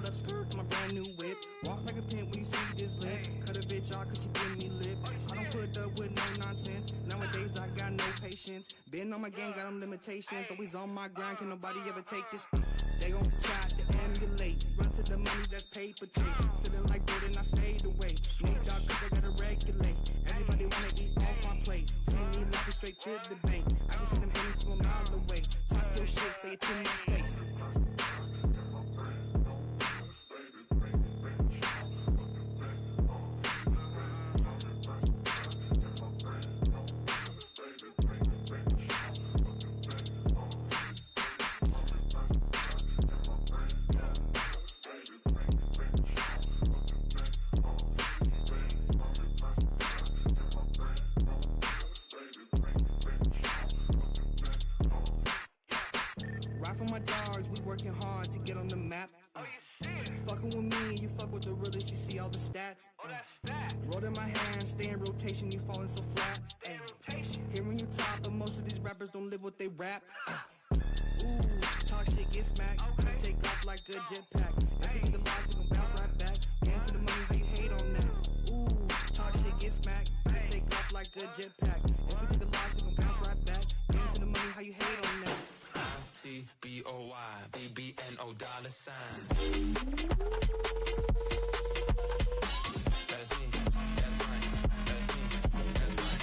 up skirt on my brand new whip. Walk like a pimp when you see this lip. Cut a bitch off cause she give me lip. I don't put up with no nonsense. Nowadays I got no patience. Been on my game, got them limitations. Always on my grind, can nobody ever take this. They gon' try to emulate. Run to the money that's paper chase. Feeling like dirt and I fade away. Nate Dogg cause I gotta regulate. Everybody wanna eat off my plate. See me laughing straight to the bank. I can see them hating from a mile away. Talk your shit, say it to my face. For my dogs, we working hard to get on the map. Fucking with me, you fuck with the realest, you see all the stats. Roll in my hand, stay in rotation, you falling so flat. Hearing you talk, but most of these rappers don't live what they rap. Ooh, talk shit, get smacked. Take off like a jetpack. If you take a loss, we gon' bounce right back. Get into the money, how you hate on that? Ooh, talk shit, get smacked. Take off like a jetpack. If you take a loss, we gon' bounce right back. Get into the money, how you hate on that? TBOY, $. That's me, that's right, that's me, that's right.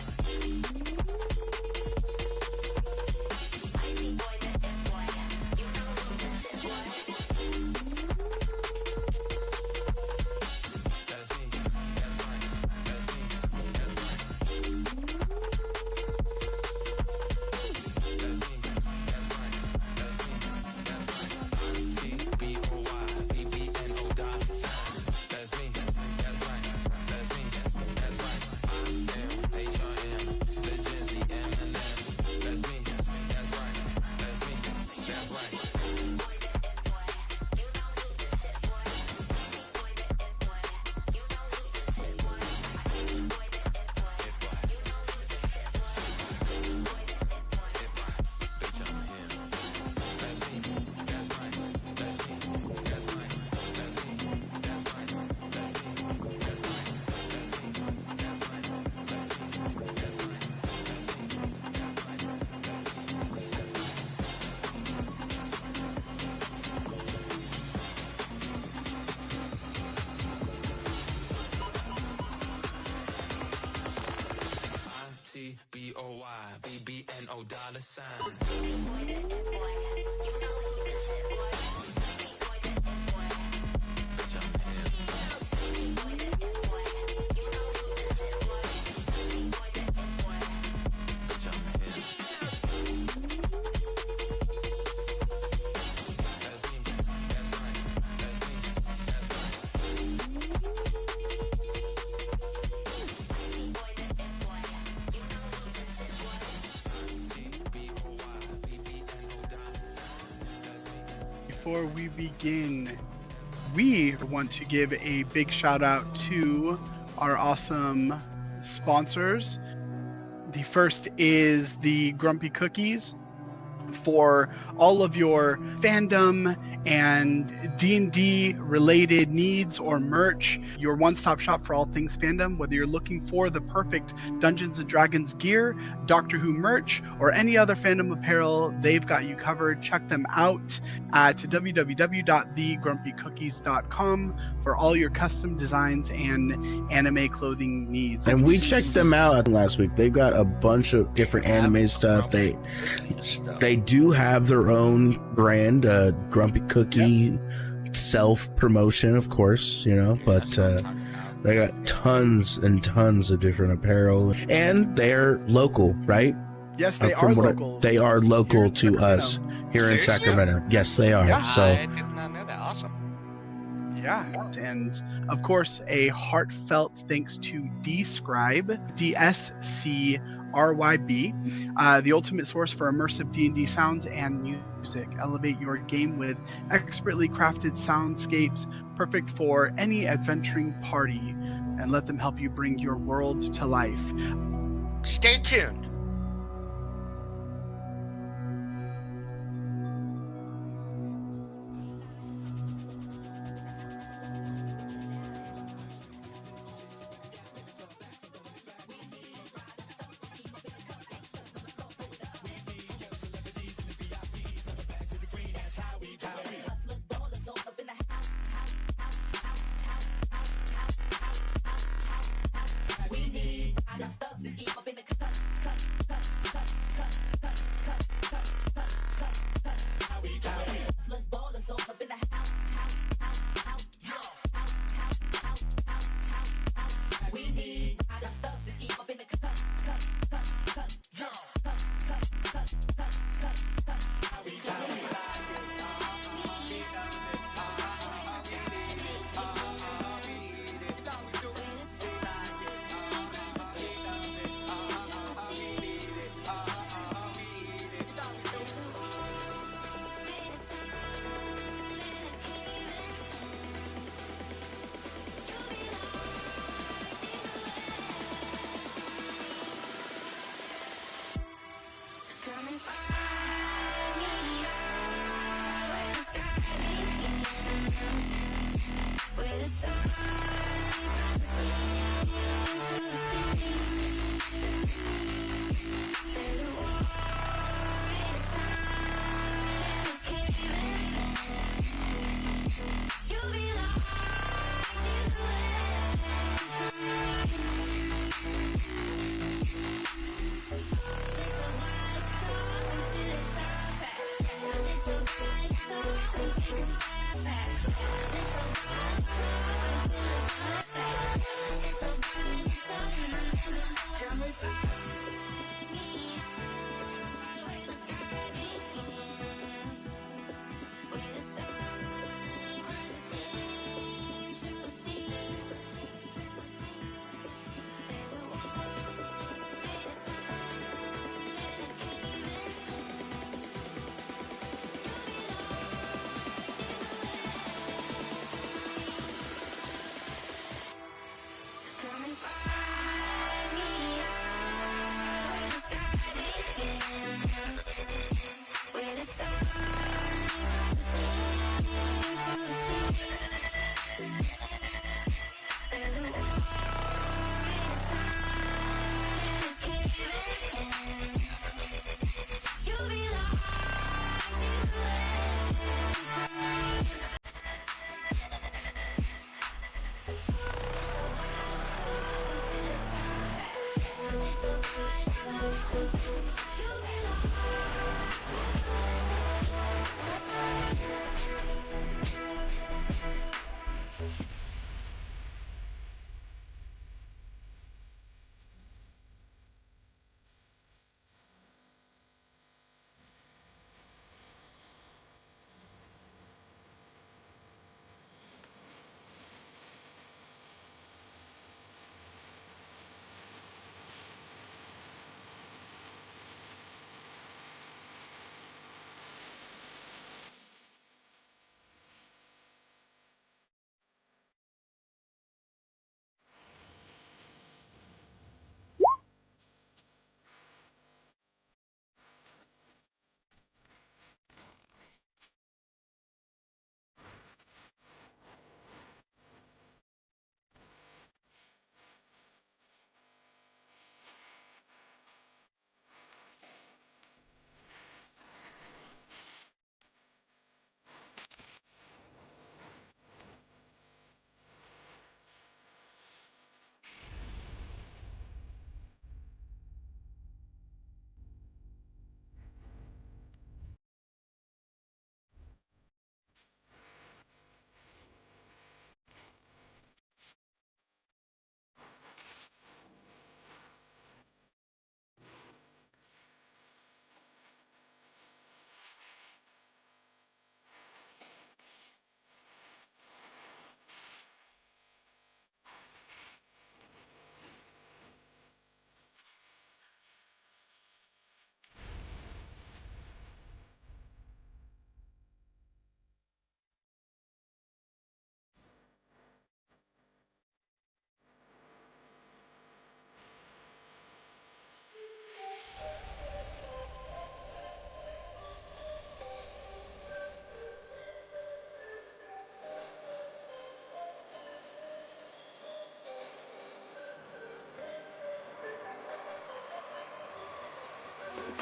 I see boy that is boy, you know who this is boy. That's me, that's right, that's me, that's right. That's me, that's right. Before we begin, we want to give a big shout out to our awesome sponsors. The first is the Grumpy Cookies. For all of your fandom and D&D related needs or merch, your one-stop shop for all things fandom. Whether you're looking for the perfect Dungeons & Dragons gear, Doctor Who merch, or any other fandom apparel, they've got you covered. Check them out at www.thegrumpycookies.com for all your custom designs and anime clothing needs. And we checked them out last week. They've got a bunch of different anime stuff. They do have their own brand, Grumpy Cookie self-promotion, of course, you know, but they got tons and tons of different apparel, and they're local, right? Yes, they are local. They are local to us here in Sacramento. Yes, they are. Yeah, so I did not know that. Awesome. Yeah, and of course, a heartfelt thanks to Describe, DSCRYB, the ultimate source for immersive D&D sounds and music. Elevate your game with expertly crafted soundscapes, perfect for any adventuring party, and let them help you bring your world to life. Stay tuned.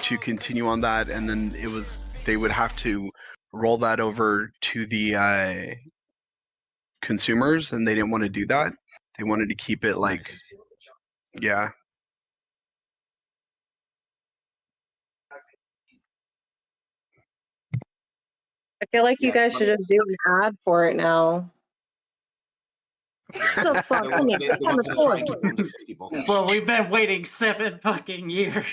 To continue on that, and then they would have to roll that over to the consumers, and they didn't want to do that. They wanted to keep it like, Nice. yeah. I feel like you guys should just do an ad for it now. Yeah, So fuck, they wanted to try and keep it under $50. Well, we've been waiting 7 fucking years.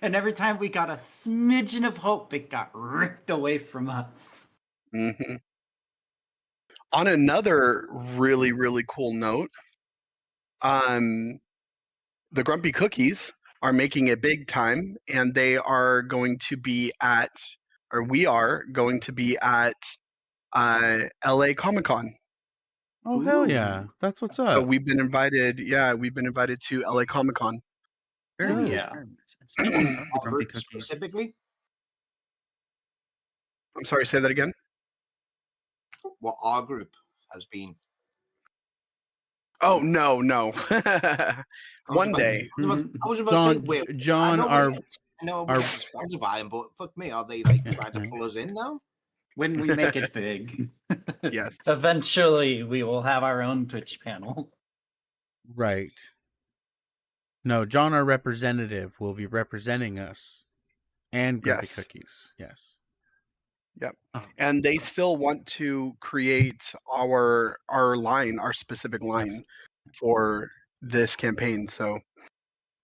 And every time we got a smidgen of hope, it got ripped away from us. Mm-hmm. On another really, really cool note, the Grumpy Cookies are making it big time, and they are going to be at, or we are going to be at LA Comic Con. Oh hell yeah, that's what's up. So we've been invited. Yeah, we've been invited to LA Comic Con. Very, Yeah. Speaking of the grumpy Group cookies, specifically, I'm sorry, say that again. what our group has been. Oh no. One day. I was about to say, wait, John, I know we're sponsored by them, but fuck me, are they like trying to pull us in now? when we make it big, Yes. eventually we will have our own Twitch panel. Right. No, John, our representative, will be representing us and Grumpy Yes. Cookies. Yes. Yep. Oh. And they still want to create our line, our specific line for this campaign. So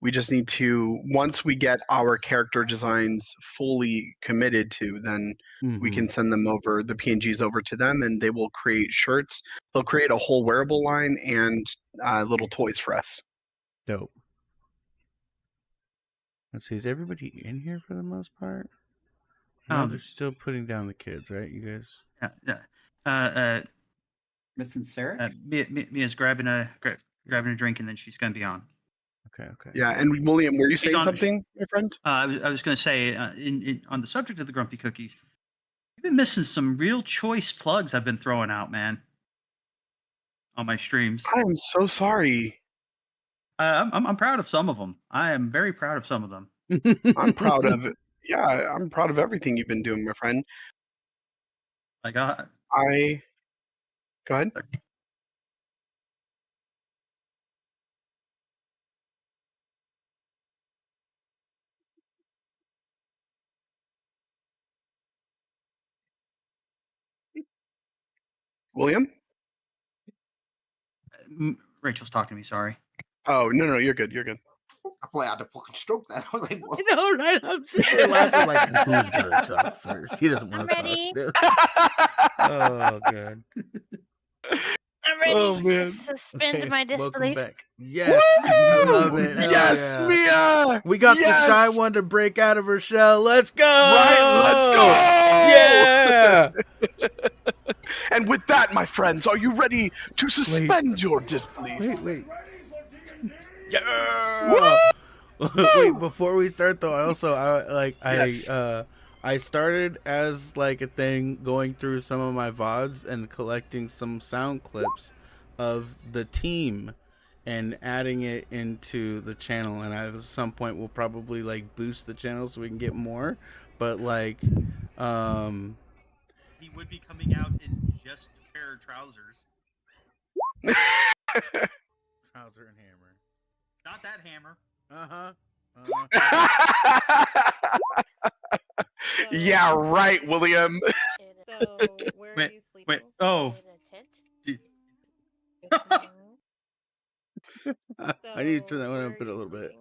we just need to, once we get our character designs fully committed to, then we can send them over, the PNGs over to them, and they will create shirts. They'll create a whole wearable line and little toys for us. Dope. Let's see, is everybody in here for the most part? No, they're still putting down the kids, right? You guys? Missing Sarah? Mia's grabbing a drink, and then she's going to be on. Okay. Yeah, and William, were you saying on- something, my friend? I was going to say, on the subject of the Grumpy Cookies, you've been missing some real choice plugs I've been throwing out, man, on my streams. I am so sorry. I'm proud of some of them. I am very proud of some of them. I'm proud of it. Yeah, I'm proud of everything you've been doing, my friend. Like Go ahead. William? Rachel's talking to me. Sorry. Oh, no, you're good. You're good. I probably had to fucking stroke that. I was like, what? I know, right? I'm sitting there laughing like, who's gonna talk first? He doesn't want to ready. talk. Oh, God. I'm ready Oh, to man. suspend my Welcome disbelief. back. Yes, I love it. Hell Yes, yeah. Mia! We got Yes! the shy one to break out of her shell. Let's go! Right, let's go! Yeah! And with that, my friends, are you ready to suspend your disbelief? Wait. Yeah! Wait, before we start though, I started as like a thing going through some of my VODs and collecting some sound clips of the team and adding it into the channel, and at some point we'll probably like boost the channel so we can get more, but like He would be coming out in just a pair of trousers. Trouser and hammer. Not that hammer. Yeah, right, William. So, where are you sleeping? Wait. Oh. In a tent? I need to turn that one up a little bit.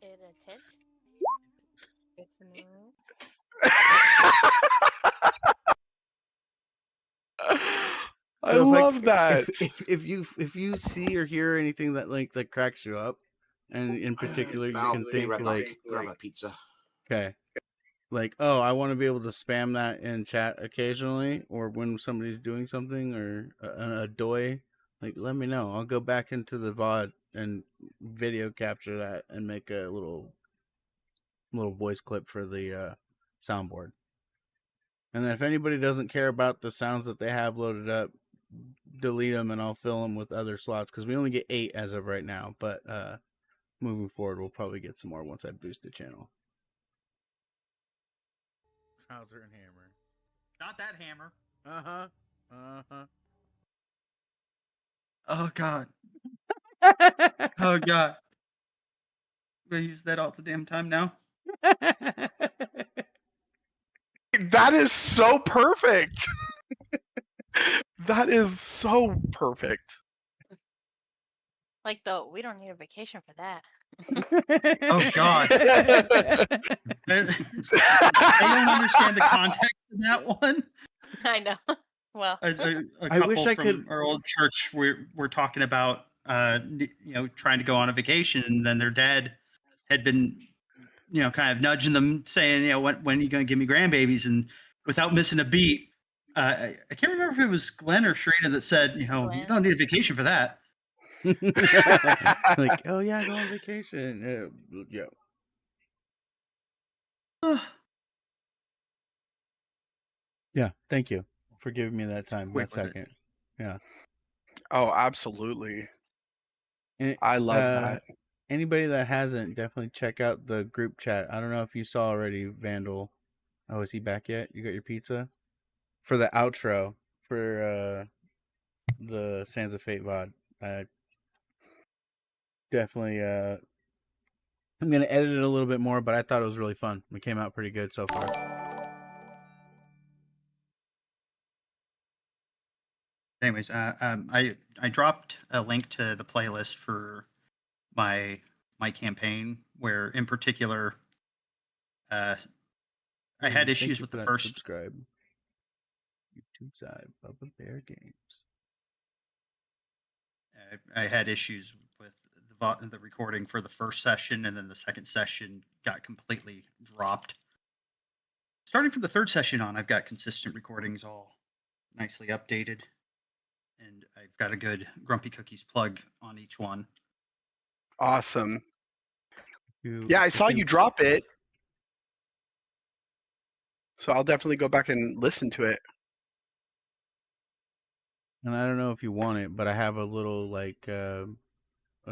In a tent? Good to know. I love that. If you see or hear anything that cracks you up, and in particular you I'll can be think right like, back. Grab a pizza. okay, like, oh, I want to be able to spam that in chat occasionally, or when somebody's doing something, or a doy, like, let me know. I'll go back into the VOD and video capture that and make a little voice clip for the soundboard. And then if anybody doesn't care about the sounds that they have loaded up, delete them and I'll fill them with other slots, because we only get 8 as of right now, but moving forward we'll probably get some more once I boost the channel. Trouser and hammer. Not that hammer. Oh God. Oh God. We use that all the damn time now. That is so perfect. That is so perfect. Like, though, we don't need a vacation for that. Oh God. I don't understand the context of that one. I know. Well, I wish I could. Our old church, we're talking about, trying to go on a vacation, and then their dad had been, kind of nudging them, saying, when are you going to give me grandbabies? And without missing a beat, I can't remember if it was Glenn or Sharita that said, you don't need a vacation for that. Like, oh yeah, go on vacation. Yeah. Yeah, thank you for giving me that time, that second. Yeah. Oh, absolutely. And, I love that. Anybody that hasn't, definitely check out the group chat. I don't know if you saw already, Vandal. Oh, is he back yet? You got your pizza? For the outro for the Sands of Fate VOD. Definitely I'm gonna edit it a little bit more, but I thought it was really fun. It came out pretty good so far. Anyways, I dropped a link to the playlist for my campaign, where in particular, I had issues with the first. Subscribe. YouTube side, Bubba Bear Games. I had issues with the recording for the first session, and then the second session got completely dropped. Starting from the third session on, I've got consistent recordings, all nicely updated, and I've got a good Grumpy Cookies plug on each one. Awesome. Yeah, I saw you drop it, so I'll definitely go back and listen to it. And I don't know if you want it, but I have a little, like, a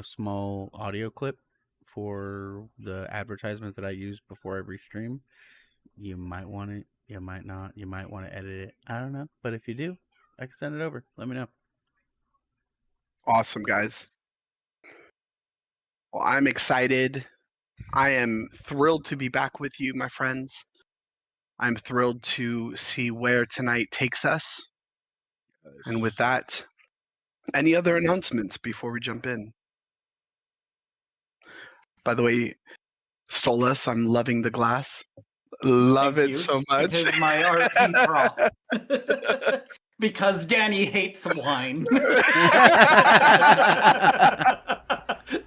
small audio clip for the advertisement that I use before every stream. You might want it, you might not, you might want to edit it. I don't know, but if you do, I can send it over. Let me know. Awesome, guys. Well, I'm excited. I am thrilled to be back with you, my friends. I'm thrilled to see where tonight takes us. And with that, any other announcements before we jump in? By the way, Stolas, I'm loving the glass. Love Thank it you. so much. It is my RP prop. Because Danny hates wine.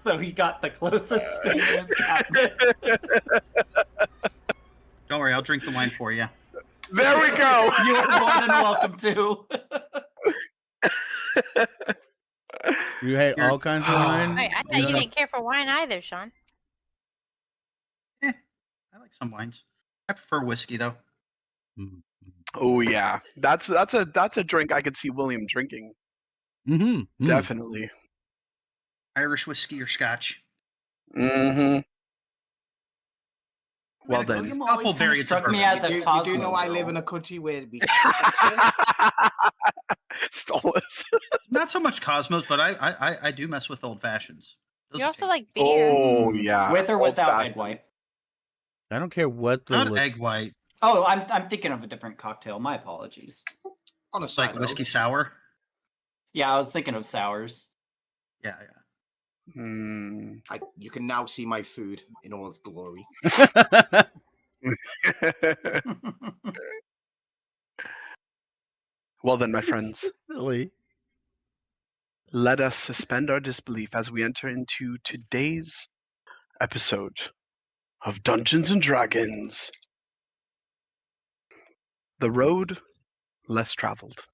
So he got the closest thing in his cabinet. Don't worry, I'll drink the wine for you. There we go. You are more than welcome to. You hate all kinds of wine? Wait, I thought you didn't care for wine either, Sean. I like some wines. I prefer whiskey though. Oh yeah, that's a drink I could see William drinking. Mm-hmm. Definitely. Irish whiskey or Scotch. Mm-hmm. Well then. William always kind of struck me as a You Cosmo. do know I live girl. in a country where we Stolas. Not so much Cosmos, but I do mess with old fashions. Those You are also tasty. like beer. Oh yeah. With or without Old-fashioned. egg white? I don't care what the Not looks. egg white. Oh, I'm thinking of a different cocktail. My apologies. on a It's like side whiskey note. sour. Yeah, I was thinking of sours. Yeah. You can now see my food in all its glory. Well then, my friends, Silly. let us suspend our disbelief as we enter into today's episode of Dungeons and Dragons. The road less traveled.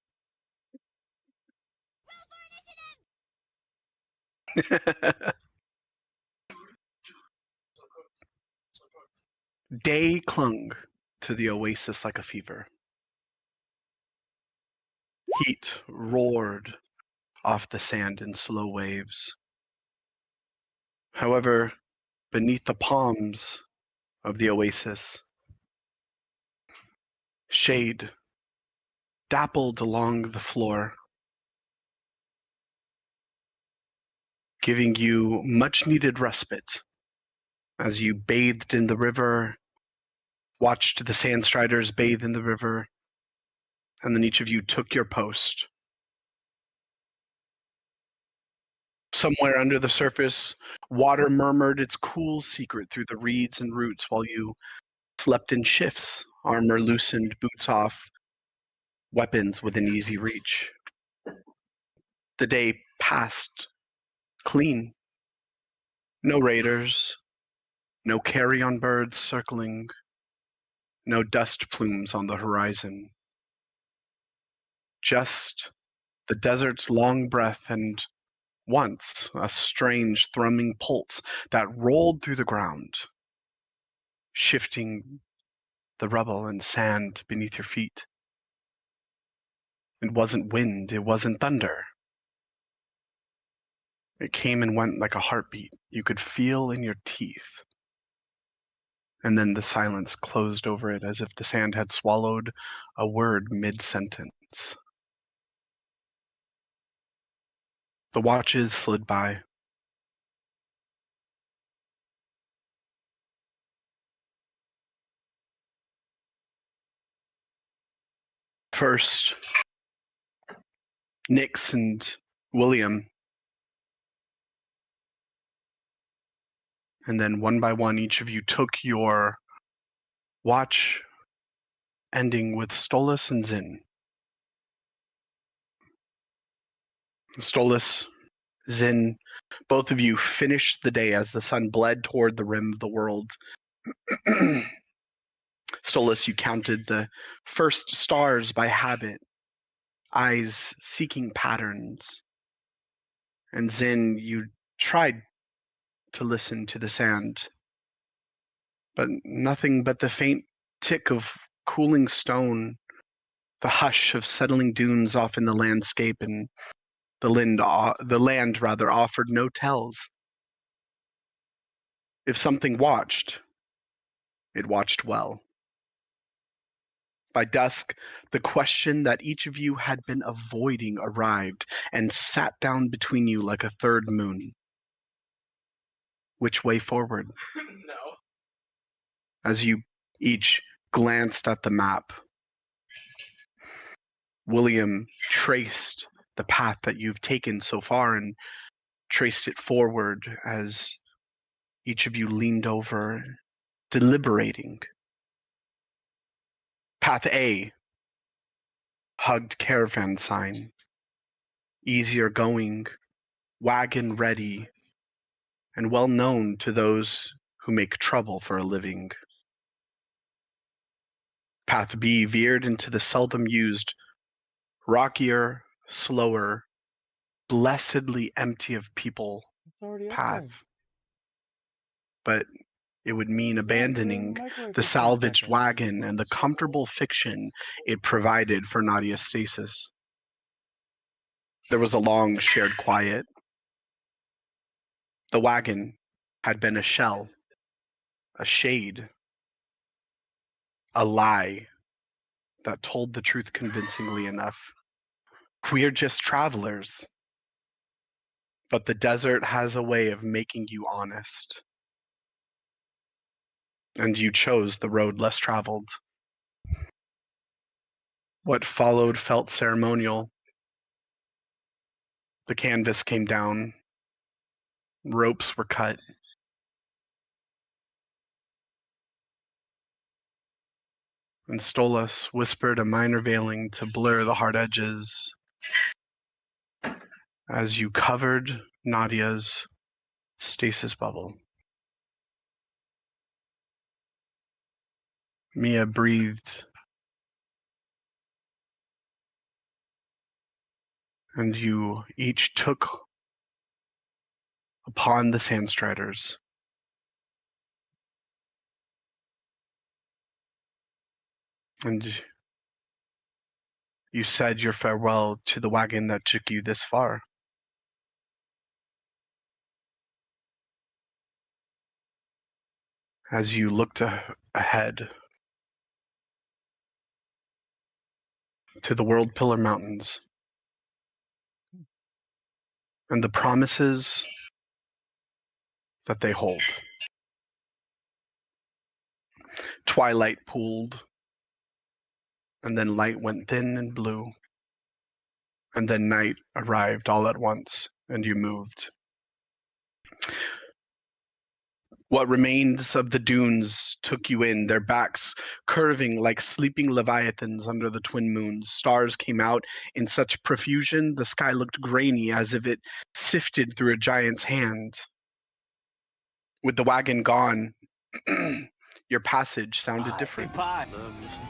Day clung to the oasis like a fever. Heat roared off the sand in slow waves. However, beneath the palms of the oasis, shade dappled along the floor, giving you much needed respite as you bathed in the river, watched the Sandstriders bathe in the river, and then each of you took your post. Somewhere under the surface, water murmured its cool secret through the reeds and roots while you slept in shifts, armor loosened, boots off, weapons within easy reach. The day passed clean. No raiders, no carrion birds circling, no dust plumes on the horizon. Just the desert's long breath and once a strange thrumming pulse that rolled through the ground, shifting the rubble and sand beneath your feet. It wasn't wind, it wasn't thunder. It came and went like a heartbeat you could feel in your teeth. And then the silence closed over it as if the sand had swallowed a word mid-sentence. The watches slid by. First, Nix and William, and then one by one, each of you took your watch, ending with Stolas and Zin. Stolas, Zin, both of you finished the day as the sun bled toward the rim of the world. Stolas, you counted the first stars by habit, eyes seeking patterns. And Zin, you tried to listen to the sand, but nothing but the faint tick of cooling stone, the hush of settling dunes off in the landscape, and the land offered no tells. If something watched, it watched well. By dusk, the question that each of you had been avoiding arrived and sat down between you like a third moon. Which way forward? No. As you each glanced at the map. William traced the path that you've taken so far and traced it forward as each of you leaned over, deliberating. Path A, hugged caravan sign, easier going, wagon ready, and well known to those who make trouble for a living. Path B veered into the seldom used, rockier, slower, blessedly empty of people path. But it would mean abandoning the salvaged wagon and the comfortable fiction it provided for Nadia's stasis. There was a long shared quiet. The wagon had been a shell, a shade, a lie that told the truth convincingly enough. We're just travelers. But the desert has a way of making you honest. And you chose the road less traveled. What followed felt ceremonial. The canvas came down. Ropes were cut. And Stolas whispered a minor veiling to blur the hard edges as you covered Nadia's stasis bubble. Mia breathed, and you each took upon the Sandstriders. And you said your farewell to the wagon that took you this far. As you looked ahead to the World Pillar Mountains and the promises that they hold. Twilight pooled, and then light went thin and blue, and then night arrived all at once, and you moved. What remains of the dunes took you in, their backs curving like sleeping leviathans under the twin moons. Stars came out in such profusion, the sky looked grainy as if it sifted through a giant's hand. With the wagon gone, your passage sounded different.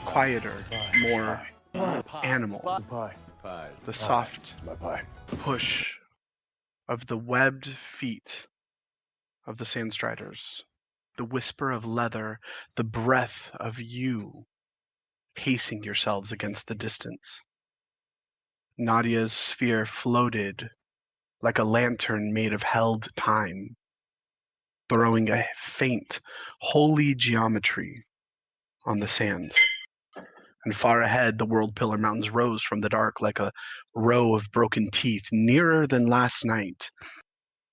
Quieter, more animal. The soft push of the webbed feet of the Sandstriders, the whisper of leather, the breath of you pacing yourselves against the distance. Nadia's sphere floated like a lantern made of held time, throwing a faint, holy geometry on the sands. And far ahead, the World Pillar Mountains rose from the dark like a row of broken teeth, nearer than last night.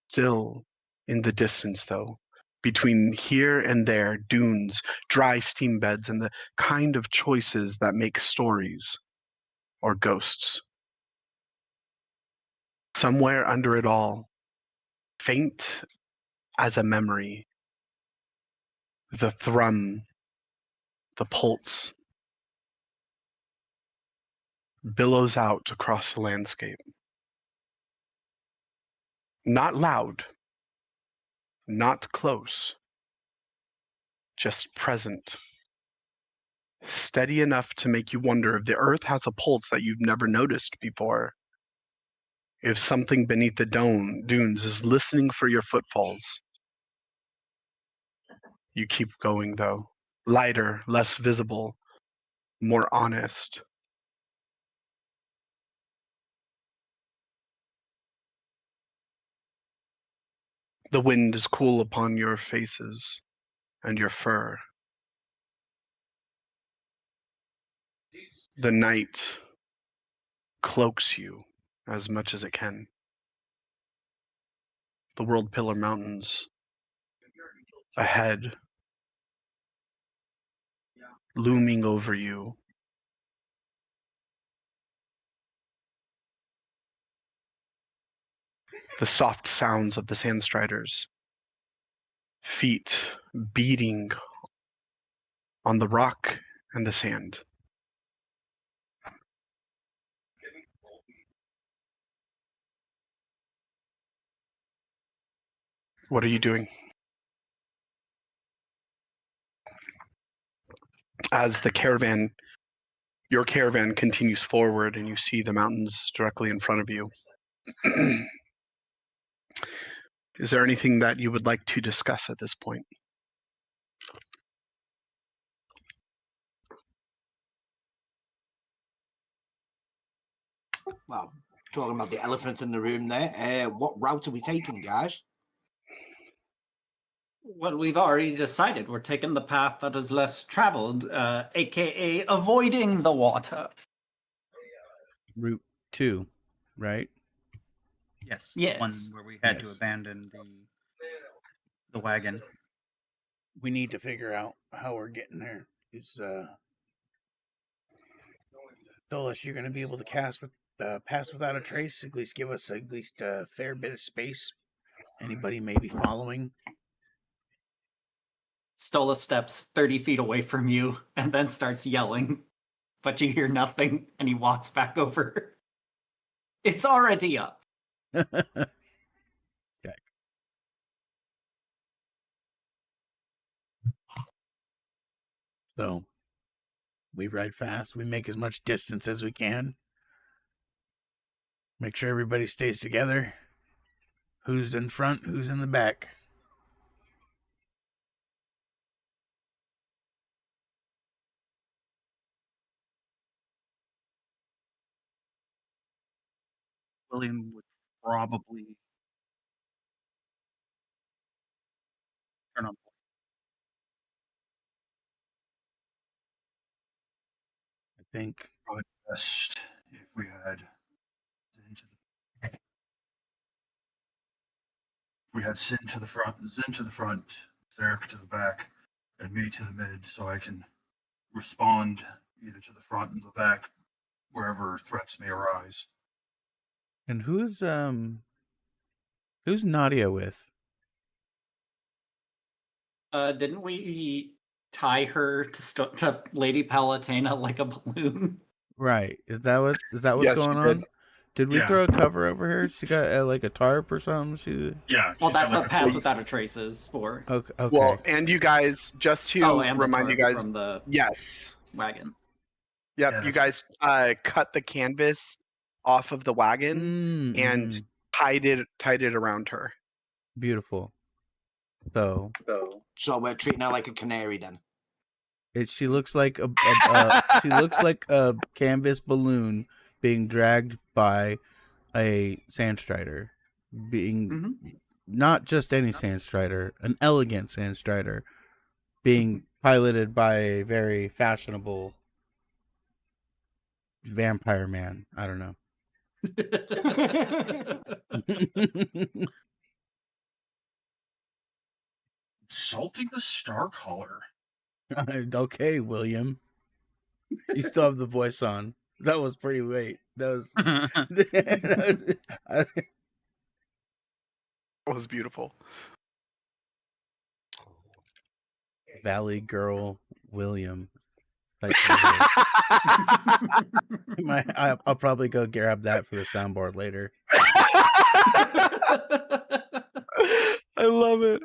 Still in the distance, though, between here and there, dunes, dry steam beds, and the kind of choices that make stories or ghosts. Somewhere under it all, faint as a memory, the thrum, the pulse, billows out across the landscape. Not loud, not close, just present. Steady enough to make you wonder if the earth has a pulse that you've never noticed before. If something beneath the dunes is listening for your footfalls. You keep going, though. Lighter, less visible, more honest. The wind is cool upon your faces and your fur. The night cloaks you as much as it can. The World Pillar Mountains ahead, looming over you, The soft sounds of the Sandstriders. Feet beating on the rock and the sand. What are you doing? As your caravan continues forward and you see the mountains directly in front of you. Is there anything that you would like to discuss at this point? Well, talking about the elephant in the room there. What route are we taking, guys? Well, we've already decided we're taking the path that is less traveled, aka avoiding the water. Route 2, right? Yes. Yes. The one where we had to Yes. abandon the wagon. We need to figure out how we're getting there. Dolus, you're going to be able to pass without a trace? At least give us at least a fair bit of space. Anybody may be following? Stola steps 30 feet away from you and then starts yelling, but you hear nothing, and he walks back over. It's already up. Okay. So, we ride fast. We make as much distance as we can. Make sure everybody stays together. Who's in front? Who's in the back? William would probably turn on. I think. Probably best if we had Sin to the front, Zin to the front, Zarek to the back, and me to the mid, so I can respond either to the front and the back, wherever threats may arise. And who's Nadia with? Didn't we tie her to Lady Palutena like a balloon? Right. Is that what's Yes, going you on? did. Did we Yeah. throw a cover over her? She got like a tarp or something? Yeah. Well, she's that's got what like Pass Without a Trace is for. Okay. Well, and you guys, just to And the remind you tarp guys, from the yes. wagon. Yep, Yeah, you guys cut the canvas off of the wagon and tied it around her. Beautiful. So we're treating her like a canary then. she looks like she looks like a canvas balloon being dragged by a Sandstrider, being not just any Sandstrider, an elegant Sandstrider, being piloted by a very fashionable vampire man. I don't know. insulting the Star Caller. Okay, William. You still have the voice on. That was pretty late. That was beautiful. Valley Girl William. I'll probably go grab that for the soundboard later. I love it.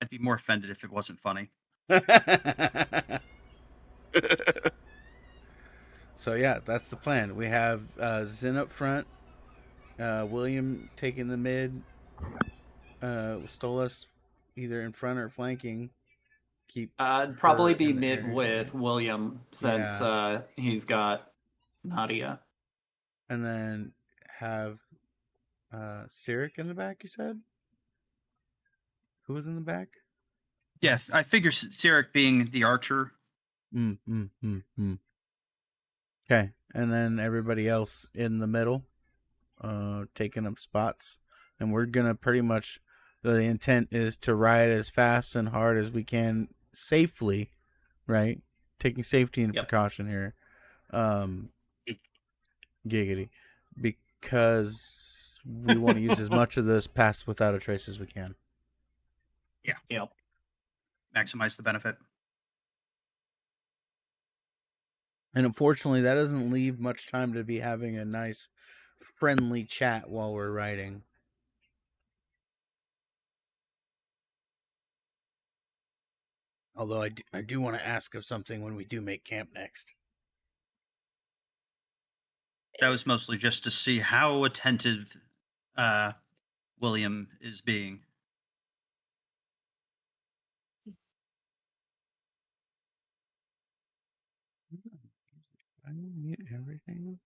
I'd be more offended if it wasn't funny. So yeah, that's the plan. We have Zin up front, William taking the mid, Stolas either in front or flanking. Keep I'd probably her be in the mid area. with William since he's got Nadia. And then have Cyric in the back, you said? Who was in the back? Yeah, I figure Cyric being the archer. Okay, and then everybody else in the middle, taking up spots. And we're going to pretty much, the intent is to ride as fast and hard as we can safely, right? Taking safety and precaution here. Giggity. Because we want to use as much of this pass without a trace as we can. Yep. Maximize the benefit. And unfortunately, that doesn't leave much time to be having a nice, friendly chat while we're writing. Although I do want to ask of something when we do make camp next. That was mostly just to see how attentive William is being. I mute everything.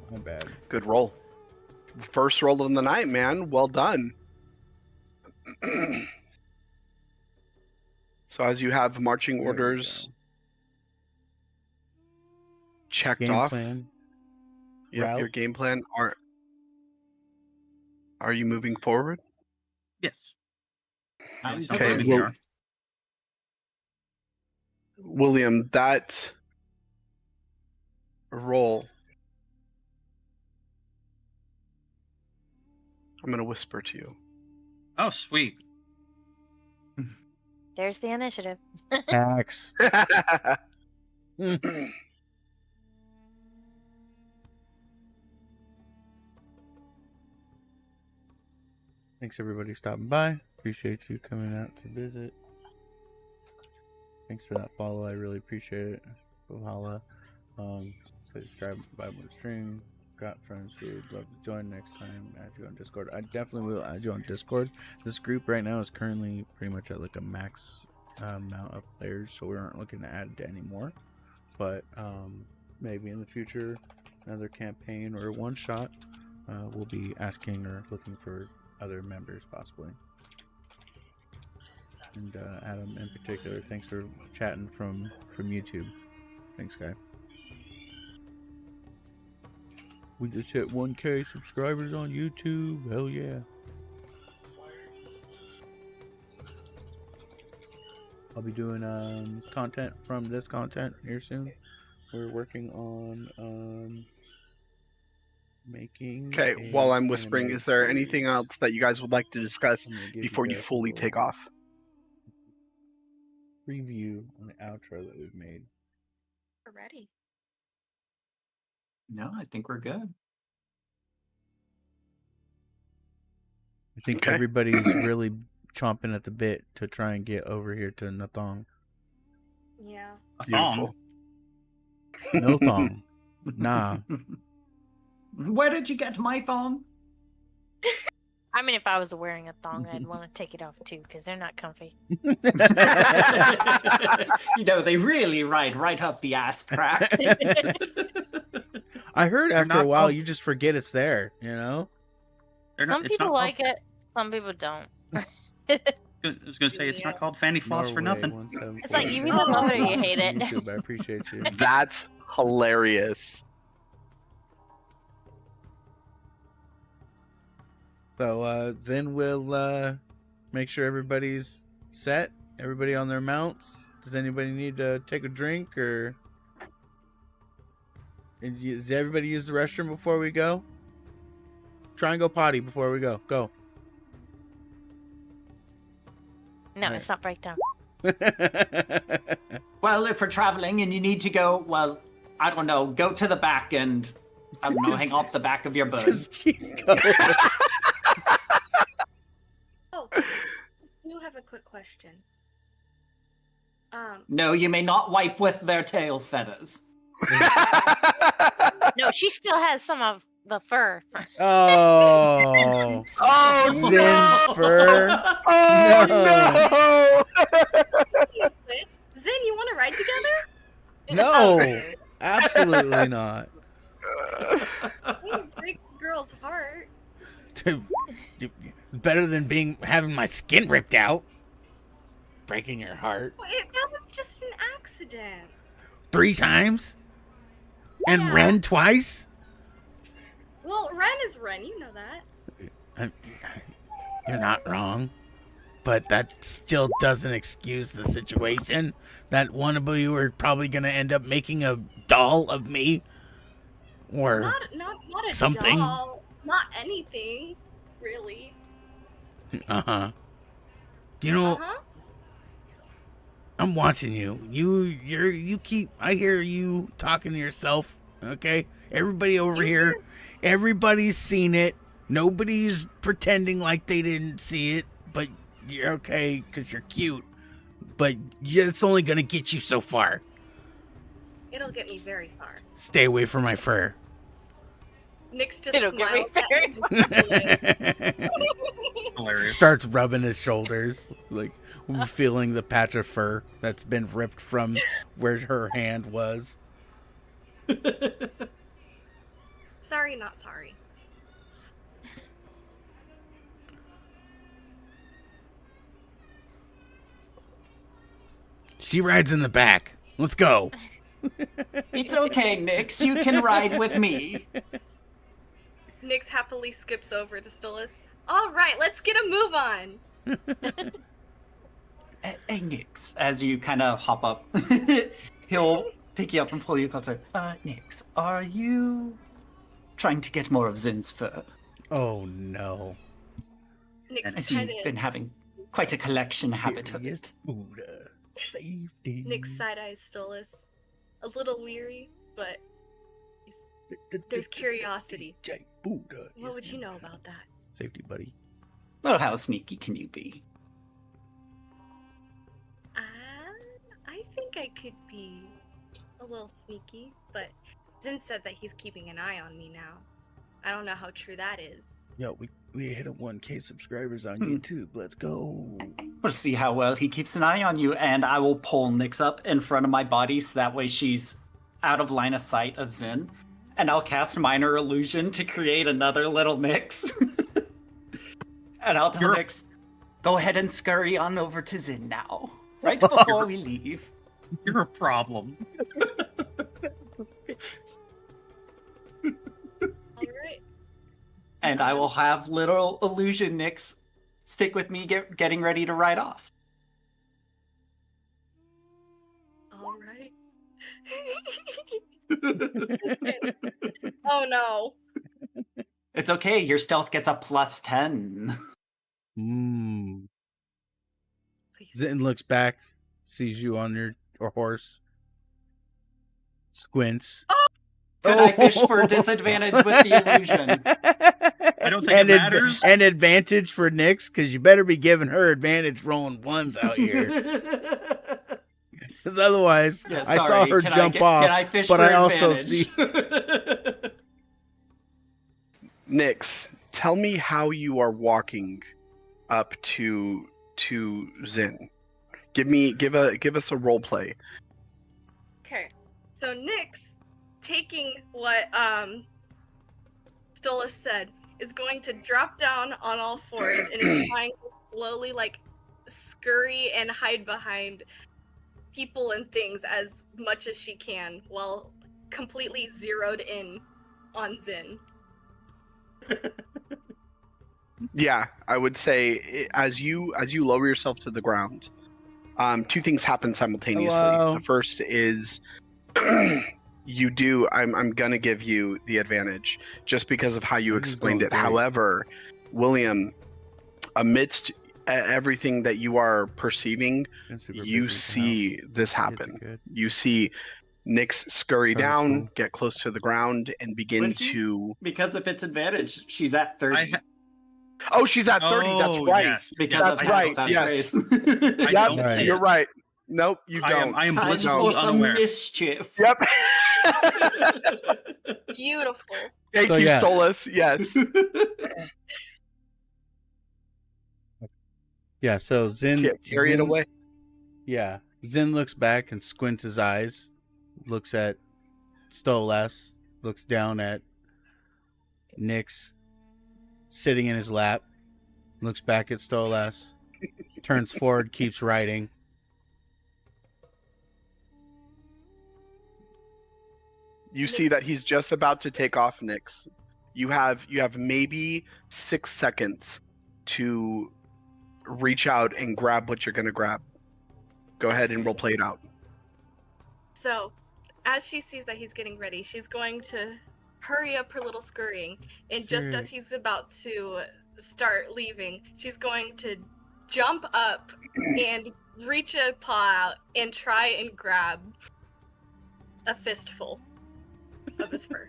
My bad. Good roll. First roll of the night, man. Well done. So as you have marching There we orders go. checked Game off, plan. your Route. game plan, are you moving forward? Yes. I'm Yes, good. Okay, moving well, here. William, that roll, I'm going to whisper to you. Oh, sweet. There's the initiative. Hacks. Thanks everybody stopping by. Appreciate you coming out to visit. Thanks for that follow. I really appreciate it. Valhalla. Subscribe by the stream. Got friends who would love to join next time. Add you on Discord. I definitely will add you on Discord. This group right now is currently pretty much at like a max amount of players, so we aren't looking to add to any more. But maybe in the future, another campaign or one shot, we'll be asking or looking for other members possibly. And Adam in particular, thanks for chatting from YouTube. Thanks, guy. We just hit 1K subscribers on YouTube. Hell yeah. I'll be doing content from this content here soon. We're working on making. Okay, while I'm an whispering, animated is there anything series. else that you guys would like to discuss I'm gonna give before you guys a fully little take off? Preview on the outro that we've made. We're ready. No, I think we're good. I think Okay. everybody's really chomping at the bit to try and get over here to Nathong. Yeah. A thong. No thong. Nah. Where did you get my thong? I mean, if I was wearing a thong, I'd want to take it off too, because they're not comfy. You know, they really ride right up the ass crack. I heard after a not while comf- you just forget it's there, you know? Some people like it, some people don't. I was going to say, it's not called Fanny Floss for Norway, nothing. 174. It's like, you either love it or you hate it. YouTube, I appreciate you. That's hilarious. So, Zen will make sure everybody's set. Everybody on their mounts. Does anybody need to take a drink or... Does everybody use the restroom before we go? Try and go potty before we go. Go. No, it's not breakdown. Well, if we're traveling and you need to go, well, I don't know, go to the back and, I don't know, hang off the back of your boat. Just keep going. Oh, I do have a quick question. No, you may not wipe with their tail feathers. No, she still has some of the fur. Oh. Oh, Zen's fur. Oh, No. Zen, you want to ride together? No. Absolutely not. You break a girl's heart. Better than having my skin ripped out. Breaking your heart. Well, that was just an accident. 3 times? And Yeah. Ren twice? Well, Ren is Ren, you know that. You're not wrong. but that still doesn't excuse the situation. That one of you are probably going to end up making a doll of me. Or Not a something. doll. Not anything, really. Uh-huh. You know, Uh-huh. I'm watching you. You keep, I hear you talking to yourself, okay? Everybody over here, everybody's seen it. Nobody's pretending like they didn't see it, but you're okay because you're cute. But it's only going to get you so far. It'll get me very far. Stay away from my fur. Nyx just It'll get me smiles. Hilarious. Starts rubbing his shoulders, like feeling the patch of fur that's been ripped from where her hand was. Sorry, not sorry. She rides in the back. Let's go. It's okay, Nyx. You can ride with me. Nyx happily skips over to Stolas. All right, let's get a move on. Hey, Nyx, as you kind of hop up, he'll pick you up and pull you closer. Nyx, are you trying to get more of Zin's fur? Oh, no. Nyx I see you've been having quite a collection habit of it. Safety. Nyx side-eyes Stolas. A little weary, but there's curiosity. What would you know about that? Safety, buddy. Well, how sneaky can you be? I think I could be a little sneaky, but Zin said that he's keeping an eye on me now. I don't know how true that is. Yo, we hit a 1K subscribers on YouTube. Let's go. We'll see how well he keeps an eye on you, and I will pull Nyx up in front of my body so that way she's out of line of sight of Zin. And I'll cast Minor Illusion to create another little Nyx. And I'll tell Nyx, go ahead and scurry on over to Zin now. Right before we leave. You're a problem. Alright. And I will have little illusion Nyx stick with me getting ready to ride off. Alright. Oh no. It's okay, your stealth gets a +10. Zin looks back, sees you on your horse, squints. Could I fish for disadvantage with the illusion? I don't think it matters. And advantage for Nyx, because you better be giving her advantage rolling ones out here. Because otherwise, Yeah, I saw sorry. her Can jump I off, can I fish but for I also advantage? see... Nyx, tell me how you are walking up to Zin. Give us a role play. Okay. So Nyx, taking what Stolas said, is going to drop down on all fours and is trying to slowly scurry and hide behind people and things as much as she can while completely zeroed in on Zin. Yeah, I would say as you lower yourself to the ground, two things happen simultaneously. Hello. The first is you do. I'm gonna give you the advantage just because of how you This is explained going it. great. However, William, amidst everything that you are perceiving, you see this happen. You see Nyx scurry Sounds down, cool. get close to the ground, and begin Would you? to. Because of its advantage, she's at 30. Oh, she's at 30. That's Oh, right. yes. Because That's of right. That's Yes. race. I Yep, don't see you're it. right. Nope, you don't. I am Time blissfully for some unaware. mischief. Yep. Beautiful. Thank So, you, yeah. Stolas. Yes. Yeah, so Zin... Carry it Zin- away. Yeah. Zin looks back and squints his eyes, looks at Stolas, looks down at Nyx sitting in his lap, looks back at Stolas, turns forward, keeps riding. You see that he's just about to take off, Nyx. You have maybe 6 seconds to reach out and grab what you're going to grab. Go ahead and roleplay it out. So, as she sees that he's getting ready, she's going to hurry up her little scurrying. And just as he's about to start leaving, she's going to jump up and reach a paw out and try and grab a fistful of his fur.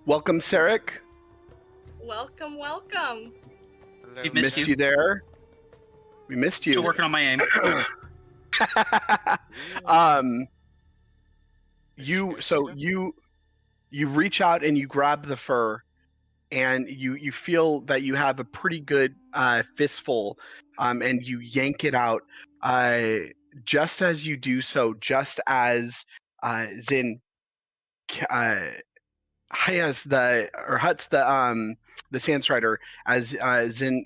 Welcome, Sarek. Welcome, welcome. We Missed you there. We missed you. Still working on my aim. You reach out and you grab the fur, and you feel that you have a pretty good fistful, and you yank it out. Just as you do so, just as Zin Huts the Sand Strider, as Zin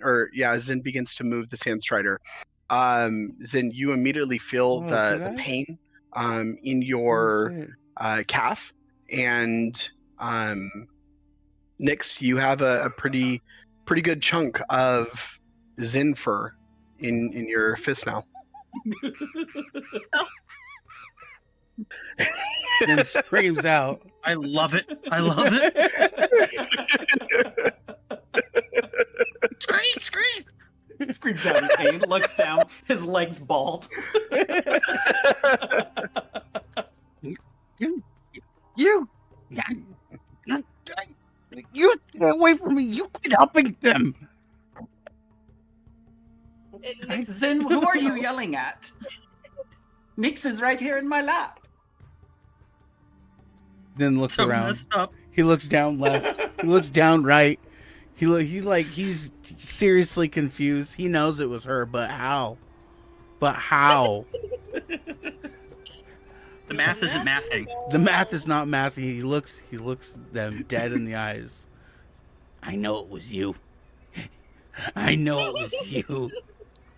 begins to move the Sand Strider. Zin, you immediately feel the pain in your calf, and Nyx, you have a pretty good chunk of Zin fur in your fist now. Then screams out. I love it. I love it. Scream! He screams out in pain, looks down, his legs bald. You stay away from me. You quit helping them. Zin, who are you yelling at? Nyx is right here in my lap. Then looks So around. messed up. He looks down left. He looks down right. He's seriously confused. He knows it was her, but how? The math isn't mathing. The math is not mathing. He looks them dead in the eyes. I know it was you. I know it was you.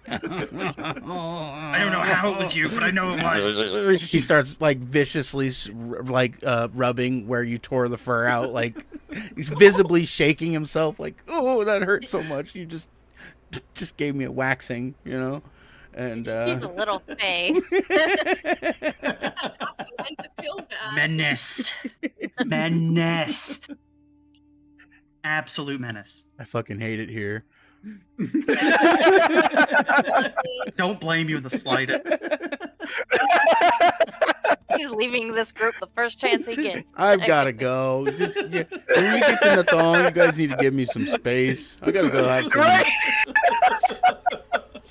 I don't know how it was you, but I know it was. He starts like viciously rubbing where you tore the fur out. Like he's visibly shaking himself. Like, oh, that hurt so much. You just gave me a waxing, you know. And She's a little fey. Menace. Absolute menace. I fucking hate it here. Don't blame you in the slightest. He's leaving this group the first chance he gets. I've got to go. When we get to the thong, you guys need to give me some space. I got to go have some.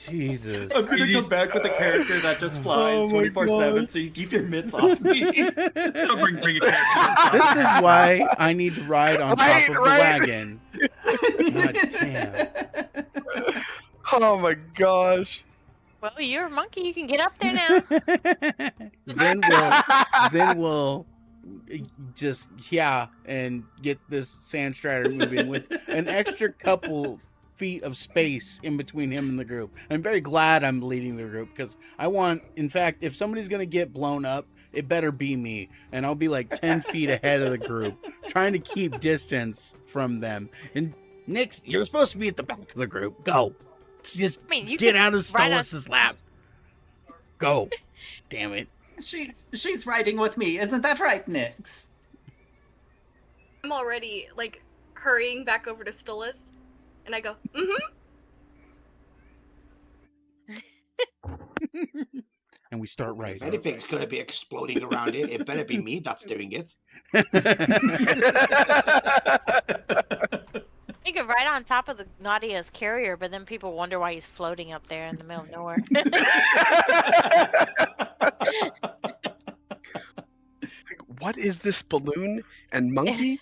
Jesus. I'm gonna come back with a character that just flies 24/7, so you keep your mitts off me. Bring it This is why I need to ride on top of the wagon. God damn. Oh my gosh. Well, you're a monkey. You can get up there now. Zen will just and get this Sand Strider moving with an extra couple feet of space in between him and the group. I'm very glad I'm leading the group because I want, in fact, if somebody's gonna get blown up, it better be me, and I'll be like 10 feet ahead of the group, trying to keep distance from them. And Nyx, you're supposed to be at the back of the group. Go. Just get out of Stolas's lap. Go. Damn it. She's riding with me, isn't that right, Nyx? I'm already like hurrying back over to Stolas, and I go, And we start right. If anything's going to be exploding around it, it better be me that's doing it. You could ride on top of the Nadia's carrier, but then people wonder why he's floating up there in the middle of nowhere. What is this balloon and monkey?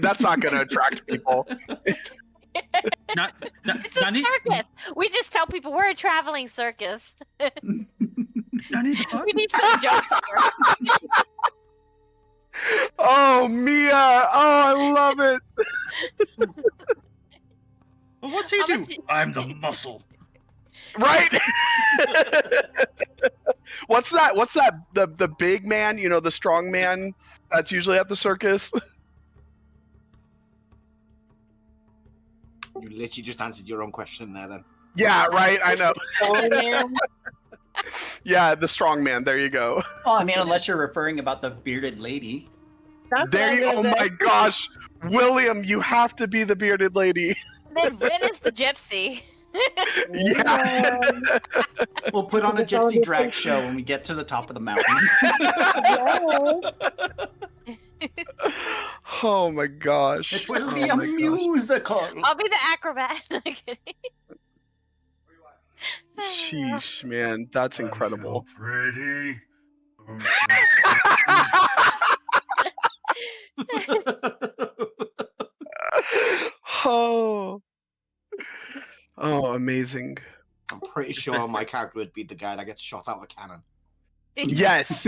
That's not going to attract people. It's a circus. We just tell people we're a traveling circus. We need some jokes here. Oh, Mia! Oh, I love it. Well, what's he do? I'm the muscle. Right? What's that? The big man? You know, the strong man that's usually at the circus. You literally just answered your own question there, then. Yeah, right. I know. Oh, man. Yeah, the strong man. There you go. Well, I mean, unless you're referring about the bearded lady. That's There what you. I Oh was gonna my say. gosh, William, you have to be the bearded lady. Then Rin is the gypsy. Yeah. We'll put on a Just all gypsy the drag things- show when we get to the top of the mountain. Oh my gosh. It will Oh be a my gosh. musical. I'll be the acrobat. I'm kidding. Sheesh, man, that's incredible. Pretty. Oh. Oh, amazing. I'm pretty sure my character would be the guy that gets shot out of a cannon. Yes.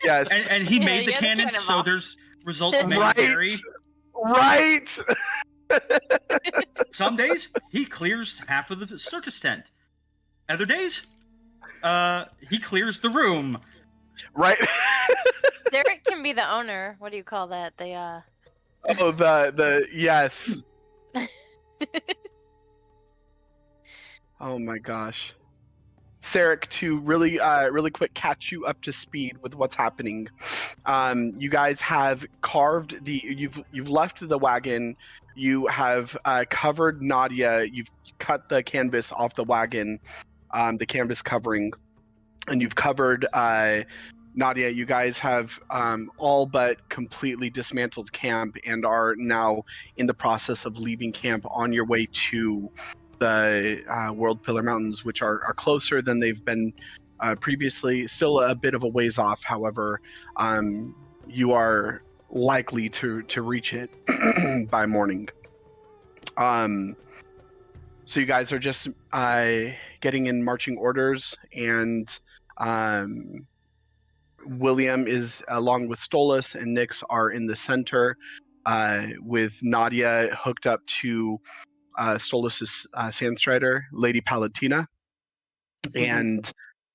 Yes. And he Yeah, made the you're the cannon, so cannonball. there's results may Right. vary. Right. Some days he clears half of the circus tent. Other days, he clears the room. Right. Derek can be the owner. What do you call that? The Oh, the yes. Oh my gosh. Sarek, to really quick catch you up to speed with what's happening. You guys have carved you've left the wagon. You have covered Nadia. You've cut the canvas off the wagon, the canvas covering, and you've covered Nadia. You guys have all but completely dismantled camp and are now in the process of leaving camp on your way to the World Pillar Mountains, which are closer than they've been previously. Still a bit of a ways off, however. You are likely to reach it by morning. So you guys are just getting in marching orders, and William is, along with Stolas and Nyx, are in the center, with Nadia hooked up to Stolas' Sandstrider, Lady Palatina. And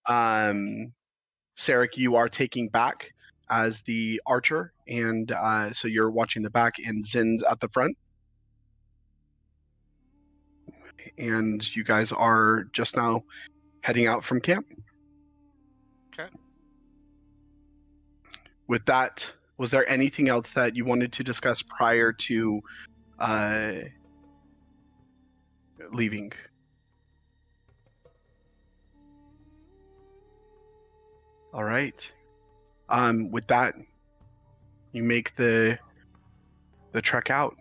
Sarek, you are taking back as the archer, and so you're watching the back, and Zin's at the front. And you guys are just now heading out from camp. Okay. With that, was there anything else that you wanted to discuss prior to leaving? All right. With that, you make the trek out.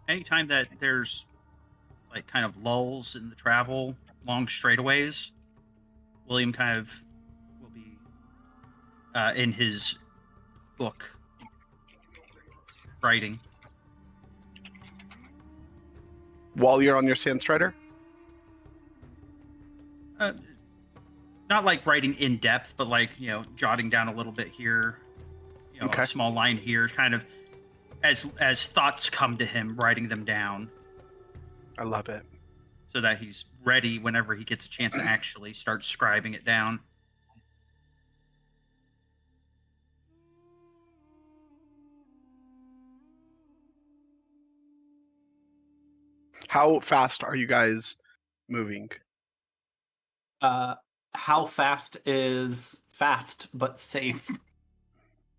Anytime that there's like kind of lulls in the travel, long straightaways, William kind of will be in his book writing. While you're on your Sandstrider? Not like writing in depth, but like, jotting down a little bit here, Okay. a small line here, kind of as thoughts come to him, writing them down. I love it. So that he's ready whenever he gets a chance to actually start scribing it down. How fast are you guys moving? How fast is fast but safe?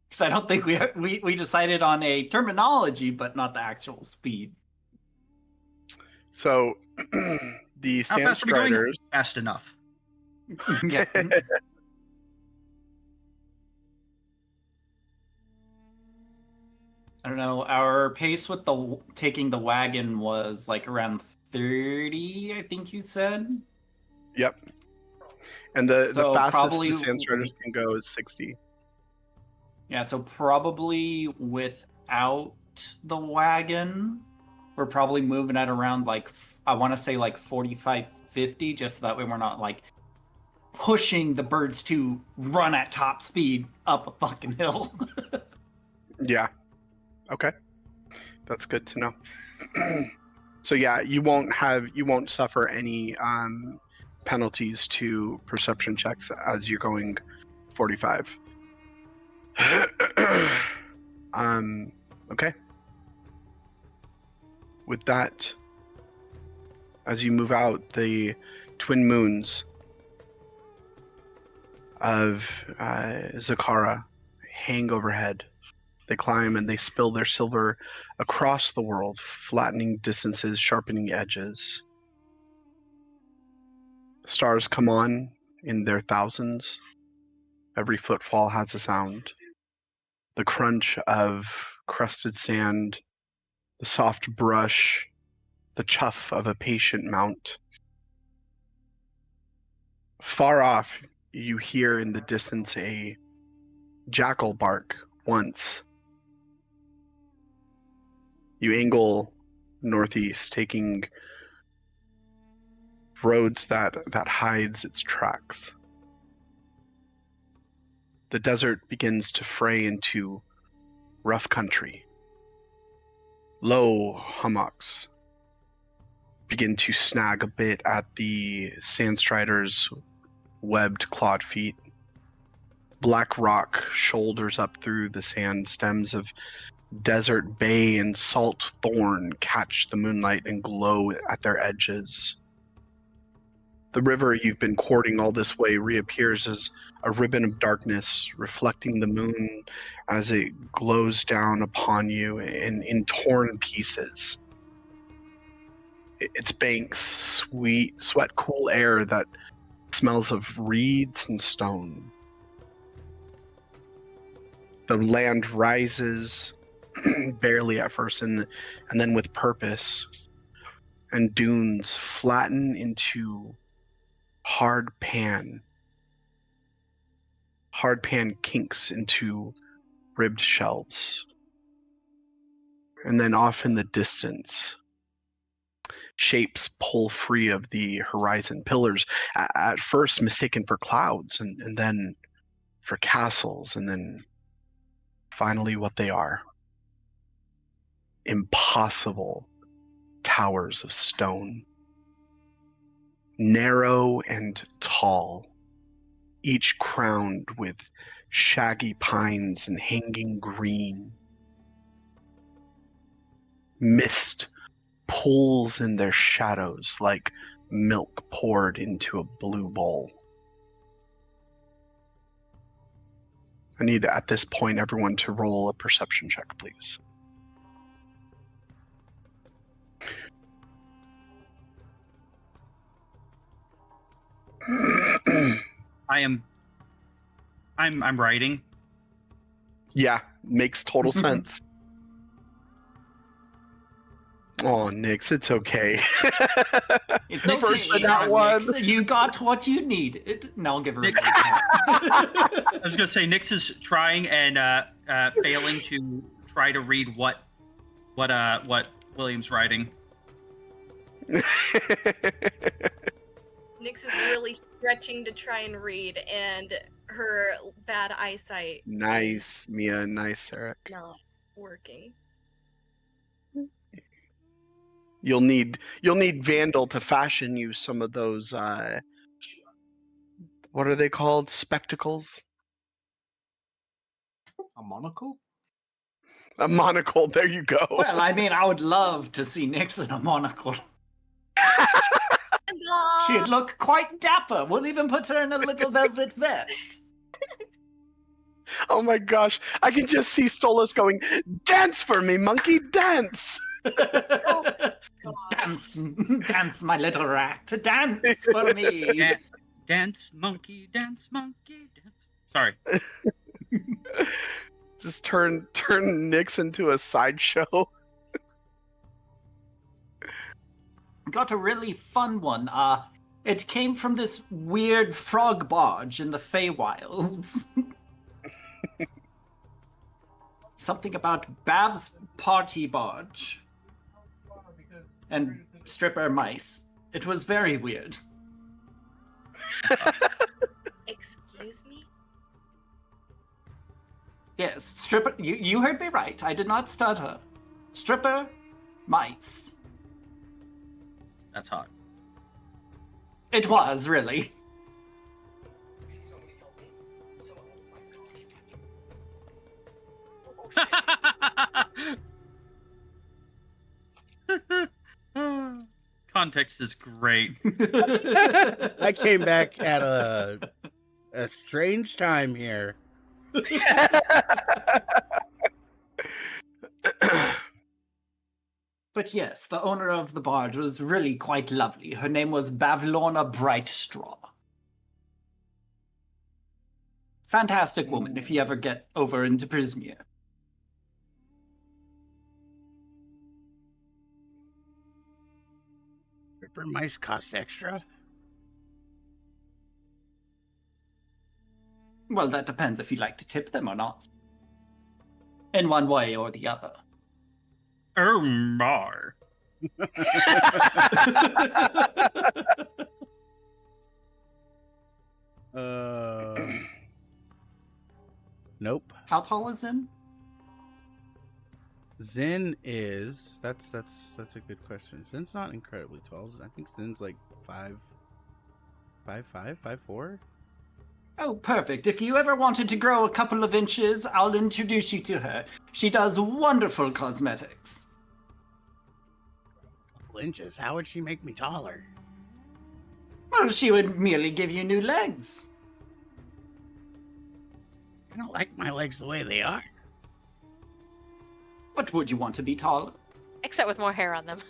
Because I don't think we decided on a terminology, but not the actual speed. So the How fast are we going? Sandstriders. Fast enough. Yeah. I don't know. Our pace with taking the wagon was like around 30, I think you said. Yep. And the So fastest probably- the Sandstriders can go is 60. Yeah, so probably without the wagon, we're probably moving at around like, I want to say like 45, 50, just so that way we're not like pushing the birds to run at top speed up a fucking hill. Yeah. Okay. That's good to know. So yeah, you won't suffer any penalties to perception checks as you're going 45. Okay. With that, as you move out, the twin moons of Zakara hang overhead. They climb and they spill their silver across the world, flattening distances, sharpening edges. Stars come on in their thousands. Every footfall has a sound. The crunch of crusted sand, the soft brush, the chuff of a patient mount. Far off, you hear in the distance a jackal bark once. You angle northeast, taking roads that hides its tracks. The desert begins to fray into rough country. Low hummocks begin to snag a bit at the sandstrider's webbed clawed feet. Black rock shoulders up through the sand. Stems of desert bay and salt thorn catch the moonlight and glow at their edges. The river you've been courting all this way reappears as a ribbon of darkness, reflecting the moon as it glows down upon you in torn pieces. Its banks sweat cool air that smells of reeds and stone. The land rises barely at first and then with purpose, and dunes flatten into hard pan kinks into ribbed shelves. And then off in the distance, shapes pull free of the horizon, pillars at first mistaken for clouds and then for castles, and then finally what they are: impossible towers of stone. Narrow and tall, each crowned with shaggy pines and hanging green. Mist pools in their shadows like milk poured into a blue bowl. I need at this point everyone to roll a perception check, please. I'm writing. Yeah, makes total sense. Oh, Nix, it's okay. It's okay. First for that one. Nix, you got what you need. No, I'll give her a I was gonna say Nix is trying and failing to try to read what William's writing. Nyx is really stretching to try and read, and her bad eyesight Nice, Mia. Nice, Eric. not working. You'll need Vandal to fashion you some of those. What are they called? Spectacles. A monocle? A monocle. There you go. Well, I mean, I would love to see Nix in a monocle. She'd look quite dapper. We'll even put her in a little velvet vest. Oh my gosh! I can just see Stolas going, "Dance for me, monkey, dance!" Dance, my little rat. Dance for me. Dance, monkey, dance, monkey, dance. Sorry. Just turn Nyx into a sideshow. Got a really fun one. It came from this weird frog barge in the Feywilds. Something about Bab's party barge. And stripper mice. It was very weird. Excuse me? Yes, stripper. You heard me right. I did not stutter. Stripper mice. That's hot. It was, really. Context is great. I came back at a strange time here. But yes, the owner of the barge was really quite lovely. Her name was Bavlorna Brightstraw. Fantastic woman if you ever get over into Prismere. Ripper mice cost extra? Well, that depends if you like to tip them or not. In one way or the other. Mar. Nope. How tall is Zin? Zin is that's a good question. Zin's not incredibly tall. I think Zin's like 5'4". Oh, perfect. If you ever wanted to grow a couple of inches, I'll introduce you to her. She does wonderful cosmetics. A couple inches? How would she make me taller? Well, she would merely give you new legs. I don't like my legs the way they are. But would you want to be taller? Except with more hair on them.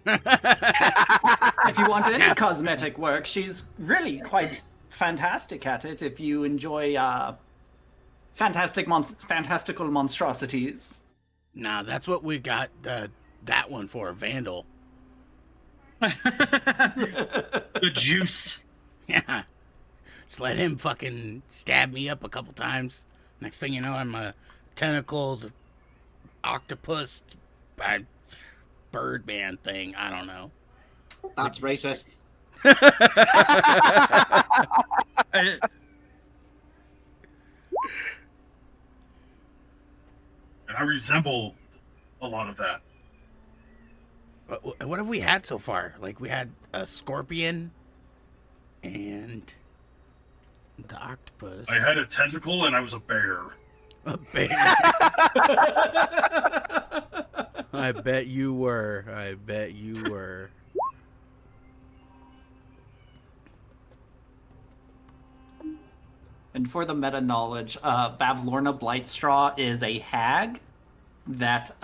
If you want any cosmetic work, she's really quite fantastic at it if you enjoy fantastical monstrosities. Nah, that's what we got that one for, Vandal. The juice. Yeah. Just let him fucking stab me up a couple times. Next thing you know, I'm a tentacled octopus birdman thing. I don't know. That's racist. And I resemble a lot of that. What have we had so far? Like, we had a scorpion and the octopus. I had a tentacle and I was a bear. A bear. I bet you were. I bet you were. And for the meta knowledge, Bavlorna Blightstraw is a hag that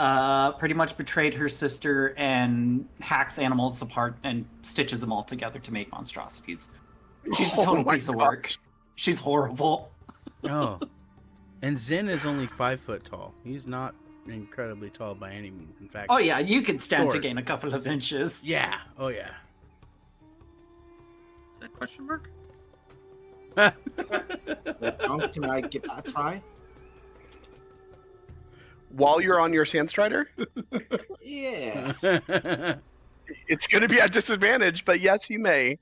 pretty much betrayed her sister and hacks animals apart and stitches them all together to make monstrosities. She's a total piece of work. She's horrible. Oh. And Zin is only 5 foot tall. He's not incredibly tall by any means. In fact, Oh yeah, you could stand to short. gain a couple of inches. Yeah. Oh yeah. is that question mark? Tom, can I give that a try? While you're on your Sandstrider, Yeah. it's going to be at disadvantage, but yes, you may.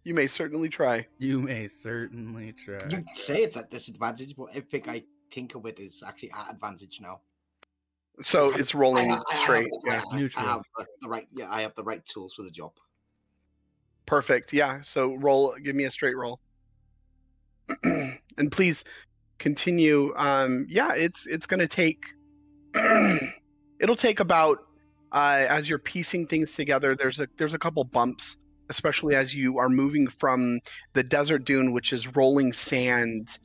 You may certainly try. You may certainly try. You say it's at disadvantage, but everything I think of it is actually at advantage now. So it's rolling straight. I Neutral. have the right. Yeah, I have the right tools for the job. Perfect. Yeah. So roll. Give me a straight roll. And please continue. Yeah, it's going to take. It'll take about as you're piecing things together. There's a couple bumps, especially as you are moving from the desert dune, which is rolling sand,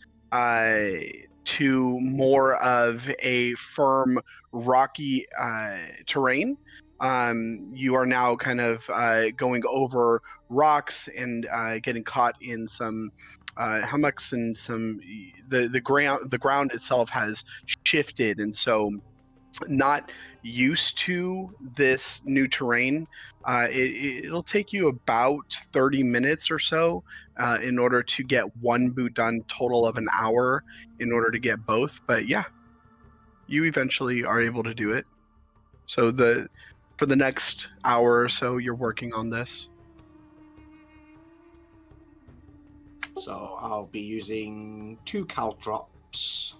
to more of a firm, rocky terrain. You are now kind of going over rocks and getting caught in some hummocks, and the ground itself has shifted, and so not used to this new terrain. It'll take you about 30 minutes or so in order to get one boot done, total of an hour in order to get both. But yeah, you eventually are able to do it. So for the next hour or so, you're working on this. So I'll be using 2 caltrops,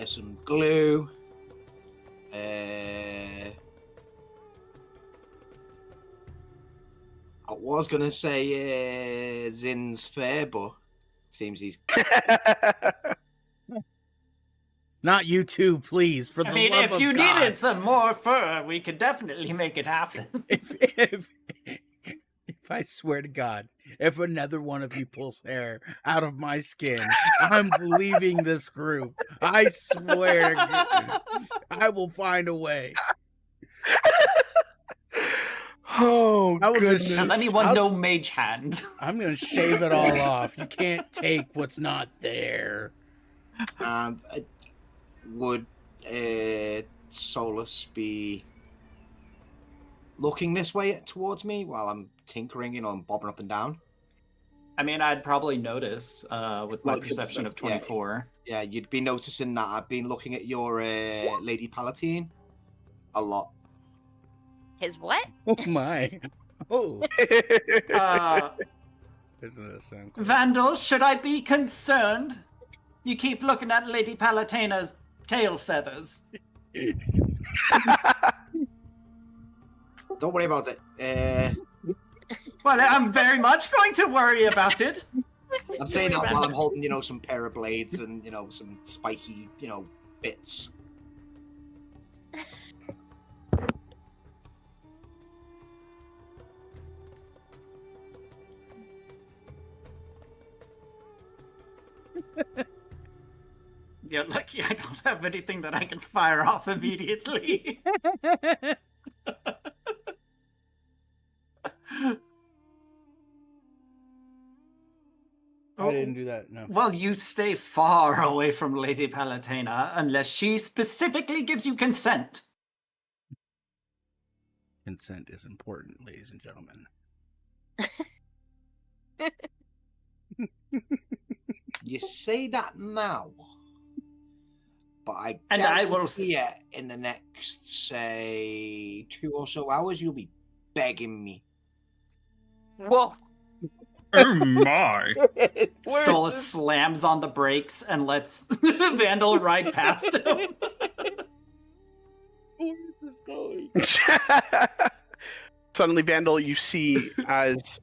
some glue, I was gonna say Zin's fair, but it seems he's Not you two, please. For the I mean, love of if you God. needed some more fur, we could definitely make it happen. If I swear to God, if another one of you pulls hair out of my skin, I'm leaving this group. I swear, I will find a way. Oh, I will goodness. Does anyone know Mage Hand? I'm going to shave it all off. You can't take what's not there. Would Solus be looking this way towards me while I'm tinkering, and bobbing up and down? I mean, I'd probably notice with my perception of 24. Yeah, you'd be noticing that I've been looking at your Lady Palatine a lot. His what? Oh my. Oh. Vandal, should I be concerned? You keep looking at Lady Palatina's tail feathers. Don't worry about it. Well, I'm very much going to worry about it. I'm saying that while I'm holding, some pair of blades and, some spiky, bits. You're lucky I don't have anything that I can fire off immediately. I didn't do that, no. Well, you stay far away from Lady Palatina unless she specifically gives you consent. Consent is important, ladies and gentlemen. You say that now, but I will in the next, say, 2 or so hours, you'll be begging me. Whoa. Oh my. Stola slams on the brakes and lets Vandal ride past him. Where is this going? Suddenly, Vandal, you see as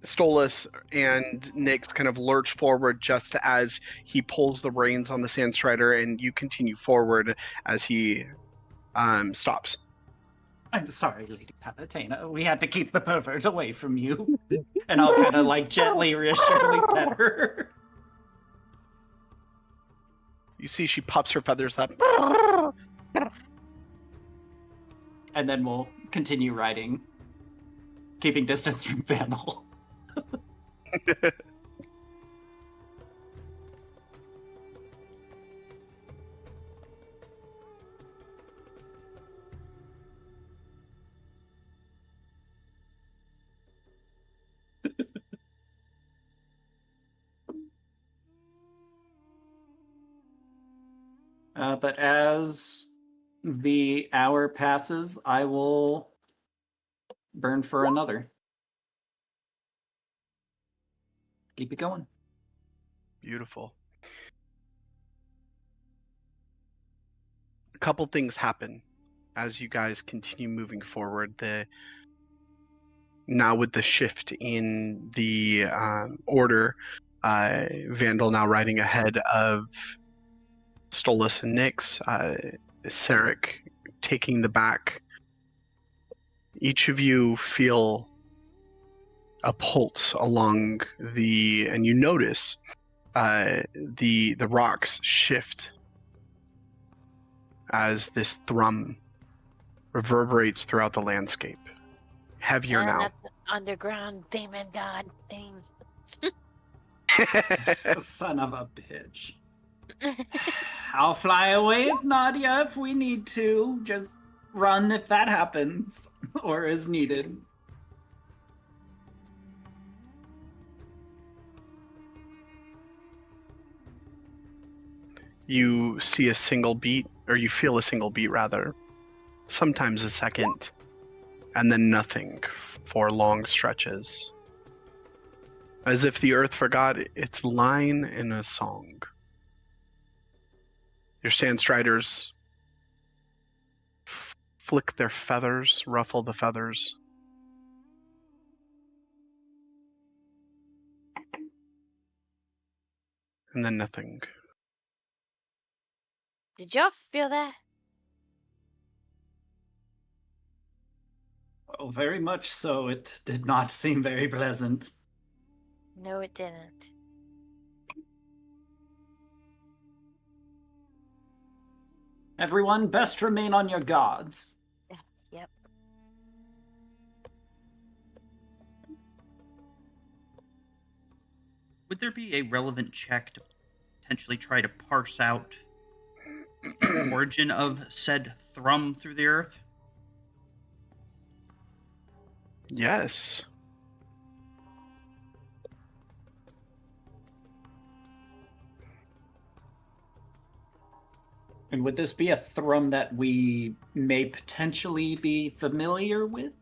Stolas and Nyx kind of lurch forward just as he pulls the reins on the Sandstrider, and you continue forward as he stops. I'm sorry, Lady Palatina. We had to keep the pervert away from you. And I'll kind of gently, reassuringly pet her. You see she puffs her feathers up. And then we'll continue riding, keeping distance from Vandal. But as the hour passes, I will burn for another. Keep it going. Beautiful. A couple things happen as you guys continue moving forward. Now with the shift in the order, Vandal now riding ahead of Stolas and Nyx, Sarek taking the back. Each of you feel a pulse along and you notice the rocks shift as this thrum reverberates throughout the landscape. Heavier now. That's the underground demon god thing. Son of a bitch. I'll fly away with Nadia if we need to. Just run if that happens or is needed. You see a single beat, or you feel a single beat rather, sometimes a second, and then nothing for long stretches. As if the earth forgot its line in a song. Your Sandstriders flick their feathers, ruffle the feathers. And then nothing. Did y'all feel that? Oh, very much so. It did not seem very pleasant. No, it didn't. Everyone, best remain on your guards. Yep. Would there be a relevant check to potentially try to parse out the origin of said thrum through the earth? Yes. And would this be a thrum that we may potentially be familiar with?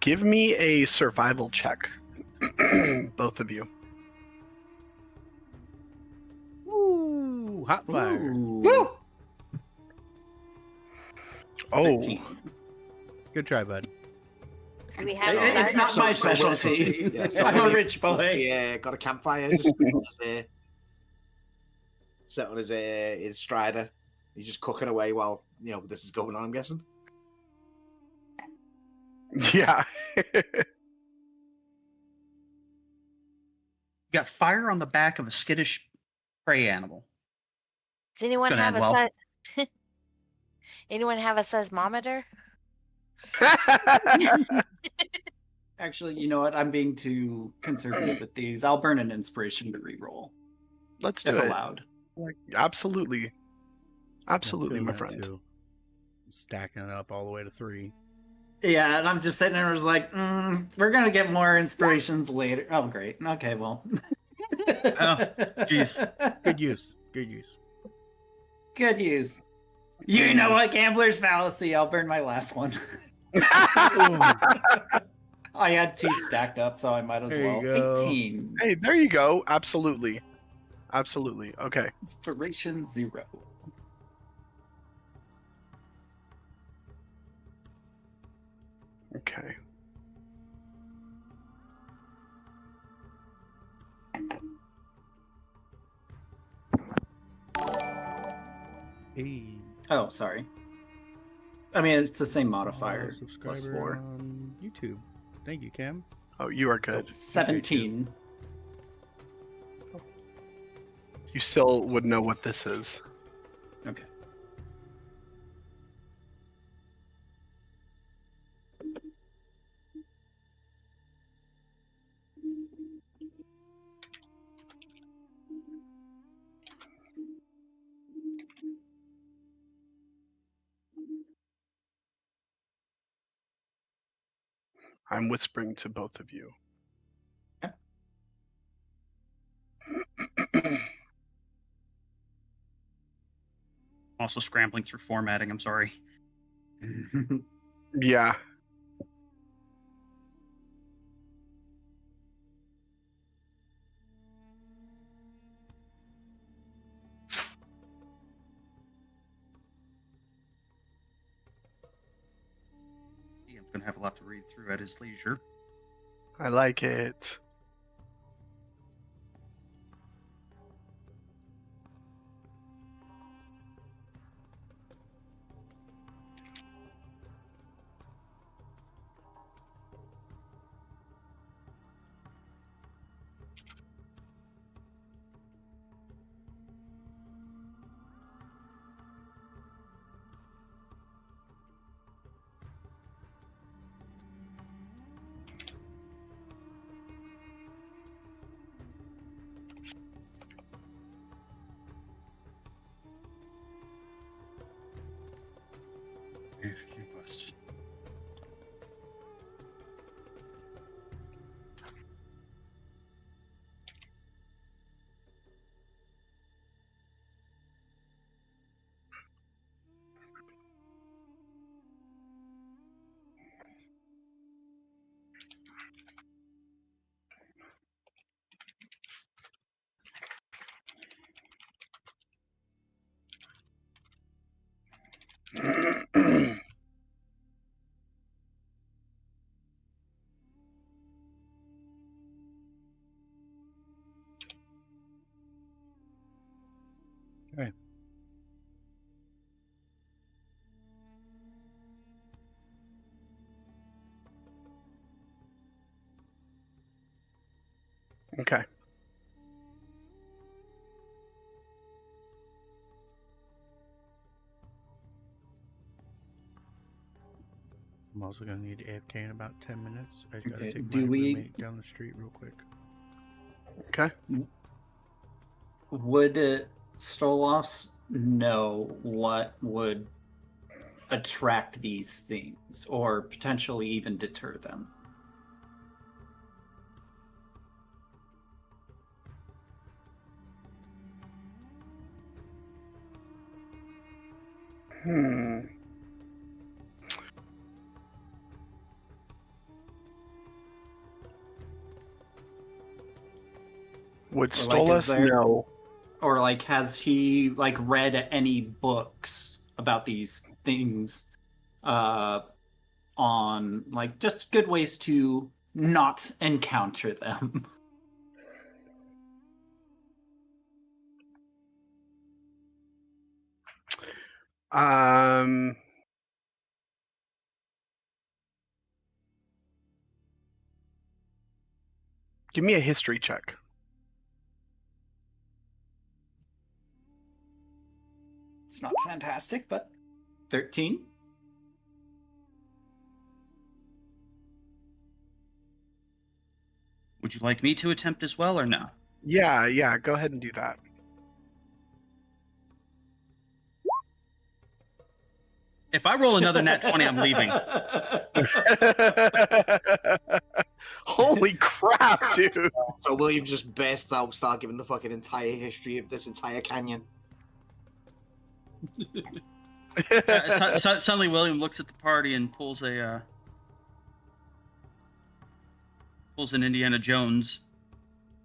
Give me a survival check. Both of you. Woo! Hot fire. Woo! Oh. 13. Good try, bud. We have It's not my specialty. I'm a rich boy. Got a campfire. Just set on his strider. He's just cooking away while this is going on. I'm guessing. Yeah. Got fire on the back of a skittish prey animal. Does anyone Gonna have end a well. anyone have a seismometer? Actually, you know what? I'm being too conservative with these. I'll burn an inspiration to reroll. Let's do if it. allowed. Absolutely. Absolutely, Yeah, my that friend. too. Stacking it up all the way to 3. Yeah, and I'm just sitting there, like, we're gonna get more inspirations later. Oh, great. Okay, well. Jeez. Good use. Good use. Good use. You know what? Gambler's fallacy. I'll burn my last one. I had 2 stacked up, so I might as There well. you go. 18. Hey, there you go. Absolutely. Absolutely. Okay. Inspiration 0. Okay. Hey. Oh, sorry. I mean, it's the same modifier. Subscriber +4. on YouTube. Thank you, Cam. Oh, you are good. 17. You still would know what this is. Okay. I'm whispering to both of you. Also scrambling through formatting. I'm sorry. Yeah. I'm going to have a lot to read through at his leisure. I like it. AFK bust. Okay. I'm also gonna need AFK in about 10 minutes. I just gotta Okay, take do my we- roommate down the street real quick. Okay. Would Stolovs know what would attract these things, or potentially even deter them? Would Or, like, is Stolas there- know? Or like, has he like read any books about these things? On like just good ways to not encounter them. Give me a history check. It's not fantastic, but 13. Would you like me to attempt as well, or no? Yeah, go ahead and do that. If I roll another nat 20, I'm leaving. Holy crap, dude. So William just bursts out, start giving the fucking entire history of this entire canyon. Suddenly, William looks at the party and pulls an Indiana Jones.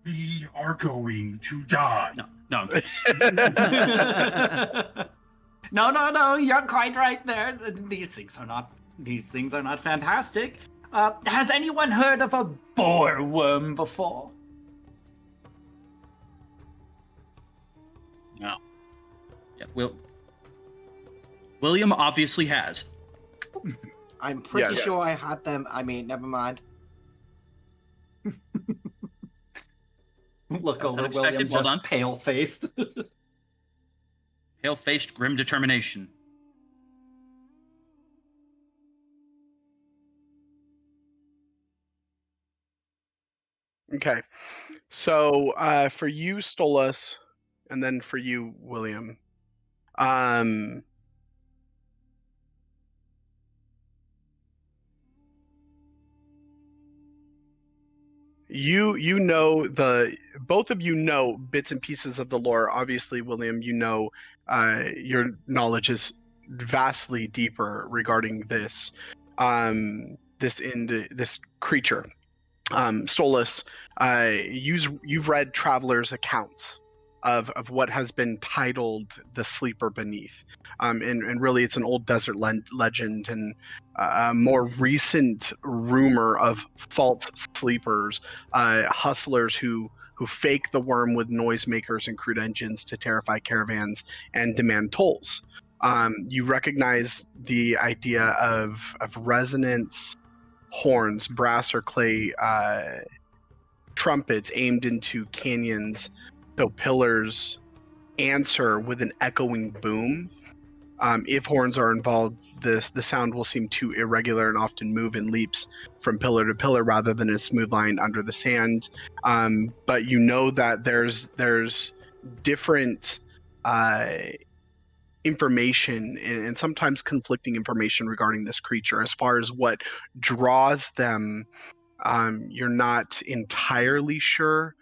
We are going to die. No. No, you're quite right there. These things are not fantastic. Has anyone heard of a boar worm before? No. Yeah, William obviously has. I'm pretty sure I had them. I mean, never mind. Look over unexpected. William's Well just done. pale-faced. Pale-faced, grim determination. Okay. So for you, Stolas, and then for you, William. You know both of you know bits and pieces of the lore. Obviously, William, you know your knowledge is vastly deeper regarding this this creature. Stolas, you've read travelers' accounts of what has been titled the Sleeper Beneath, and really it's an old desert legend and a more recent rumor of false sleepers, hustlers who fake the worm with noisemakers and crude engines to terrify caravans and demand tolls. You recognize the idea of resonance horns, brass or clay trumpets aimed into canyons, so pillars answer with an echoing boom. If horns are involved, the sound will seem too irregular and often move in leaps from pillar to pillar rather than a smooth line under the sand. But you know that there's different information and sometimes conflicting information regarding this creature. As far as what draws them, you're not entirely sure,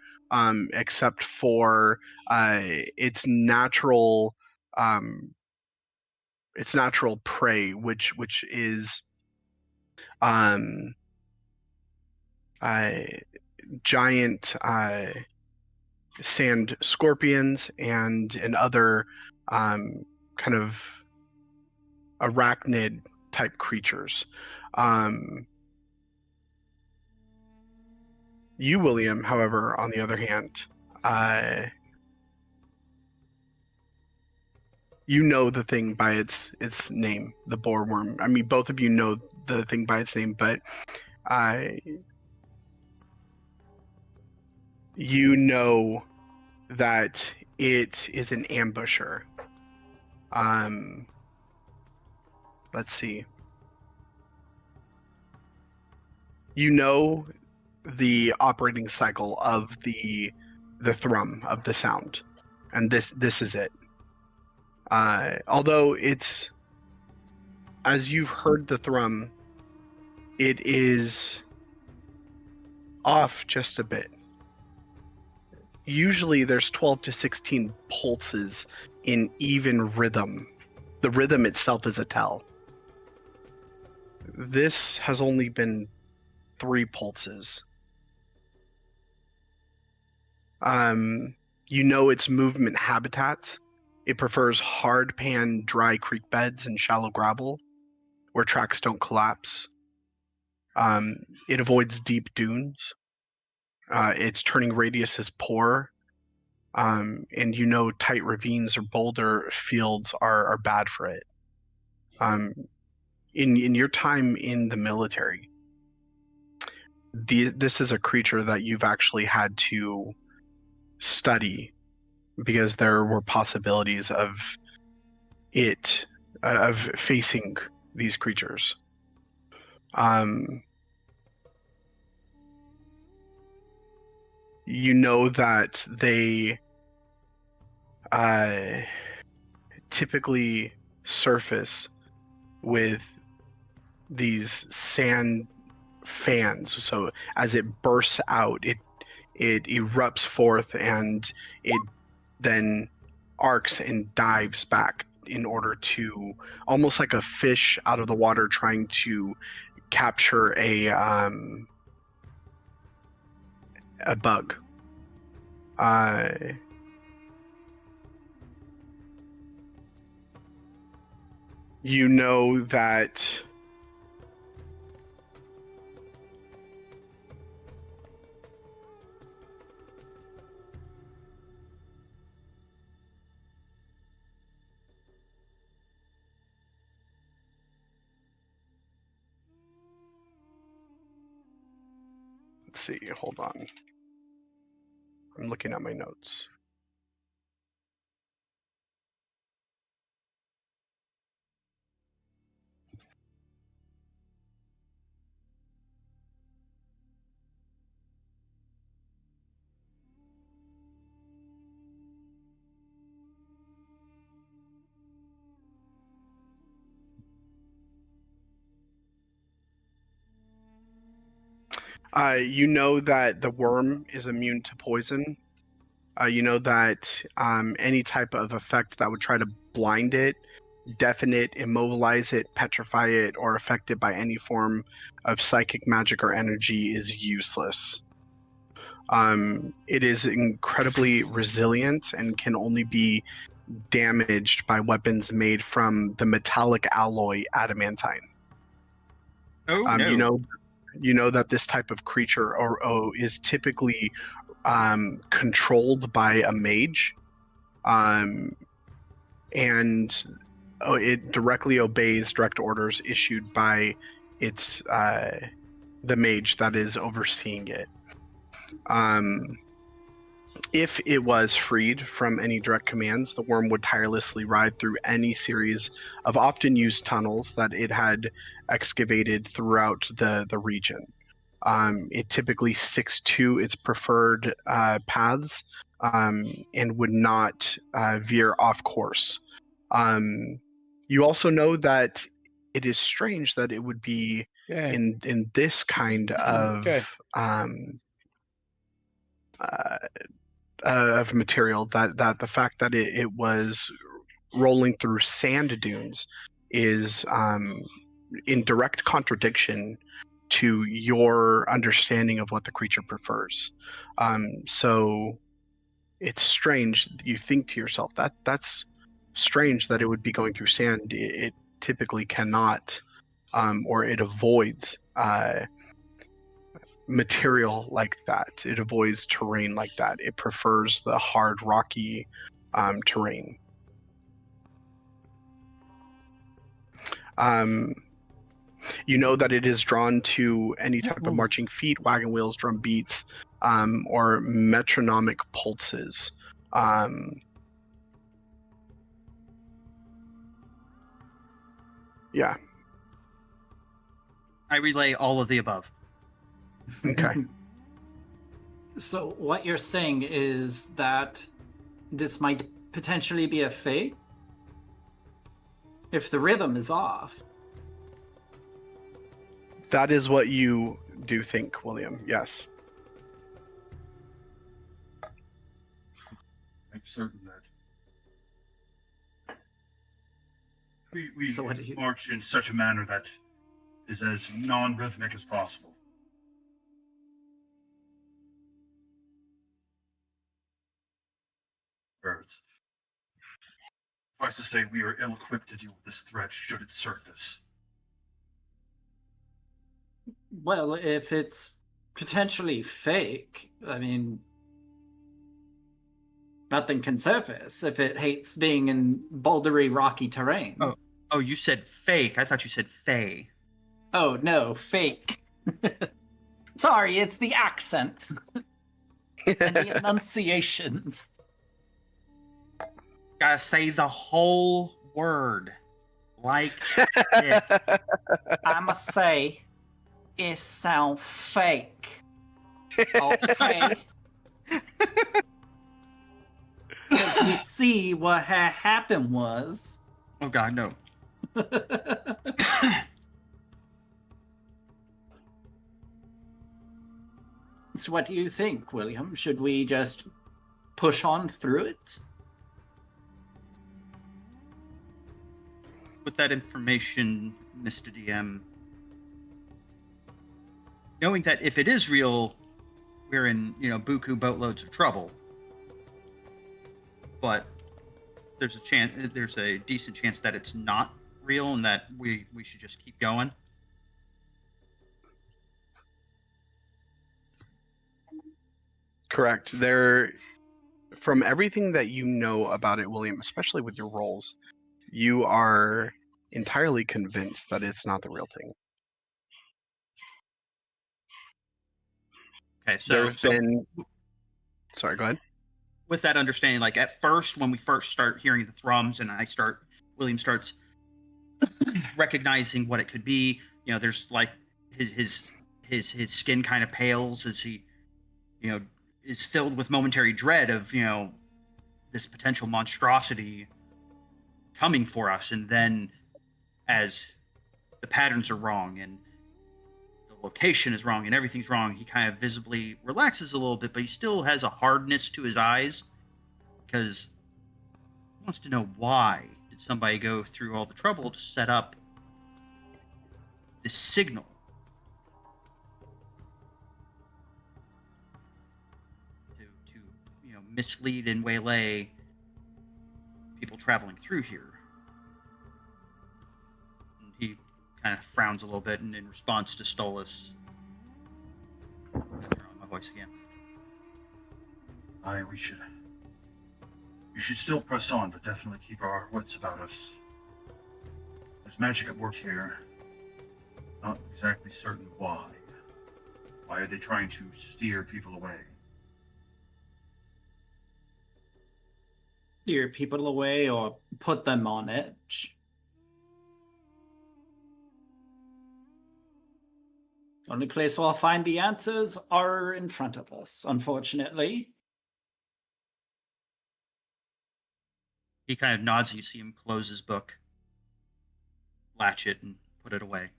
except for its natural prey, which is giant sand scorpions and other kind of arachnid type creatures. You, William, however, on the other hand, you know the thing by its name, the boar worm. I mean, both of you know the thing by its name, but you know that it is an ambusher. Let's see. You know the operating cycle of the thrum of the sound, and this is it. Although it's, as you've heard the thrum, it is off just a bit. Usually there's 12 to 16 pulses in even rhythm. The rhythm itself is a tell. This has only been 3 pulses. You know its movement habitats. It prefers hard pan, dry creek beds and shallow gravel where tracks don't collapse. It avoids deep dunes. Its turning radius is poor. And you know tight ravines or boulder fields are bad for it. In your time in the military, this is a creature that you've actually had to study because there were possibilities of facing these creatures. You know that they typically surface with these sand fans. So as it bursts out, it erupts forth and it then arcs and dives back in order to, almost like a fish out of the water trying to capture a bug. You know that let's see, hold on. I'm looking at my notes. You know that the worm is immune to poison. You know that any type of effect that would try to blind it, deafen it, immobilize it, petrify it, or affect it by any form of psychic magic or energy is useless. It is incredibly resilient and can only be damaged by weapons made from the metallic alloy adamantine. Oh, no. You know that this type of creature is typically controlled by a mage, and it directly obeys direct orders issued by its the mage that is overseeing it. If it was freed from any direct commands, the worm would tirelessly ride through any series of often used tunnels that it had excavated throughout the region. It typically sticks to its preferred paths and would not veer off course. You also know that it is strange that it would be in this kind of material, that the fact that it was rolling through sand dunes is in direct contradiction to your understanding of what the creature prefers. So it's strange. You think to yourself, that's strange that it would be going through sand. It typically cannot, or it avoids material like that. It avoids terrain like that. It prefers the hard, rocky terrain. You know that it is drawn to any type of marching feet, wagon wheels, drum beats, or metronomic pulses. Yeah. I relay all of the above. Okay. So what you're saying is that this might potentially be a fake? If the rhythm is off. That is what you do think, William. Yes. I'm certain that we So what do you- march in such a manner that is as non-rhythmic as possible. Birds. Suffice to say, we are ill-equipped to deal with this threat should it surface. Well, if it's potentially fake, I mean, nothing can surface if it hates being in bouldery, rocky terrain. Oh, you said fake. I thought you said fey. Oh, no, fake. Sorry, it's the accent. And the enunciations. Gotta say the whole word. Like this. I'ma say it sound fake. Okay? Because you see what had happened was... Oh god, no. So what do you think, William? Should we just push on through it? With that information, Mr. DM, knowing that if it is real, we're in, buku boatloads of trouble. But there's a decent chance that it's not real and that we should just keep going. Correct. From everything that you know about it, William, especially with your roles, you are entirely convinced that it's not the real thing. Okay, Sorry, go ahead. With that understanding, like at first, when we first start hearing the thrums and William starts recognizing what it could be, there's like his skin kind of pales as he, is filled with momentary dread of, this potential monstrosity coming for us. And then as the patterns are wrong and the location is wrong and everything's wrong, he kind of visibly relaxes a little bit, but he still has a hardness to his eyes because he wants to know why did somebody go through all the trouble to set up this signal. To mislead and waylay people traveling through here. And he kind of frowns a little bit, and in response to Stolas, turn on my voice again. We should still press on, but definitely keep our wits about us. There's magic at work here. Not exactly certain why. Why are they trying to steer people away? Steer people away or put them on edge? Only place where I'll find the answers are in front of us, unfortunately. He kind of nods, and you see him close his book, latch it, and put it away.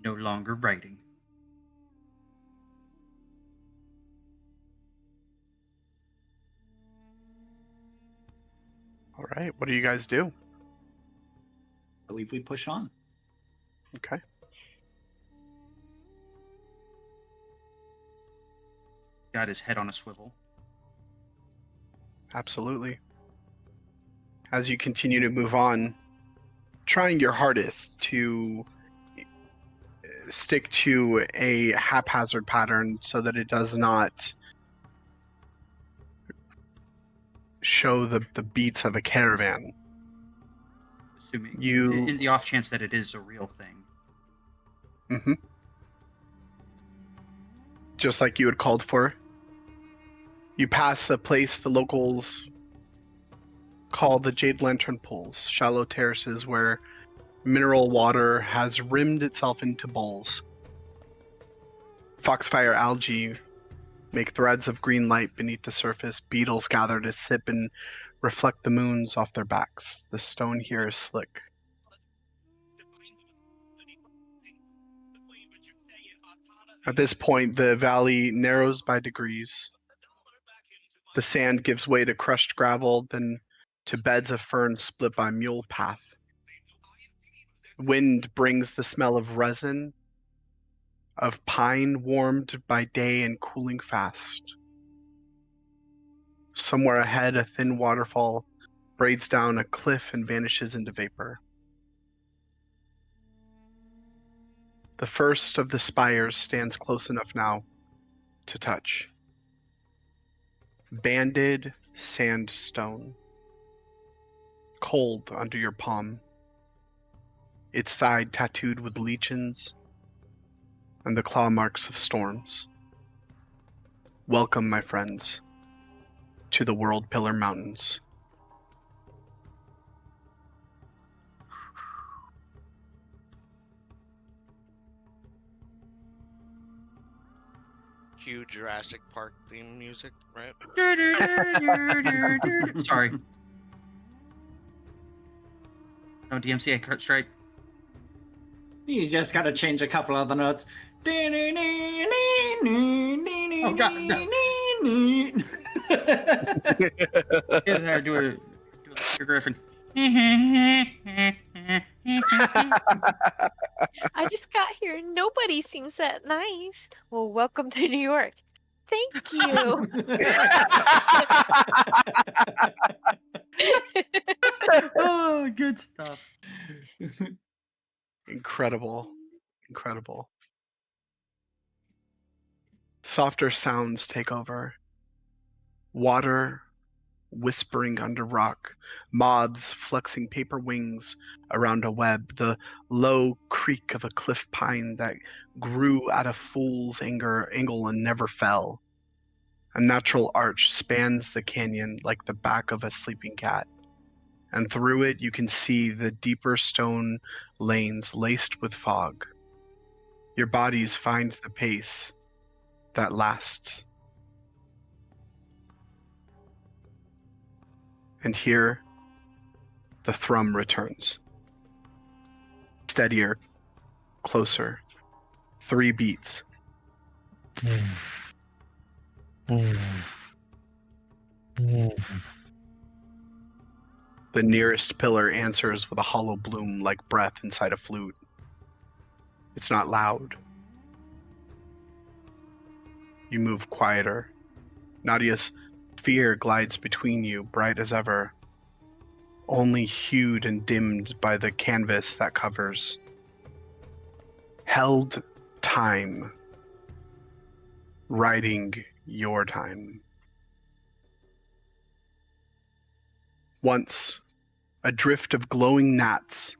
No longer writing. All right, what do you guys do? I believe we push on. Okay. Got his head on a swivel. Absolutely. As you continue to move on, trying your hardest to stick to a haphazard pattern so that it does not show the beats of a caravan. Assuming You- in the off chance that it is a real thing. Mm-hmm. Just like you had called for. You pass a place the locals call the Jade Lantern Pools, shallow terraces where mineral water has rimmed itself into bowls. Foxfire algae make threads of green light beneath the surface. Beetles gather to sip and reflect the moons off their backs. The stone here is slick. At this point, the valley narrows by degrees. The sand gives way to crushed gravel, then to beds of fern split by mule path. Wind brings the smell of resin, of pine warmed by day and cooling fast. Somewhere ahead, a thin waterfall braids down a cliff and vanishes into vapor. The first of the spires stands close enough now to touch. Banded sandstone, cold under your palm, its side tattooed with lichens and the claw marks of storms. Welcome, my friends, to the World Pillar Mountains. Cue Jurassic Park theme music, right? Sorry. No DMCA strike. You just gotta change a couple of the notes. Oh God! No. Yeah, do a Griffin. I just got here. Nobody seems that nice. Well, welcome to New York. Thank you. Oh, good stuff. Incredible. Softer sounds take over. Water whispering under rock, moths flexing paper wings around a web, the low creak of a cliff pine that grew at a fool's angle and never fell. A natural arch spans the canyon like the back of a sleeping cat, and through it you can see the deeper stone lanes laced with fog. Your bodies find the pace that lasts. And here, the thrum returns. Steadier, closer. 3 beats. The nearest pillar answers with a hollow bloom like breath inside a flute. It's not loud. You move quieter. Nadia's sphere glides between you, bright as ever, only hued and dimmed by the canvas that covers. Held time. Riding your time. Once, a drift of glowing gnats,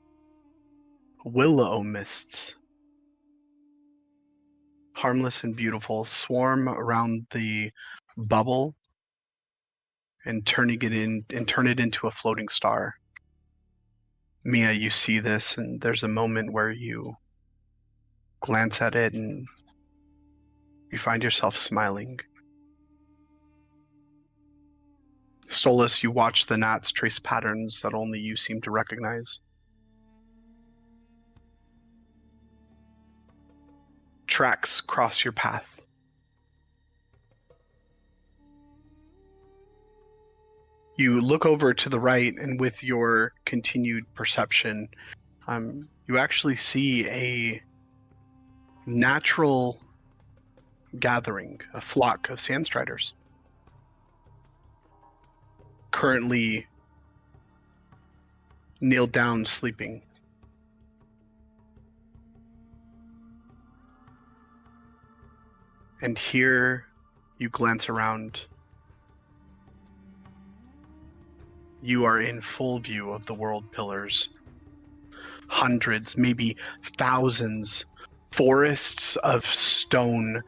willow mists, harmless and beautiful, swarm around the bubble and turn it into a floating star. Mia, you see this, and there's a moment where you glance at it and you find yourself smiling. Stolas, you watch the gnats trace patterns that only you seem to recognize. Tracks cross your path. You look over to the right, and with your continued perception, you actually see a natural gathering, a flock of sandstriders. Currently kneeled down sleeping. And here you glance around. You are in full view of the world pillars hundreds, maybe thousands, forests of stone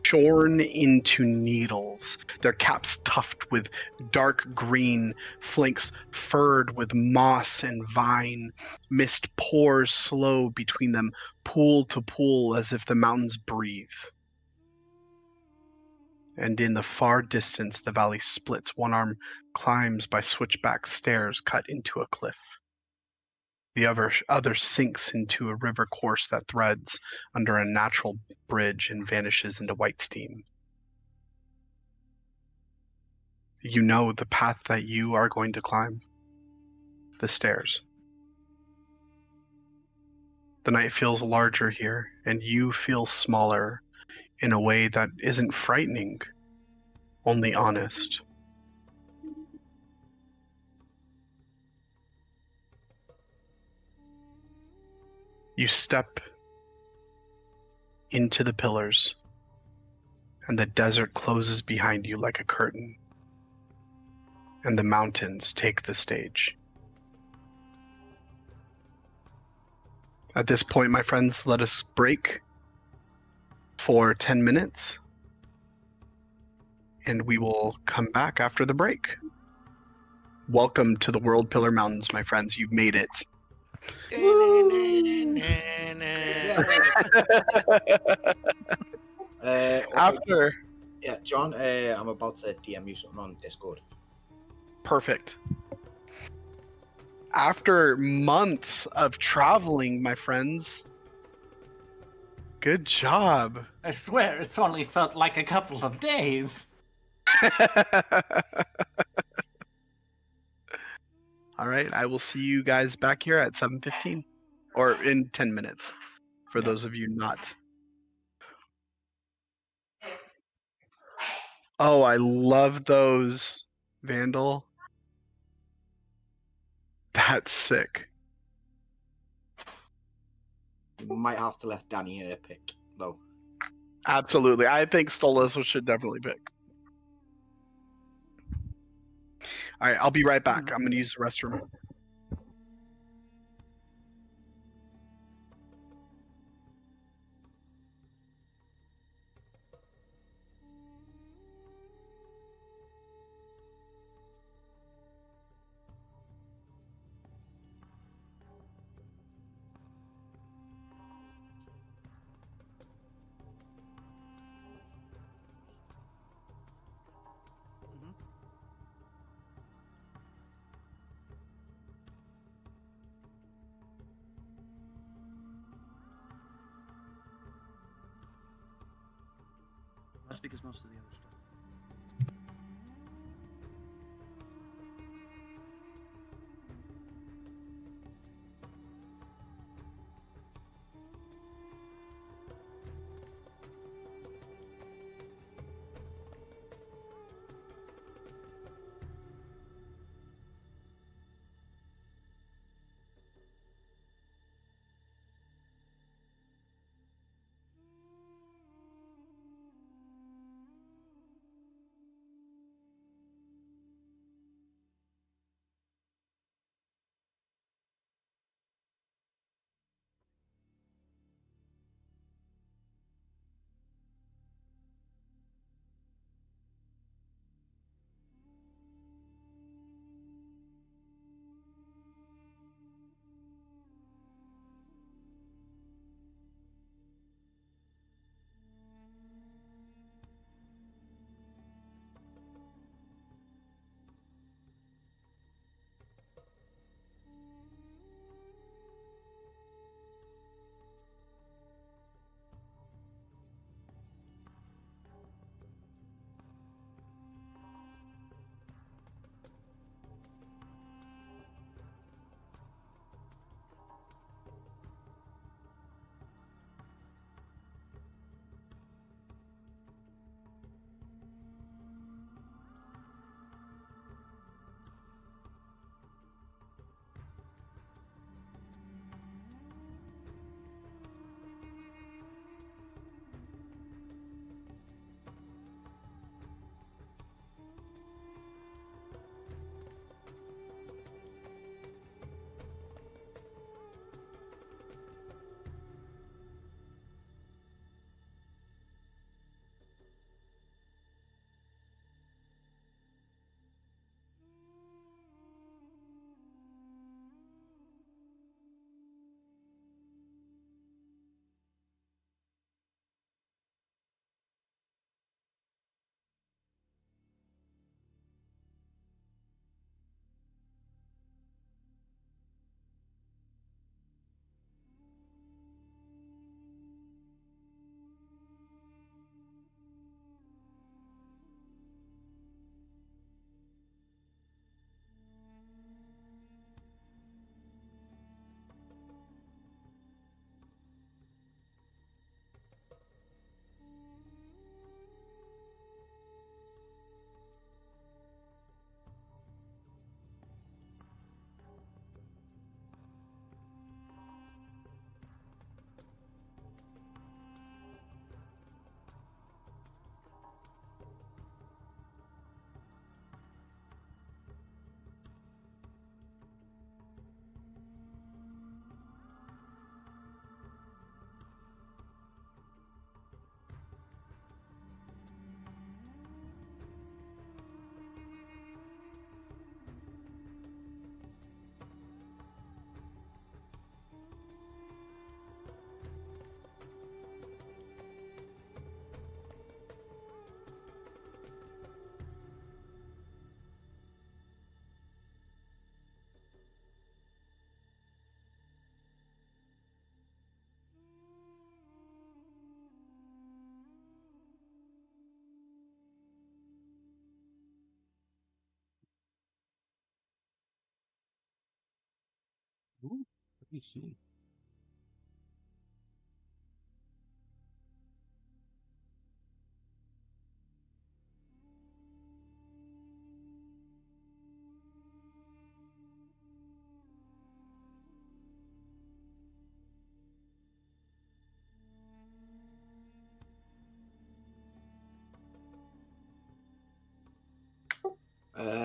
shorn into needles, their caps tufted with dark green, flanks furred with moss and vine. Mist pours slow between them, pool to pool, as if the mountains breathe. And in the far distance, the valley splits. One arm climbs by switchback stairs cut into a cliff. The other sinks into a river course that threads under a natural bridge and vanishes into white steam. You know the path that you are going to climb. The stairs. The night feels larger here, and you feel smaller in a way that isn't frightening, only honest. You step into the pillars, and the desert closes behind you like a curtain, and the mountains take the stage. At this point, my friends, let us break for 10 minutes, and we will come back after the break. Welcome to the World Pillar Mountains, my friends. You've made it. After. Yeah, John, I'm about to DM you something on Discord. Perfect. After months of traveling, my friends, good job. I swear it's only felt like a couple of days. All right, I will see you guys back here at 7:15, or in 10 minutes, for those of you not. Oh, I love those, Vandal. That's sick. You might have to let Danny pick, though. Absolutely. I think Stolas should definitely pick. All right, I'll be right back. I'm going to use the restroom. That's because most of the other stuff. Ooh, let me see.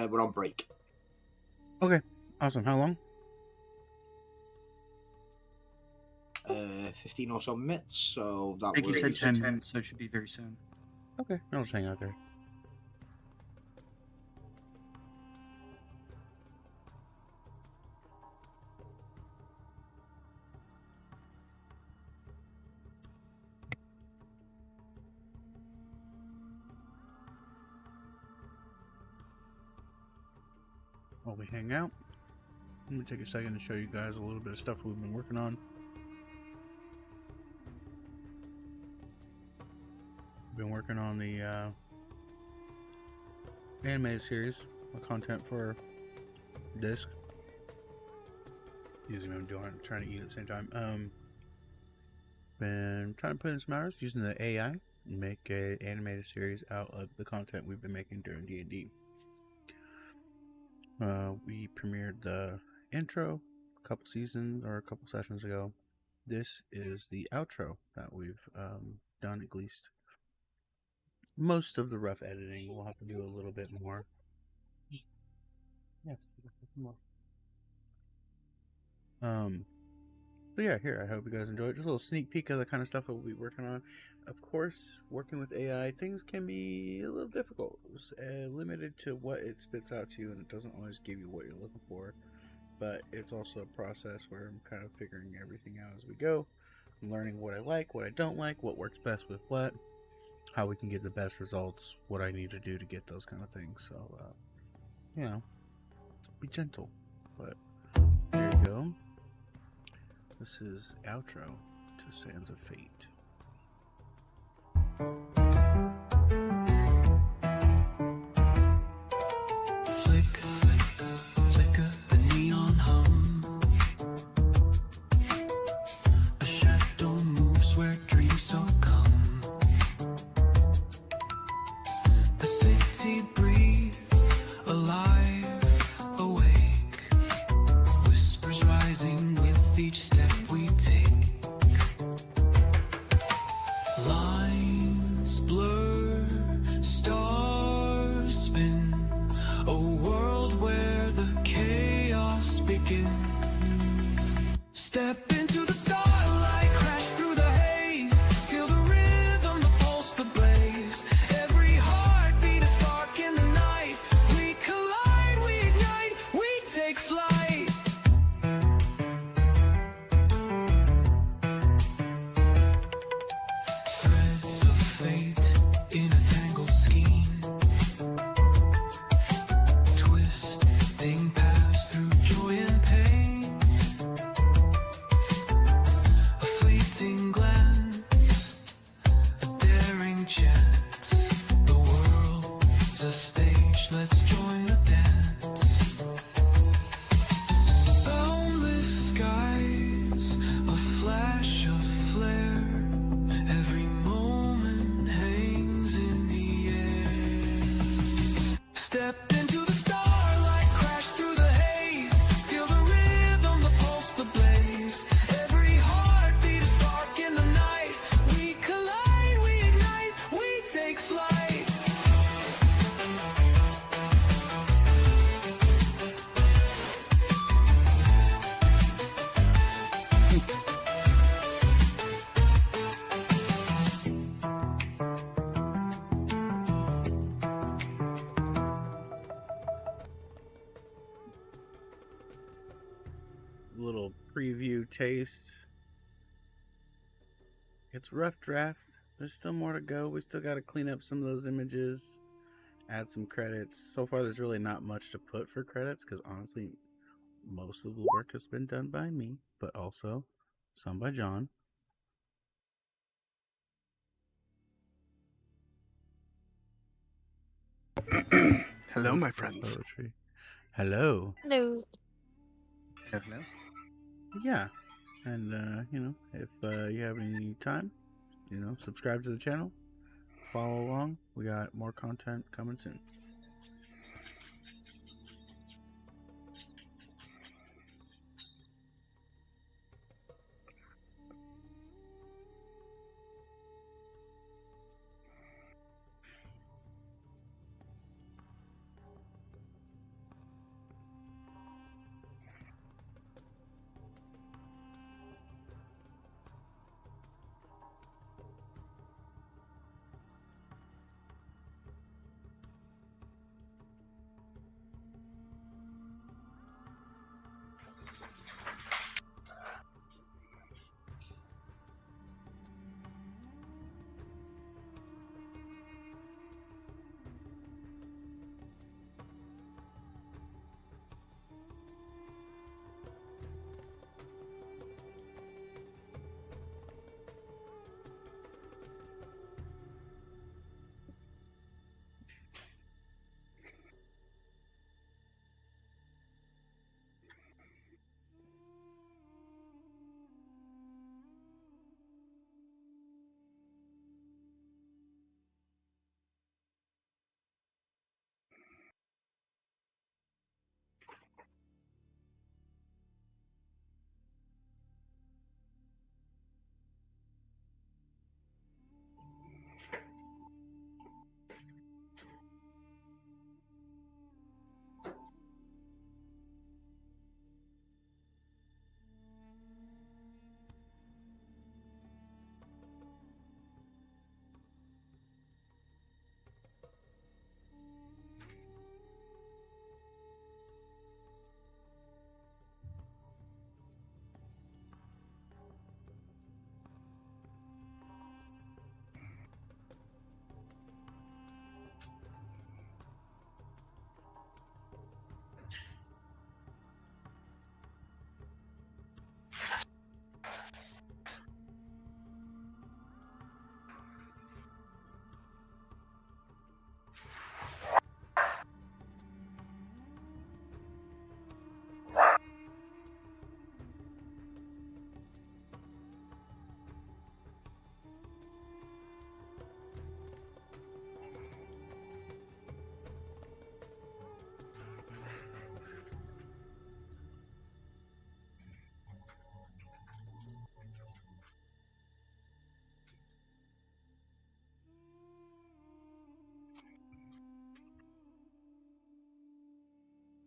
We're on break. Okay, awesome. How long? 15 or so minutes, so that I think was... you said 10 minutes, so it should be very soon. Okay, I'll just hang out there. While we hang out, let me take a second to show you guys a little bit of stuff we've been working on. We've been working on the animated series, the content for disc. Using I'm doing trying to eat at the same time. Been trying to put in some hours using the AI and make an animated series out of the content we've been making during D&D. We premiered the intro a couple seasons or a couple sessions ago. This is the outro that we've done, at least most of the rough editing. We'll have to do a little bit more. Yes, more. But yeah, here, I hope you guys enjoy it. Just a little sneak peek of the kind of stuff that we'll be working on. Of course, working with AI, things can be a little difficult. It's limited to what it spits out to you, and it doesn't always give you what you're looking for. But it's also a process where I'm kind of figuring everything out as we go. I'm learning what I like, what I don't like, what works best with what, how we can get the best results, what I need to do to get those kind of things. So, you know, be gentle. But there you go. This is outro to Sands of Fate. Flicker, the neon hum. A shadow moves where dreams succumb. The city breathes, alive, awake. Whispers rising with each step we take. Lines blur, stars spin. A world where the chaos begins. Step into the starlight, crash through the haze. Feel the rhythm, the pulse, the blaze. Every heartbeat a spark in the night. We collide, we ignite, we take flight. Threads of fate in a tangled skein. Twisting paths through joy and pain. A fleeting glance, a daring chance. The world's a stage, let's join the dance. Boundless skies, a flash of flare. Every moment hangs in the air. Step into the starlight, crash through the haze. Feel the rhythm, the pulse, the blaze. Every heartbeat a spark in the night. We collide, we ignite, we take flight. Little preview taste. It's rough draft. There's still more to go. We still got to clean up some of those images, add some credits. So far, there's really not much to put for credits because honestly, most of the work has been done by me, but also some by John. Hello, my friends. Poetry. Hello. No. Hello. Yeah, and if you have any time, subscribe to the channel, follow along. We got more content coming soon.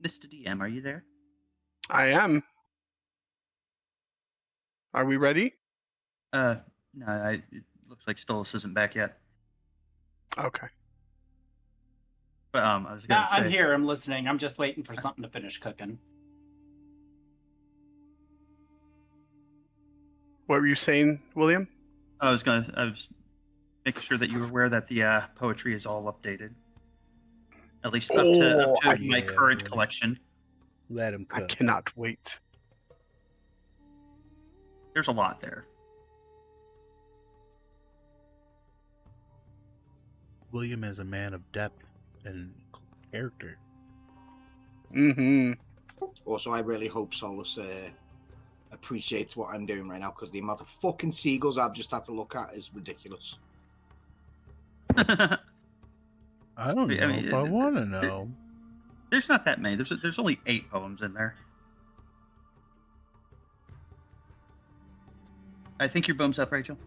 Mr. DM, are you there? I am. Are we ready? No, it looks like Stolas isn't back yet. Okay. But I was gonna say, I'm here. I'm listening. I'm just waiting for something to finish cooking. What were you saying, William? I was making sure that you were aware that the poetry is all updated, at least up to my current collection. Let him I cook. cannot wait. There's a lot there. William is a man of depth and character. Mm-hmm. Also, I really hope Solus appreciates what I'm doing right now, because the amount of fucking seagulls I've just had to look at is ridiculous. I don't know if I want to know. There's not that many. There's only 8 poems in there. I think your boom's up, Rachel.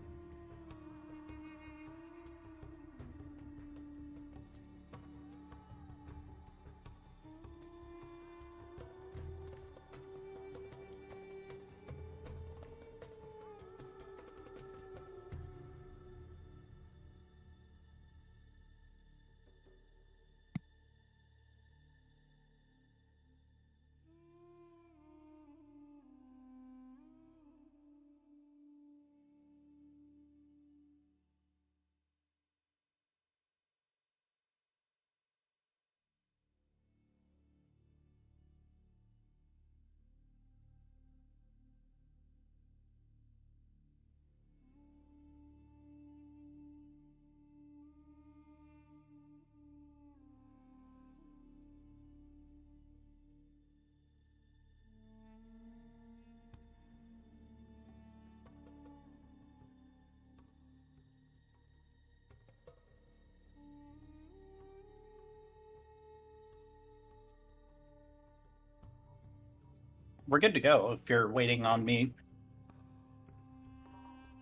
we're good to go if you're waiting on me.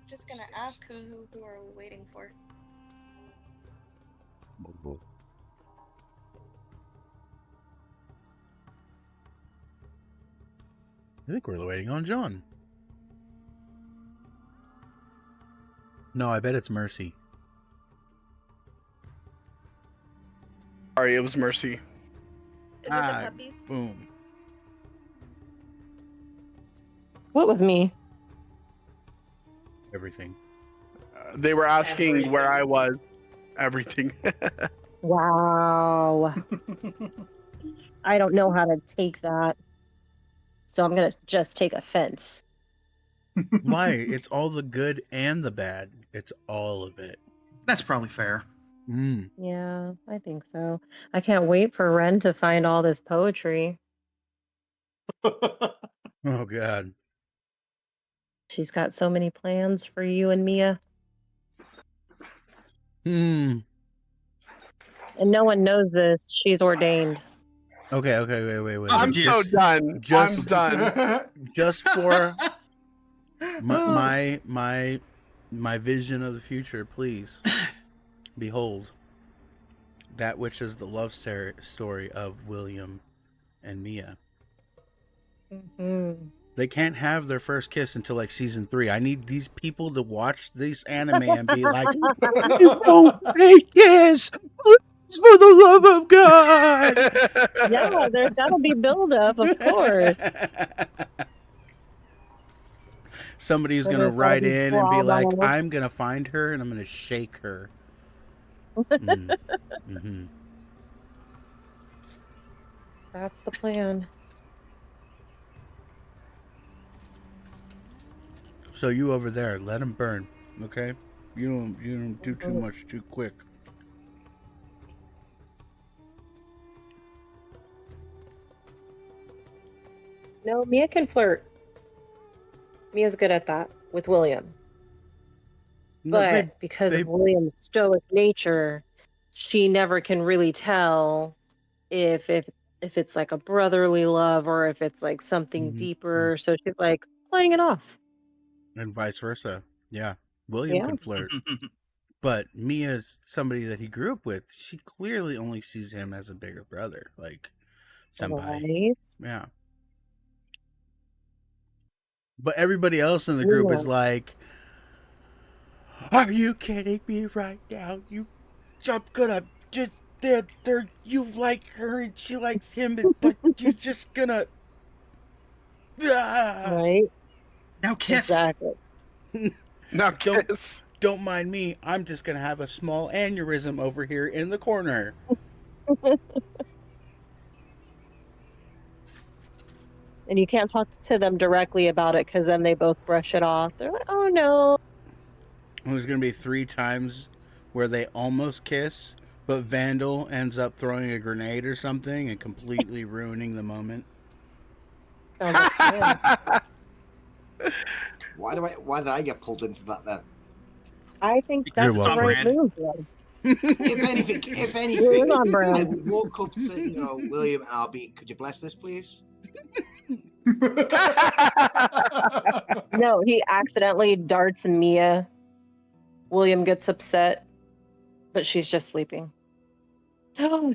Just gonna ask who are we waiting for? I think we're waiting on John. No, I bet it's Mercy. Sorry, it was Mercy. Is it the puppies? Boom. What was me? Everything. They were asking where I was. Everything. Wow. I don't know how to take that. So I'm going to just take offense. Why? It's all the good and the bad. It's all of it. That's probably fair. Mm. Yeah, I think so. I can't wait for Ren to find all this poetry. Oh, God. She's got so many plans for you and Mia. Hmm. And no one knows this. She's ordained. Okay, wait. I'm so done. I'm done. Just for my vision of the future, please. Behold, that which is the love story of William and Mia. Mm-hmm. They can't have their first kiss until like season 3. I need these people to watch this anime and be like, "We won't make kiss, please, for the love of God." Yeah, there's got to be buildup, of course. Somebody's There's gonna gotta write be in and be like, drama. "I'm gonna find her and I'm gonna shake her." Mm-hmm. That's the plan. So you over there, let him burn, okay? You don't do too much too quick. No, Mia can flirt. Mia's good at that with William. No, But because of William's stoic nature, she never can really tell if it's like a brotherly love or if it's like something deeper. So she's like playing it off. And vice versa. Yeah. William Yeah. can flirt. But Mia's somebody that he grew up with. She clearly only sees him as a bigger brother. Like senpai. Right. Yeah. But everybody else in the group is like, "Are you kidding me right now? I'm gonna just there you like her and she likes him, but you're just gonna Right. Now kiss." Exactly. Now kiss. Don't mind me. I'm just gonna have a small aneurysm over here in the corner. And you can't talk to them directly about it because then they both brush it off. They're like, "Oh no." There's gonna be 3 times where they almost kiss, but Vandal ends up throwing a grenade or something and completely ruining the moment. Why did I get pulled into that then? I think that's the right move. If anything, I would walk up to William and I'll be, "Could you bless this, please?" No, he accidentally darts Mia. William gets upset, but she's just sleeping.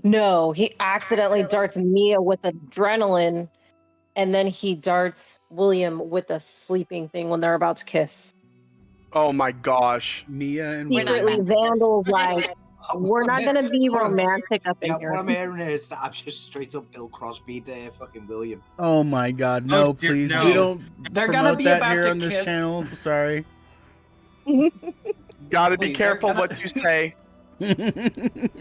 No, he accidentally darts Mia with adrenaline, and then he darts William with a sleeping thing when they're about to kiss. Oh my gosh. Mia and Secretly, Vandal's like, "We're not gonna be romantic up in Yeah, here." what I'm hearing is that I'm just straight up Bill Crosby there, fucking William. Oh my God, no, Oh, dear, please. no. We don't They're promote gonna be that about here to on this kiss. channel. Sorry. Gotta be Please, careful they're what you say.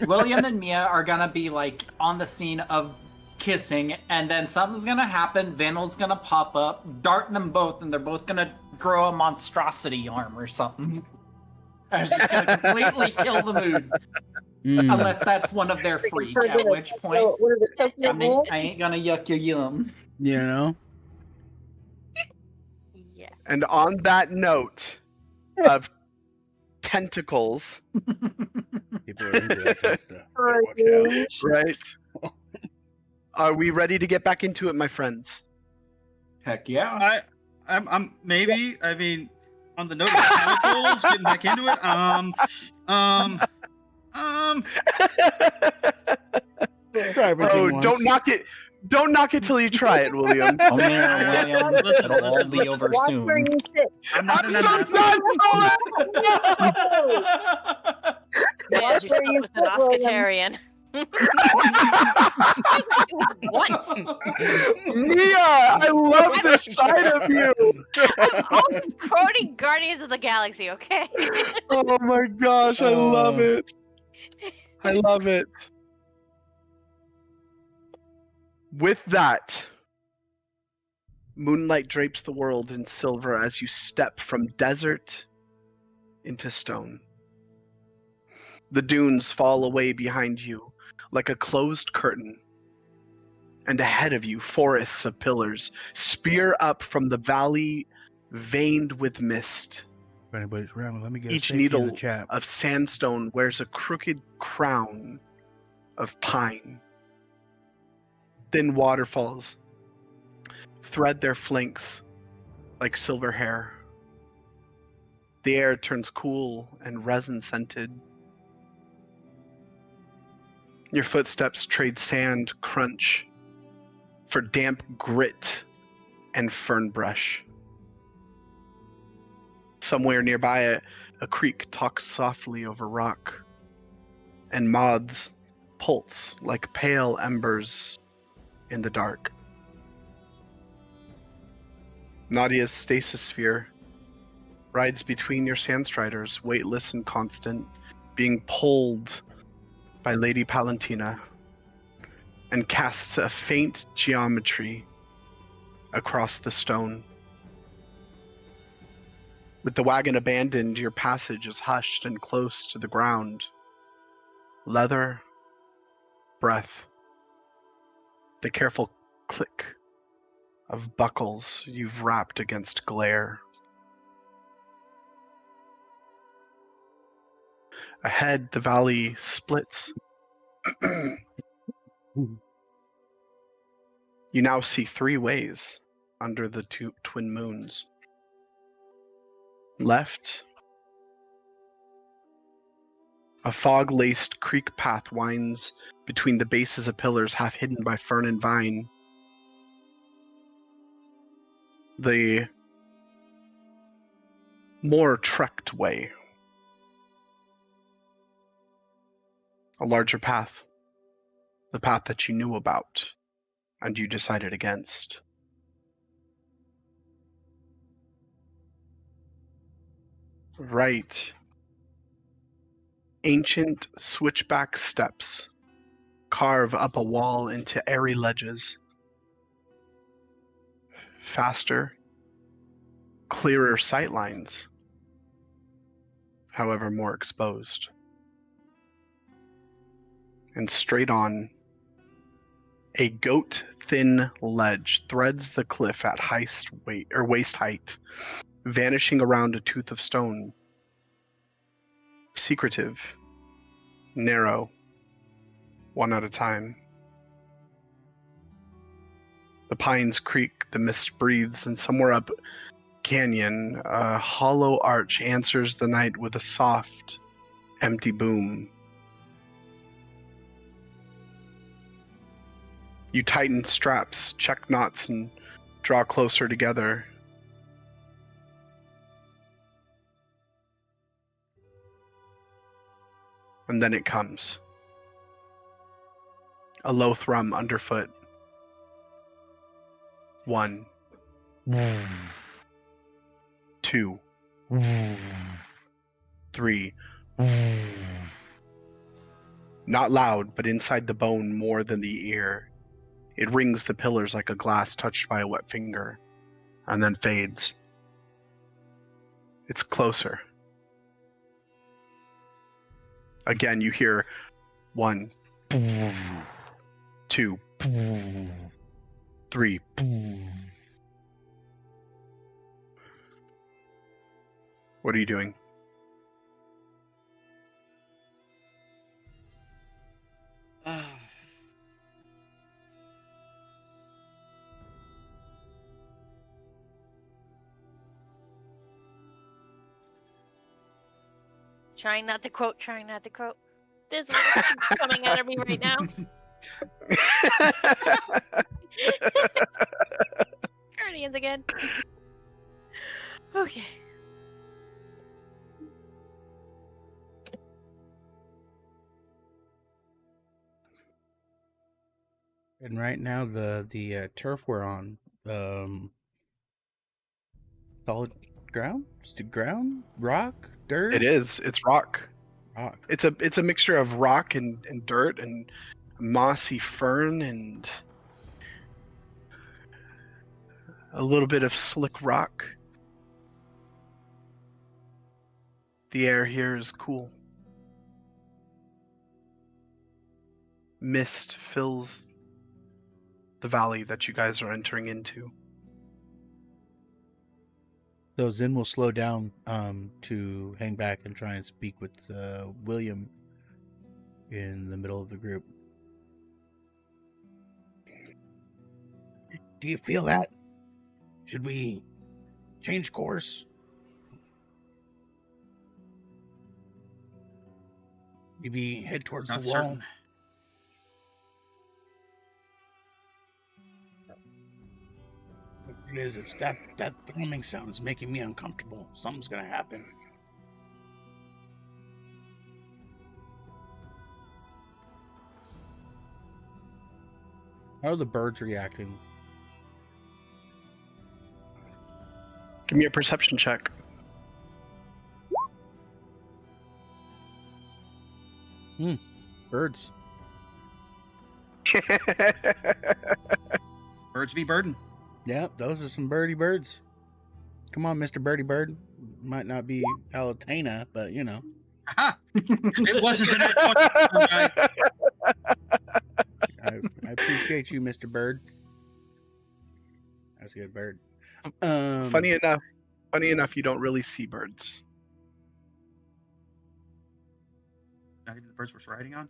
William and Mia are gonna be like on the scene of kissing, and then something's gonna happen. Vandal's gonna pop up, dart them both, and they're both gonna grow a monstrosity arm or something. And it's just gonna completely kill the mood. Unless that's one of their freak, at which point What is it? I ain't gonna yuck your yum. You know? Yeah. And on that note of tentacles, People are into that kind of stuff. Better watch out. right? Are we ready to get back into it, my friends? Heck yeah. I'm maybe. I mean, on the note of chemicals, getting back into it. Don't knock it. Don't knock it till you try it, William. Come here, William. Listen, It'll all be over Watch where soon. you sit. I'm not I'm an so MF. done. Man, Watch you're where stuck you with an sit, William. Oscatarian. It was once. Mia, I love this side of you. I'm always quoting Guardians of the Galaxy, okay? Oh my gosh, I love it. I love it. With that, moonlight drapes the world in silver as you step from desert into stone. The dunes fall away behind you like a closed curtain, and ahead of you, forests of pillars spear up from the valley veined with mist. If anybody's around, let me get Each a safety in the needle chat. of sandstone wears a crooked crown of pine. Thin waterfalls thread their flanks like silver hair. The air turns cool and resin-scented. Your footsteps trade sand crunch for damp grit and fern brush. Somewhere nearby, a creek talks softly over rock, and moths pulse like pale embers in the dark. Nadia's stasis sphere rides between your sandstriders, weightless and constant, being pulled by Lady Palantina, and casts a faint geometry across the stone. With the wagon abandoned, your passage is hushed and close to the ground. Leather, breath, the careful click of buckles you've wrapped against glare. Ahead, the valley splits. You now see three ways under the two twin moons. Left, a fog-laced creek path winds between the bases of pillars half hidden by fern and vine. The more trekked way. A larger path. The path that you knew about and you decided against. Right. Ancient switchback steps carve up a wall into airy ledges. Faster, clearer sightlines, however more exposed. And straight on, a goat-thin ledge threads the cliff at waist height, vanishing around a tooth of stone. Secretive, narrow, one at a time. The pines creak, the mist breathes, and somewhere up canyon, a hollow arch answers the night with a soft, empty boom. You tighten straps, check knots, and draw closer together. And then it comes. A low thrum underfoot. 1, 2, 3. Not loud, but inside the bone more than the ear. It rings the pillars like a glass touched by a wet finger, and then fades. It's closer. Again, you hear 1, 2, 3. What are you doing? Trying not to quote. There's a little coming out of me right now. Guardians again. Okay. And right now, the turf we're on, solid ground, rock, dirt. It is. It's rock. Rock. It's a mixture of rock and dirt and mossy fern and a little bit of slick rock. The air here is cool. Mist fills the valley that you guys are entering into. So Zin will slow down to hang back and try and speak with William in the middle of the group. Do you feel that? Should we change course? Maybe head towards Not the wall? certain. It is. It's that thrumming sound is making me uncomfortable. Something's gonna happen. How are the birds reacting? Give me a perception check. Birds. Birds be birding. Yeah, those are some birdie birds. Come on, Mr. Birdie Bird. Might not be Palatena, but you know. Aha! It wasn't an at 20, guys. I appreciate you, Mr. Bird. That's a good bird. Funny enough, you don't really see birds. Not even the birds we're riding on?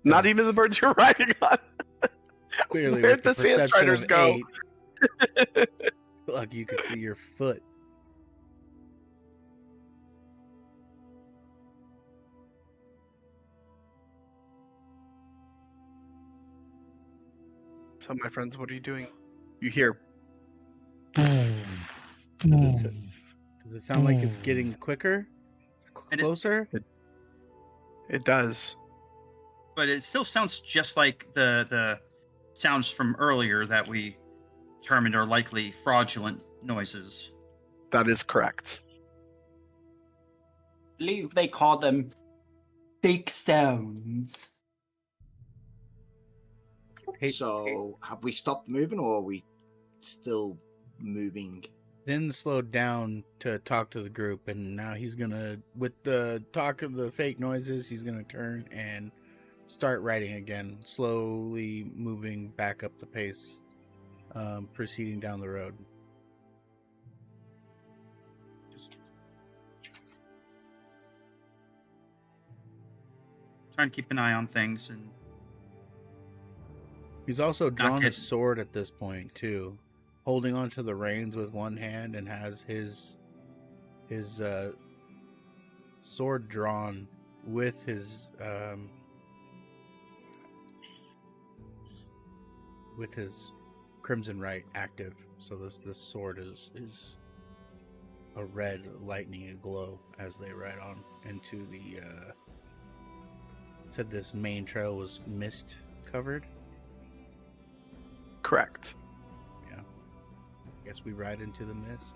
Not even the birds you're riding on. Clearly, Where'd with the the sand perception striders of go? 8. Look, you could see your foot. So, my friends, what are you doing? You hear. Does it sound like it's getting quicker? Closer? It does. But it still sounds just like the sounds from earlier that we determined are likely fraudulent noises. That is correct. I believe they call them fake sounds. So, have we stopped moving, or are we still moving? Then slowed down to talk to the group, and now he's gonna, with the talk of the fake noises, he's gonna turn and start writing again, slowly moving back up the pace, proceeding down the road. Trying to keep an eye on things, and He's also drawn his getting- sword at this point too, holding onto the reins with one hand, and has his sword drawn with his Crimson Right active. So this sword is a red lightning aglow as they ride on into the said this main trail was mist covered. Correct. Yeah. Guess we ride into the mist.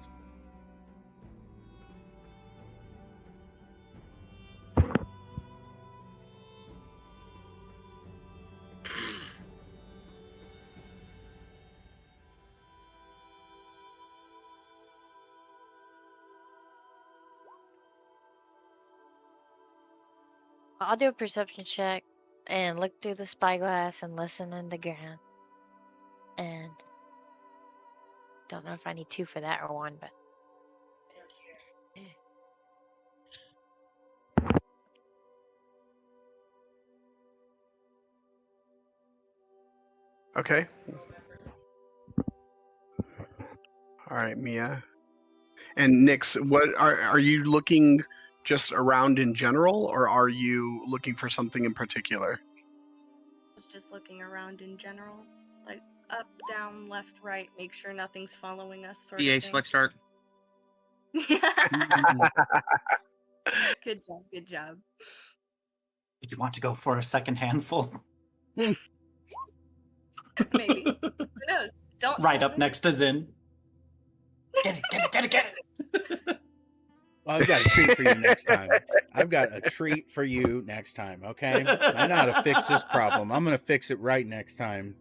I'll do a perception check and look through the spyglass and listen on the ground. And don't know if I need 2 for that or 1, but Okay. All right, Mia. And Nyx, what are you looking just around in general, or are you looking for something in particular? I was just looking around in general, like up, down, left, right, make sure nothing's following us. Sort EA of thing. select start. Good job. Good job. Did you want to go for a second handful? Maybe. Who knows? Don't. Right up next to Zin. Get it. Well, I've got a treat for you next time. I've got a treat for you next time, okay? I know how to fix this problem. I'm going to fix it right next time.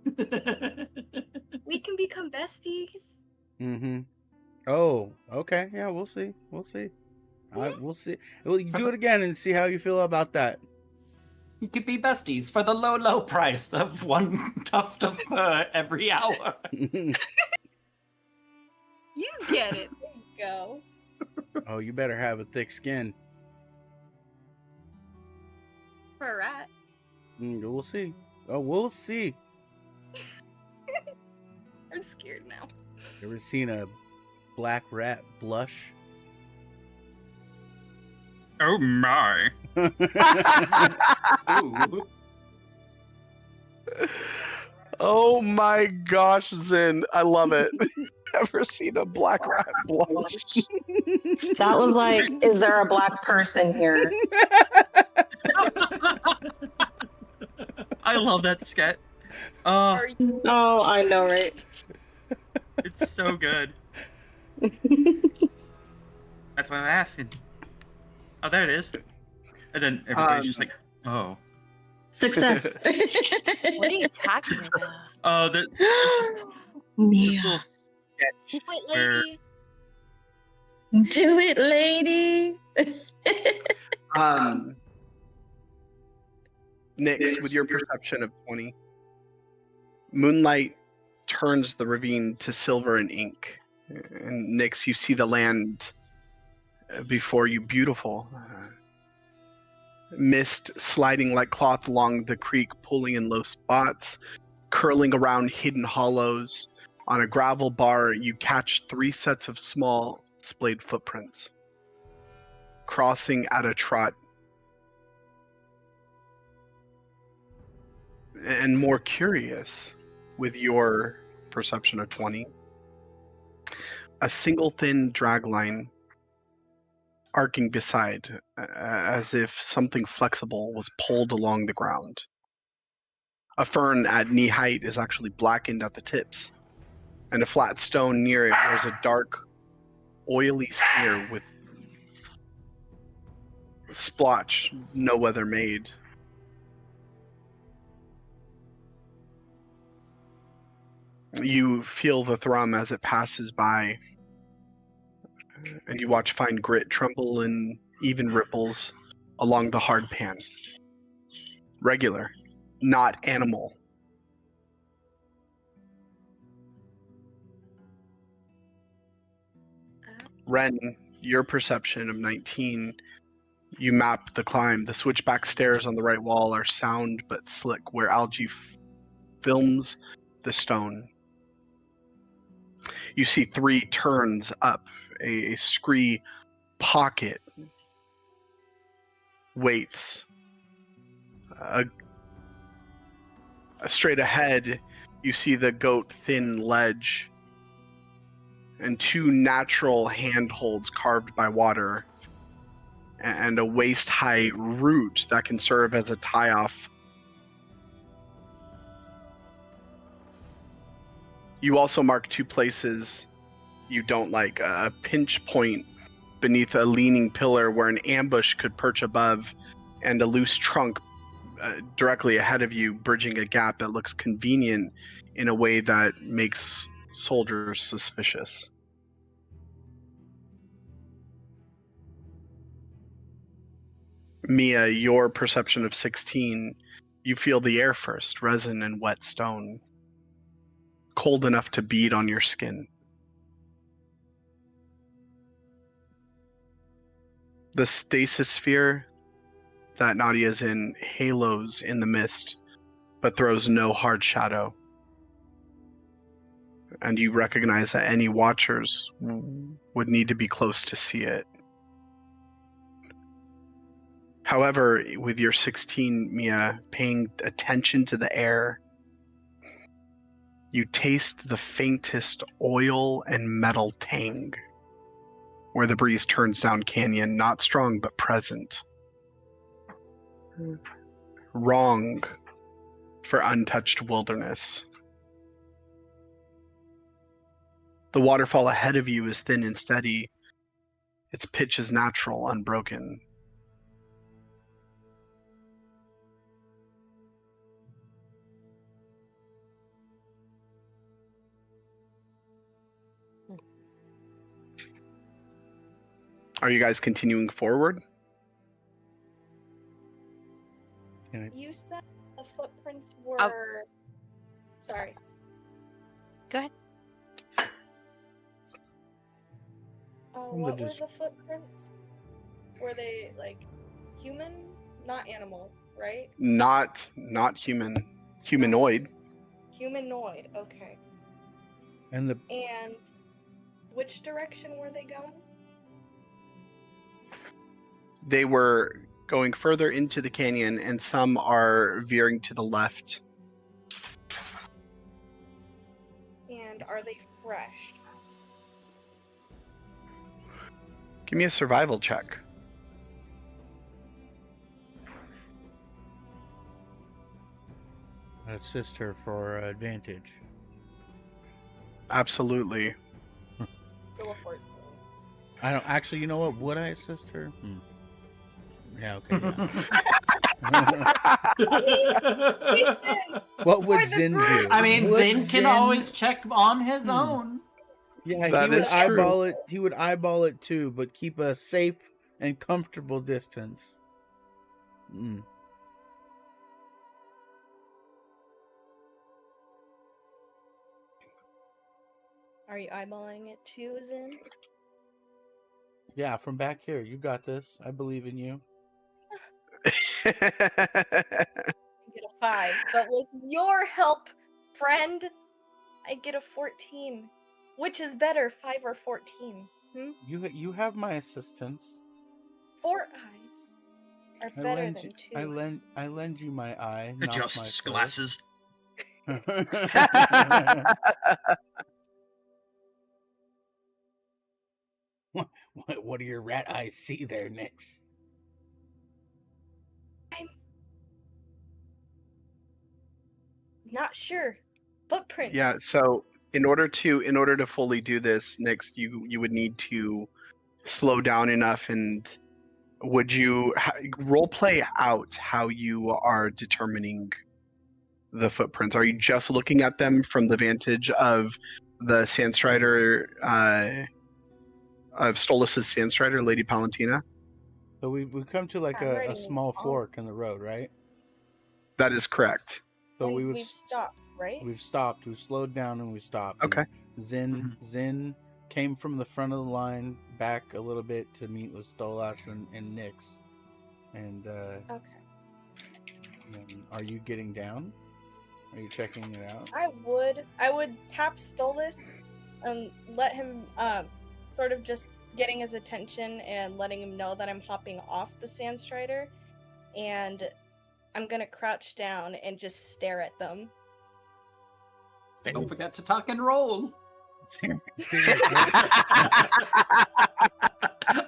We can become besties. Mm-hmm. Oh, okay. Yeah, we'll see. We'll see. We'll see. Well, you do it again and see how you feel about that. You could be besties for the low price of one tuft of fur every hour. You get it. There you go. Oh, you better have a thick skin. For a rat. We'll see. Oh, we'll see. I'm scared now. Ever seen a black rat blush? Oh my. Oh my gosh, Zin. I love it. Ever seen a black rat blush? That was like, is there a black person here? I love that sketch. Oh, I know, right? It's so good. That's what I'm asking. Oh, there it is. And then everybody's just like, oh. Success. What are you talking about? Oh, there's this little sketch Do it, where lady. Do it, lady. Nyx, with your perception of 20, moonlight turns the ravine to silver and ink. And Nyx, you see the land before you, beautiful. Mist sliding like cloth along the creek, pulling in low spots, curling around hidden hollows. On a gravel bar, you catch 3 sets of small, splayed footprints, crossing at a trot. And more curious, with your perception of 20, a single thin drag line arcing beside, as if something flexible was pulled along the ground. A fern at knee height is actually blackened at the tips, and a flat stone near it wears a dark, oily smear with splotch no weather made. You feel the thrum as it passes by, and you watch fine grit tremble in even ripples along the hard pan. Regular, not animal. Ren, your perception of 19, you map the climb. The switchback stairs on the right wall are sound but slick, where algae films the stone. You see 3 turns up, a scree pocket waits. Straight ahead, you see the goat thin ledge and 2 natural handholds carved by water, and a waist-high root that can serve as a tie-off. You also mark 2 places you don't like, a pinch point beneath a leaning pillar where an ambush could perch above, and a loose trunk directly ahead of you, bridging a gap that looks convenient in a way that makes soldiers suspicious. Mia, your perception of 16, you feel the air first, resin and wet stone, cold enough to bead on your skin. The stasis sphere that Nadia's in halos in the mist, but throws no hard shadow. And you recognize that any watchers would need to be close to see it. However, with your 16, Mia, paying attention to the air, you taste the faintest oil and metal tang where the breeze turns down canyon, not strong but present. Wrong for untouched wilderness. The waterfall ahead of you is thin and steady. Its pitch is natural, unbroken. Are you guys continuing forward? You said the footprints were. Sorry. Go ahead. What were the footprints? Were they like human, not animal, right? Not human. Humanoid. Humanoid. Okay. And which direction were they going? They were going further into the canyon, and some are veering to the left. And are they fresh? Give me a survival check. Assist her for advantage. Absolutely. Go for it. I don't actually. You know what? Would I assist her? Yeah. Okay. Yeah. What would Zin do? I mean, Would Zin can always check on his own. Yeah, That he would is eyeball true. it. He would eyeball it too, but keep a safe and comfortable distance. Are you eyeballing it too, Zin? Yeah, from back here, you got this. I believe in you. Get a 5, but with your help, friend, I get a 14. Which is better, 5 or 14? You have my assistance. 4 eyes are better than 2. I lend you my eye. Adjusts not my sword. glasses. What do your rat eyes see there, Nix? I'm not sure. Footprints. Yeah, so in order to fully do this, Nix, you would need to slow down enough, and would you role play out how you are determining the footprints? Are you just looking at them from the vantage of the Sandstrider, of Stolas's Sandstrider, Lady Palantina? So we've come to like a small fork in the road, right? That is correct. So we've stopped, right? We've stopped. We've slowed down and we stopped. Okay. And Zin came from the front of the line back a little bit to meet with Stolas and Nix. And okay. And are you getting down? Are you checking it out? I would tap Stolas and let him sort of just getting his attention and letting him know that I'm hopping off the Sandstrider, and I'm gonna crouch down and just stare at them. Don't forget to tuck and roll.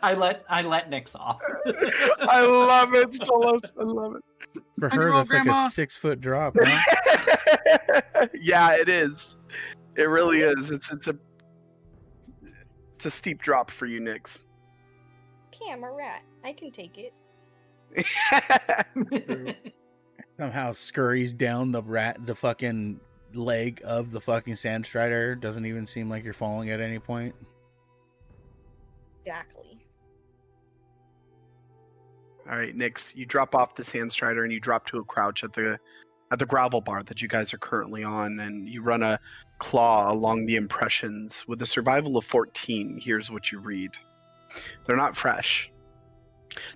I let Nix off. I love it, Stolas. I love it. For her, that's like a 6-foot drop, huh? Yeah, it is. It really is. It's a steep drop for you, Nix. Okay, I'm a rat. I can take it. Somehow scurries down the fucking leg of the fucking Sandstrider. Doesn't even seem like you're falling at any point. Exactly. All right, Nix, you drop off the Sandstrider and you drop to a crouch at the gravel bar that you guys are currently on, and you run a claw along the impressions. With a survival of 14, here's what you read. They're not fresh.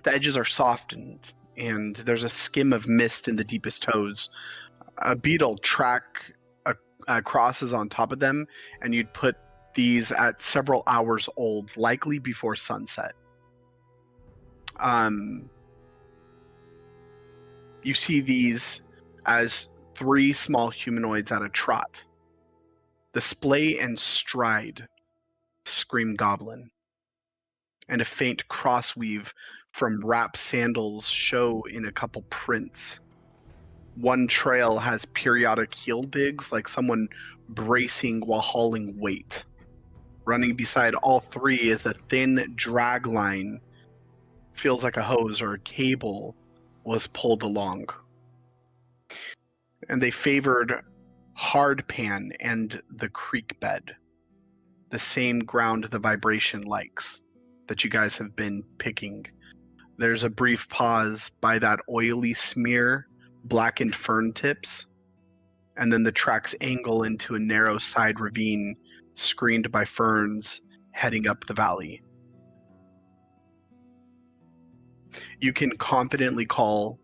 The edges are softened, and there's a skim of mist in the deepest toes. A beetle track crosses on top of them, and you'd put these at several hours old, likely before sunset. You see these as 3 small humanoids at a trot. Display and stride scream goblin, and a faint crossweave from wrap sandals show in a couple prints. One trail has periodic heel digs, like someone bracing while hauling weight. Running beside all 3 is a thin drag line. Feels like a hose or a cable was pulled along. And they favored hardpan and the creek bed, the same ground the vibration likes that you guys have been picking. There's a brief pause by that oily smear, blackened fern tips, and then the tracks angle into a narrow side ravine screened by ferns heading up the valley. You can confidently call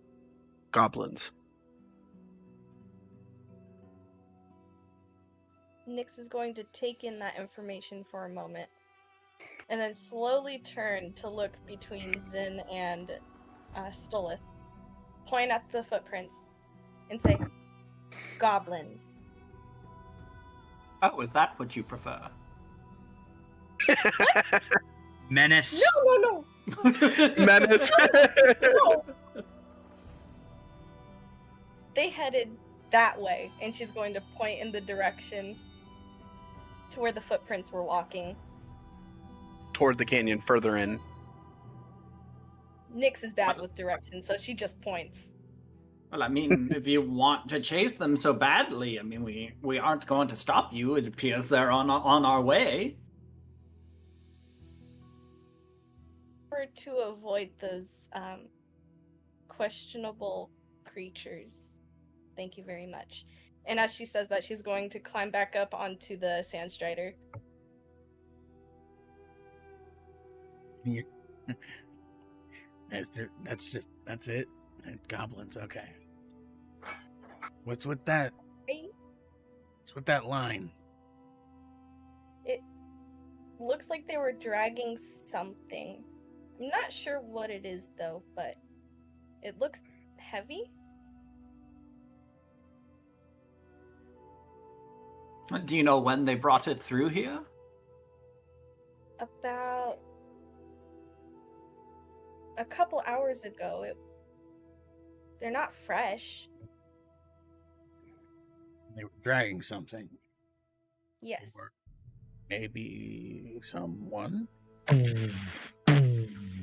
goblins. Nyx is going to take in that information for a moment, and then slowly turn to look between Zin and Stolas, point at the footprints, and say, "Goblins." Oh, is that what you prefer? Menace. No. Menace. No. They headed that way, and she's going to point in the direction to where the footprints were walking. Toward the canyon further in. Nyx is bad with directions, so she just points. Well, I mean, if you want to chase them so badly, I mean, we aren't going to stop you. It appears they're on our way. Or to avoid those questionable creatures. Thank you very much. And as she says that, she's going to climb back up onto the Sandstrider. That's it? Goblins, okay. What's with that? What's with that line? It looks like they were dragging something. I'm not sure what it is, though, but it looks heavy. Do you know when they brought it through here? About a couple hours ago. They're not fresh. They were dragging something. Yes. Or maybe someone.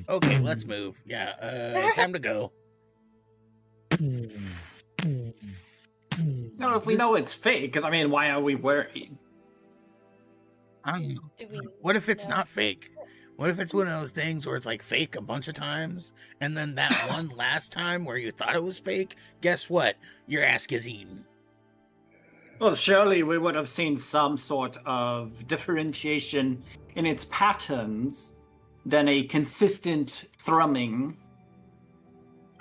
Okay, let's move. Yeah, time to go. No, if we know it's fake, I mean, why are we worried? I don't know. What if it's not fake? What if it's one of those things where it's like fake a bunch of times, and then that one last time where you thought it was fake, guess what? Your ass gets eaten. Well, surely we would have seen some sort of differentiation in its patterns than a consistent thrumming.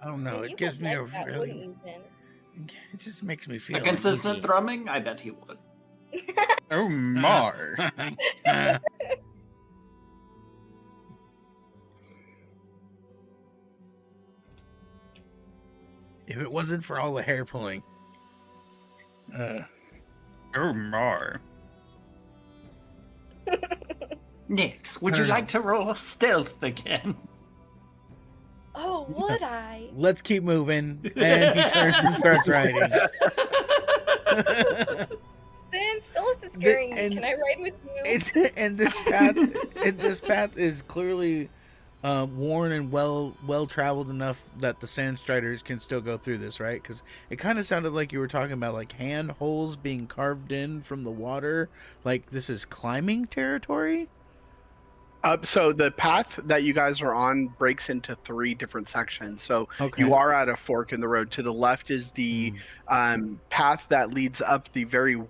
I don't know. It gives me a really... It just makes me feel a consistent uneasy. thrumming? I bet he would. Oh, Mar. If it wasn't for all the hair pulling. Oh, Mar. Nyx, would you like to roll stealth again? Oh, would I? Let's keep moving. And he turns and starts riding. Then Stolas is scaring me. Can I ride with you? And this path is clearly worn and well traveled enough that the Sandstriders can still go through this, right? Because it kind of sounded like you were talking about like hand holes being carved in from the water. Like this is climbing territory. So the path that you guys are on breaks into 3 different sections. So Okay. you are at a fork in the road. To the left is the path that leads up the very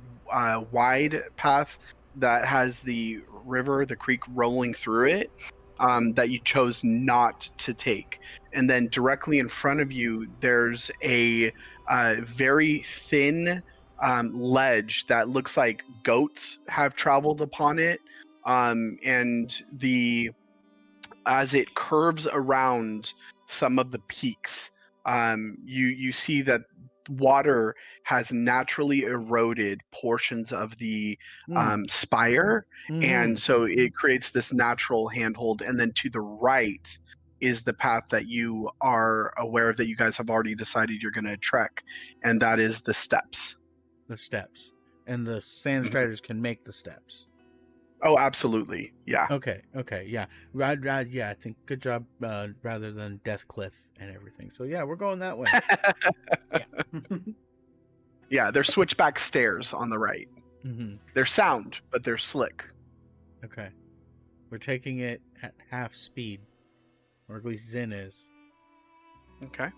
wide path that has the river, the creek rolling through it, that you chose not to take. And then directly in front of you, there's a very thin ledge that looks like goats have traveled upon it. And as it curves around some of the peaks, you see that water has naturally eroded portions of the spire, and so it creates this natural handhold. And then to the right is the path that you are aware of, that you guys have already decided you're going to trek, and that is the steps. The steps. And the Sandstriders can make the steps. Oh, absolutely. Yeah. Okay, yeah. Yeah, I think good job, rather than Death Cliff and everything. So yeah, we're going that way. Yeah, they're switchback stairs on the right. Mm-hmm. They're sound, but they're slick. Okay. We're taking it at half speed. Or at least Zin is. Okay.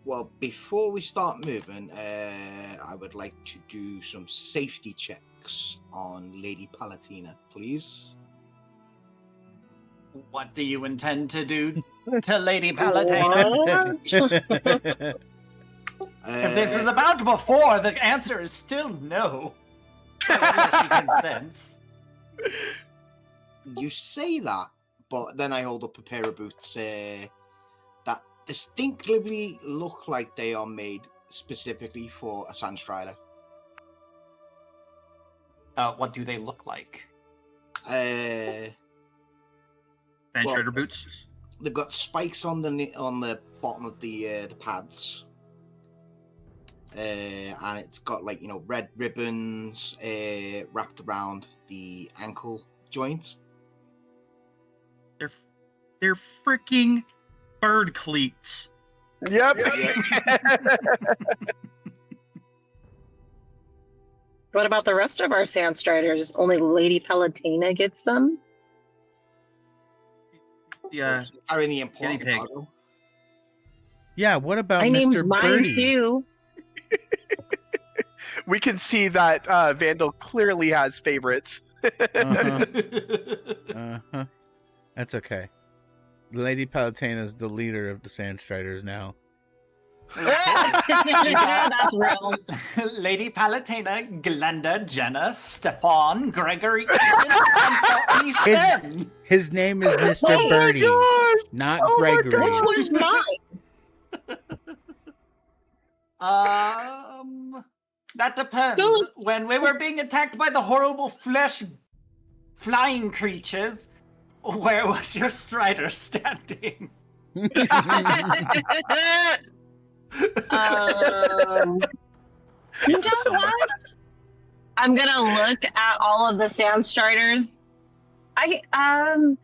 Well, before we start moving, I would like to do some safety checks on Lady Palatina, please. What do you intend to do to Lady Palatina? If this is about before, the answer is still no. Unless she consents. You say that, but then I hold up a pair of boots that distinctly look like they are made specifically for a Sandstrider. What do they look like? Sandstrider boots. They've got spikes on the bottom of the pads. And it's got, like, you know, red ribbons wrapped around the ankle joints. They're freaking bird cleats. Yep. What about the rest of our Sandstriders? Only Lady Palatina gets them? Yeah. Are any important Guinea pig. cargo? Yeah, what about I Mr. named mine Birdie? too. We can see that Vandal clearly has favorites. Uh-huh. That's okay. Lady Palatina is the leader of the Sandstriders now. That's real. Lady Palatina, Glenda, Jenna, Stefan, Gregory, and Courtney Sin. His name is Mr. Birdie, not Gregory. Which one's mine? That depends. When we were being attacked by the horrible flying creatures, where was your Strider standing? You know what? I'm gonna look at all of the Sandstriders. I don't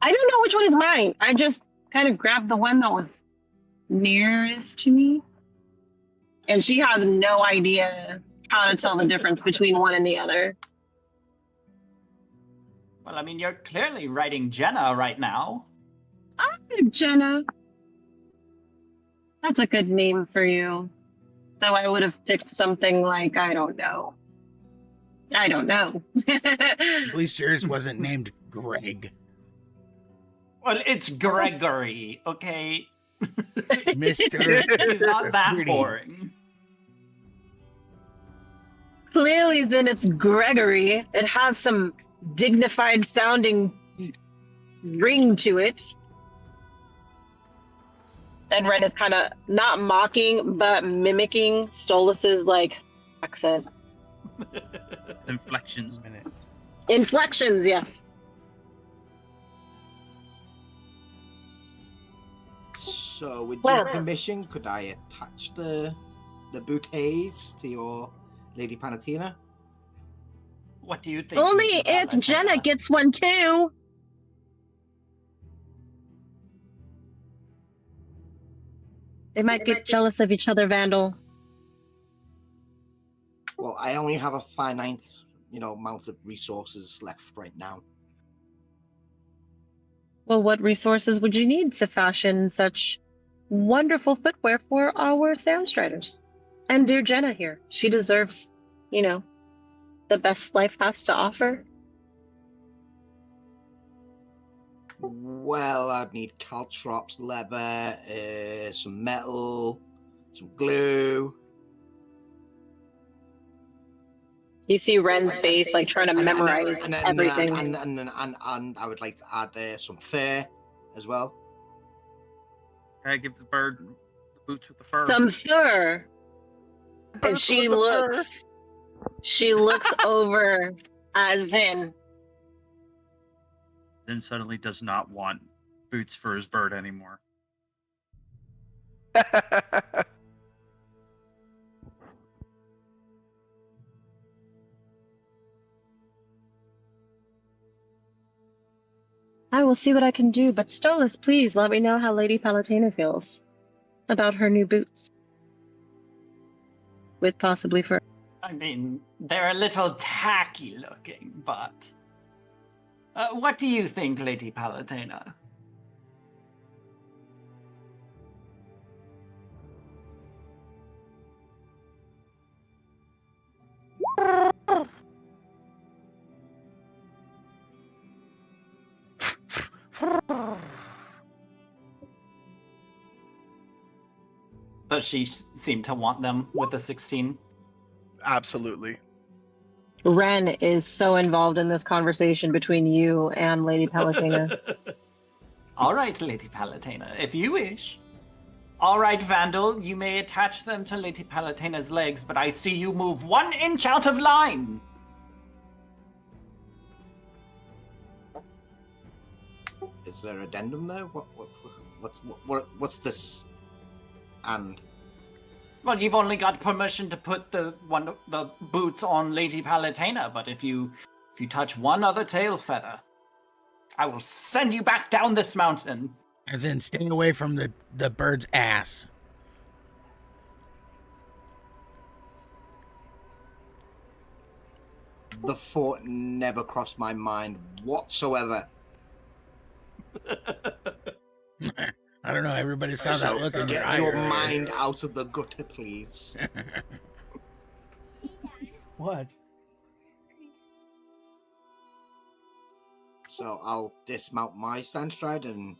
know which one is mine. I just kind of grabbed the one that was nearest to me, and she has no idea how to tell the difference between one and the other. Well, I mean, you're clearly writing Jenna right now. I'm Jenna. That's a good name for you. Though I would have picked something like, I don't know. At least yours wasn't named Greg. Well, it's Gregory, okay? Mr. He's not that Pretty. boring. Clearly, then it's Gregory. It has some dignified sounding ring to it. And Ren is kind of not mocking, but mimicking Stolas's, like, accent. Inflections. Inflections, yes. So, with your permission, could I attach the bouquets to your Lady Palatina? What do you think? Only Lady if Palatina? Jenna gets one too. They might get jealous of each other, Vandal. Well, I only have a finite, amount of resources left right now. Well, what resources would you need to fashion such wonderful footwear for our Sandstriders? And dear Jenna here, she deserves, the best life has to offer. Well, I'd need caltrops, leather, some metal, some glue. You see Ren's face, like, trying to memorize everything. And I would like to add some fur as well. I give the bird the boots with the fur. Some fur. And Boots she with the fur. looks over at Zin. Then suddenly does not want boots for his bird anymore. I will see what I can do, but Stolas, please let me know how Lady Palatina feels about her new boots. With possibly fur. I mean, they're a little tacky looking, but... what do you think, Lady Palatina? Does she seem to want them with the 16? Absolutely. Ren is so involved in this conversation between you and Lady Palatina. All right, Lady Palatina, if you wish. All right, Vandal, you may attach them to Lady Palatina's legs, but I see you move 1 inch out of line. Is there addendum there? What's this? And Well, you've only got permission to put the boots on Lady Palatina, but if you touch one other tail feather, I will send you back down this mountain. As in, staying away from the bird's ass. the thought never crossed my mind whatsoever. I don't know. Everybody saw that look in your eye. Get your mind out of the gutter, please. What? So I'll dismount my Sandstride, and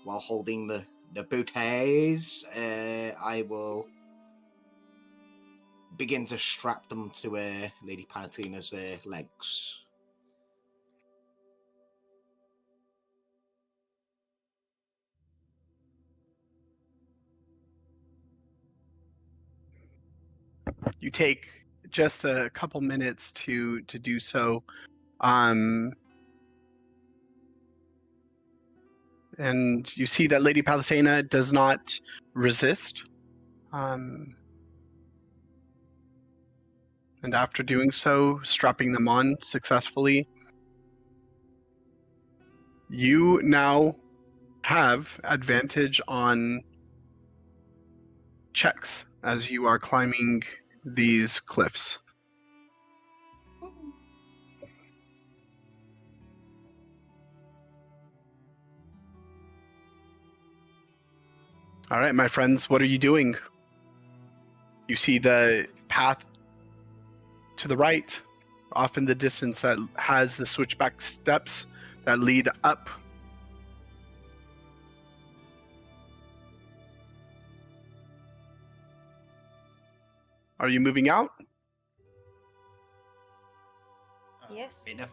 while holding the bouteilles, I will begin to strap them to Lady Palatina's legs. You take just a couple minutes to do so. And you see that Lady Palatina does not resist. And after doing so, strapping them on successfully, you now have advantage on checks as you are climbing these cliffs. All right, my friends, what are you doing? You see the path to the right, off in the distance, that has the switchback steps that lead up. Are you moving out? Yes. I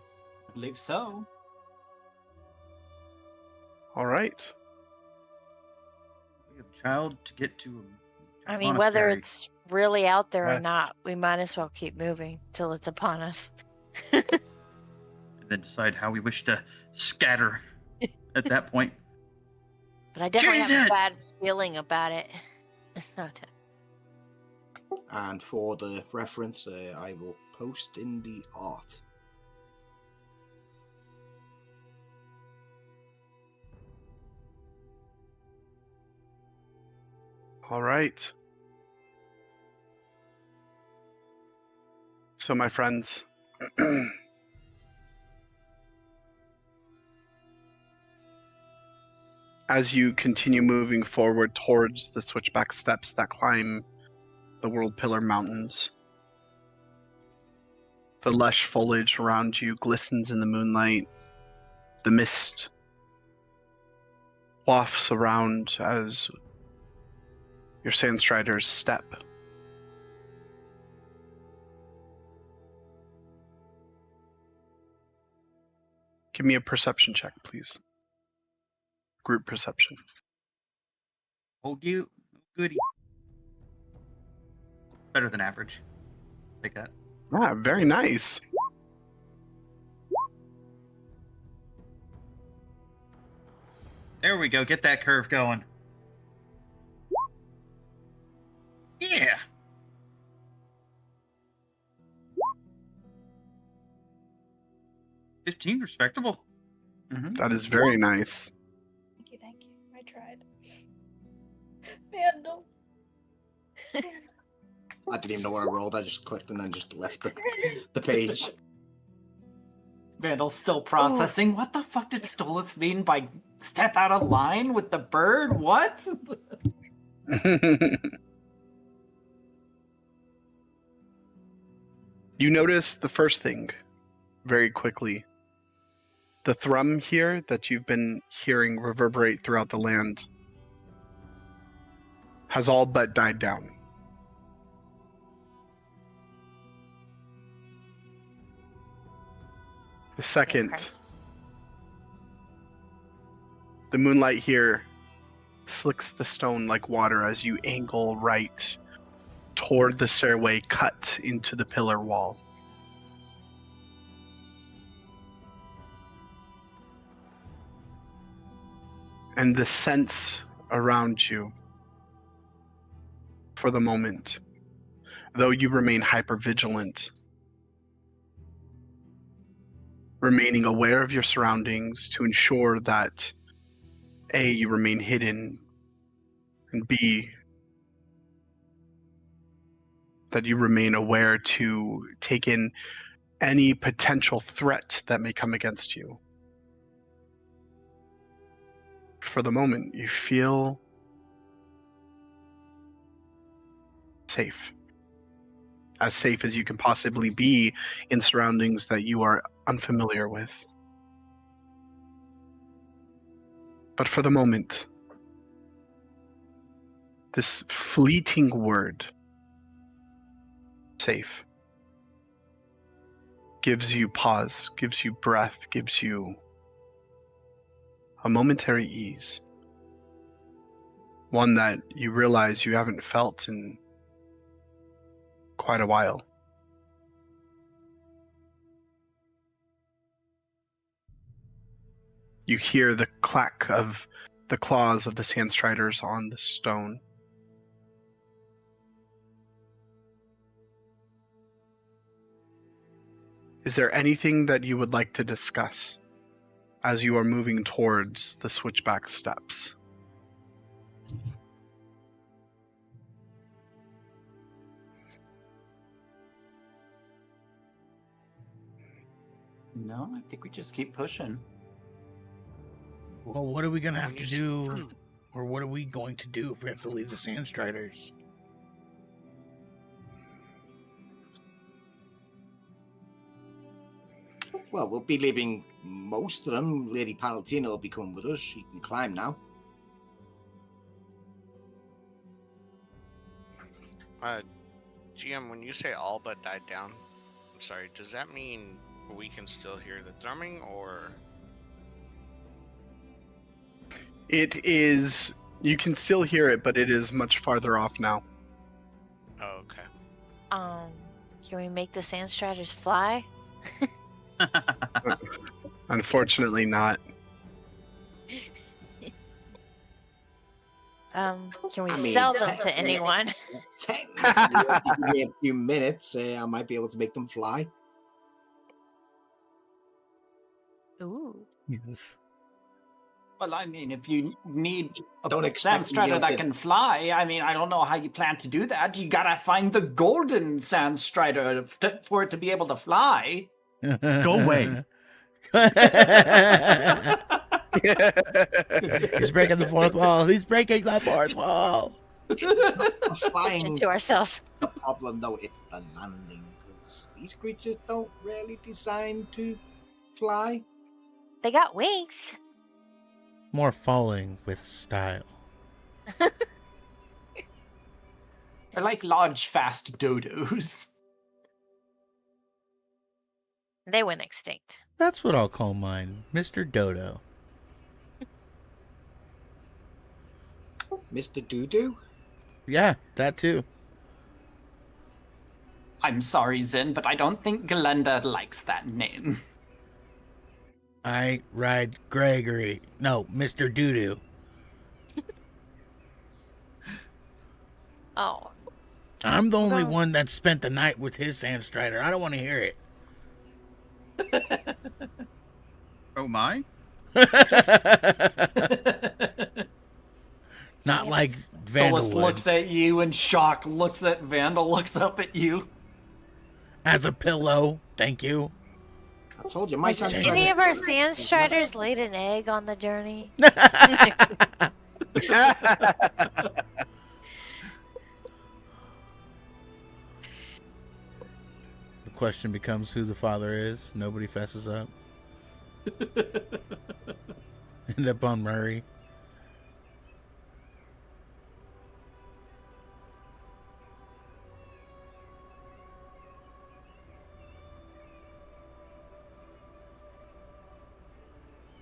believe so. All right. We have a child to get to. I mean, whether monastery. it's really out there or Right. not, we might as well keep moving till it's upon us. And then decide how we wish to scatter at that point. But I definitely have Jesus! a bad feeling about it. And for the reference, I will post in the art. All right. So, my friends, as you continue moving forward towards the switchback steps that climb the World Pillar Mountains, the lush foliage around you glistens in the moonlight. The mist wafts around as your Sandstriders step. Give me a perception check, please. group perception. Oh, you goody. Better than average. Take that. Ah, very nice. There we go. Get that curve going. Yeah. $15, respectable. That is very nice. Thank you. I tried. Vandal. I didn't even know where I rolled. I just clicked and then just left the page. Vandal's still processing. What the fuck did Stolas mean by step out of line with the bird? What? You notice the first thing very quickly. The thrum here that you've been hearing reverberate throughout the land has all but died down. The second, the moonlight here slicks the stone like water as you angle right toward the stairway cut into the pillar wall. And the sense around you, for the moment, though you remain hypervigilant, remaining aware of your surroundings to ensure that A, you remain hidden, and B, that you remain aware to take in any potential threat that may come against you. For the moment, you feel safe. As safe as you can possibly be in surroundings that you are unfamiliar with. But for the moment, this fleeting word, safe, gives you pause, gives you breath, gives you a momentary ease. One that you realize you haven't felt in quite a while. You hear the clack of the claws of the Sandstriders on the stone. Is there anything that you would like to discuss as you are moving towards the switchback steps? No, I think we just keep pushing. Well, what are we gonna have to do, or what are we going to do if we have to leave the Sandstriders? Well, we'll be leaving most of them. Lady Palatina will be coming with us. She can climb now. GM, when you say all but died down, I'm sorry, does that mean we can still hear the drumming, or? It is, you can still hear it, but it is much farther off now. Oh, okay. Can we make the Sandstriders fly? Unfortunately not. Can we sell them to anyone? Technically, if you give me a few minutes, I might be able to make them fly. Ooh. Yes. Well, I mean, if you need a Don't expect me Sandstrider that to- can fly, I mean, I don't know how you plan to do that. You gotta find the golden Sandstrider for it to be able to fly. Go away. He's breaking the fourth wall. He's breaking the fourth wall. Flying To ourselves. the problem, though, it's the landing, because these creatures don't really design to fly. They got wings. More falling with style. They're like large, fast dodos. They went extinct. That's what I'll call mine, Mr. Dodo. Mr. Doodoo? Yeah, that too. I'm sorry, Zin, but I don't think Glenda likes that name. I ride Gregory. No, Mr. Doodoo. Oh. I'm the only Well- one that spent the night with his Sandstrider. I don't want to hear it. Oh my! Not like Yes. Vandal Stolas would. looks at you in shock, looks at Vandal, looks up at you. As a pillow, thank you. I told you, my Has Sandstrider. Any of our Sandstriders laid an egg on the journey? The question becomes who the father is. Nobody fesses up. End up on Murray.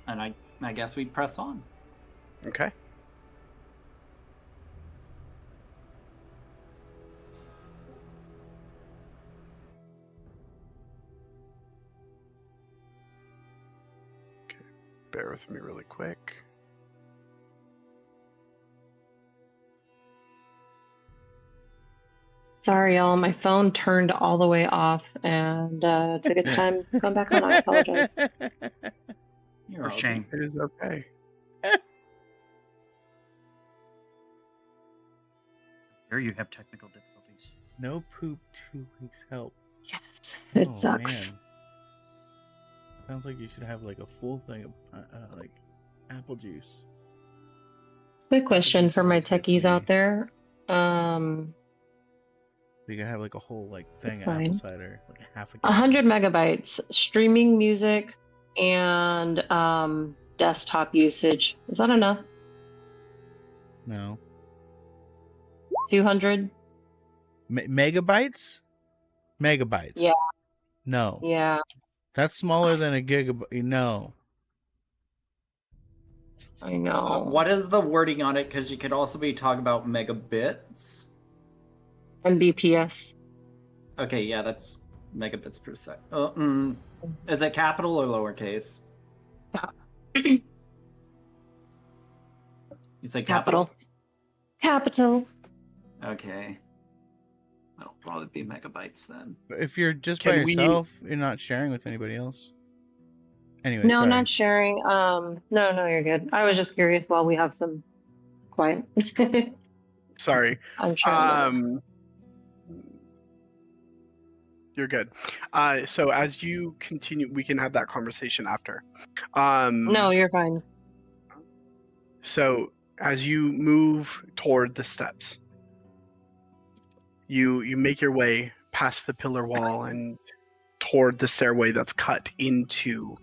And I guess we press on. Okay. Bear with me really quick. Sorry, y'all. My phone turned all the way off and took its time to come back on. I apologize. You're For all shame. It is okay. There you have technical difficulties. No poop, 2 weeks help. Yes, it Oh, sucks. man. Sounds like you should have like a full thing of like apple juice. Quick question for my Apple juice techies gets me. out there. You can have like a whole like thing of Fine. apple cider, like a half a. 100 megabytes streaming music and desktop usage. Is that enough? No. 200? Megabytes? Megabytes. Yeah. No. Yeah. That's smaller than a gigabyte. No. I know. What is the wording on it? Because you could also be talking about megabits. Mbps. Okay, yeah, that's megabits per second. Is it capital or lowercase? You say capital? Capital. Okay. That'll probably be megabytes then. But if you're just Can by we- yourself, you're not sharing with anybody else. Anyway, No, sorry. not sharing. No, you're good. I was just curious while we have some quiet. Sorry. I'm trying to. You're good. So as you continue, we can have that conversation after. No, you're fine. So as you move toward the steps, you make your way past the pillar wall and toward the stairway that's cut into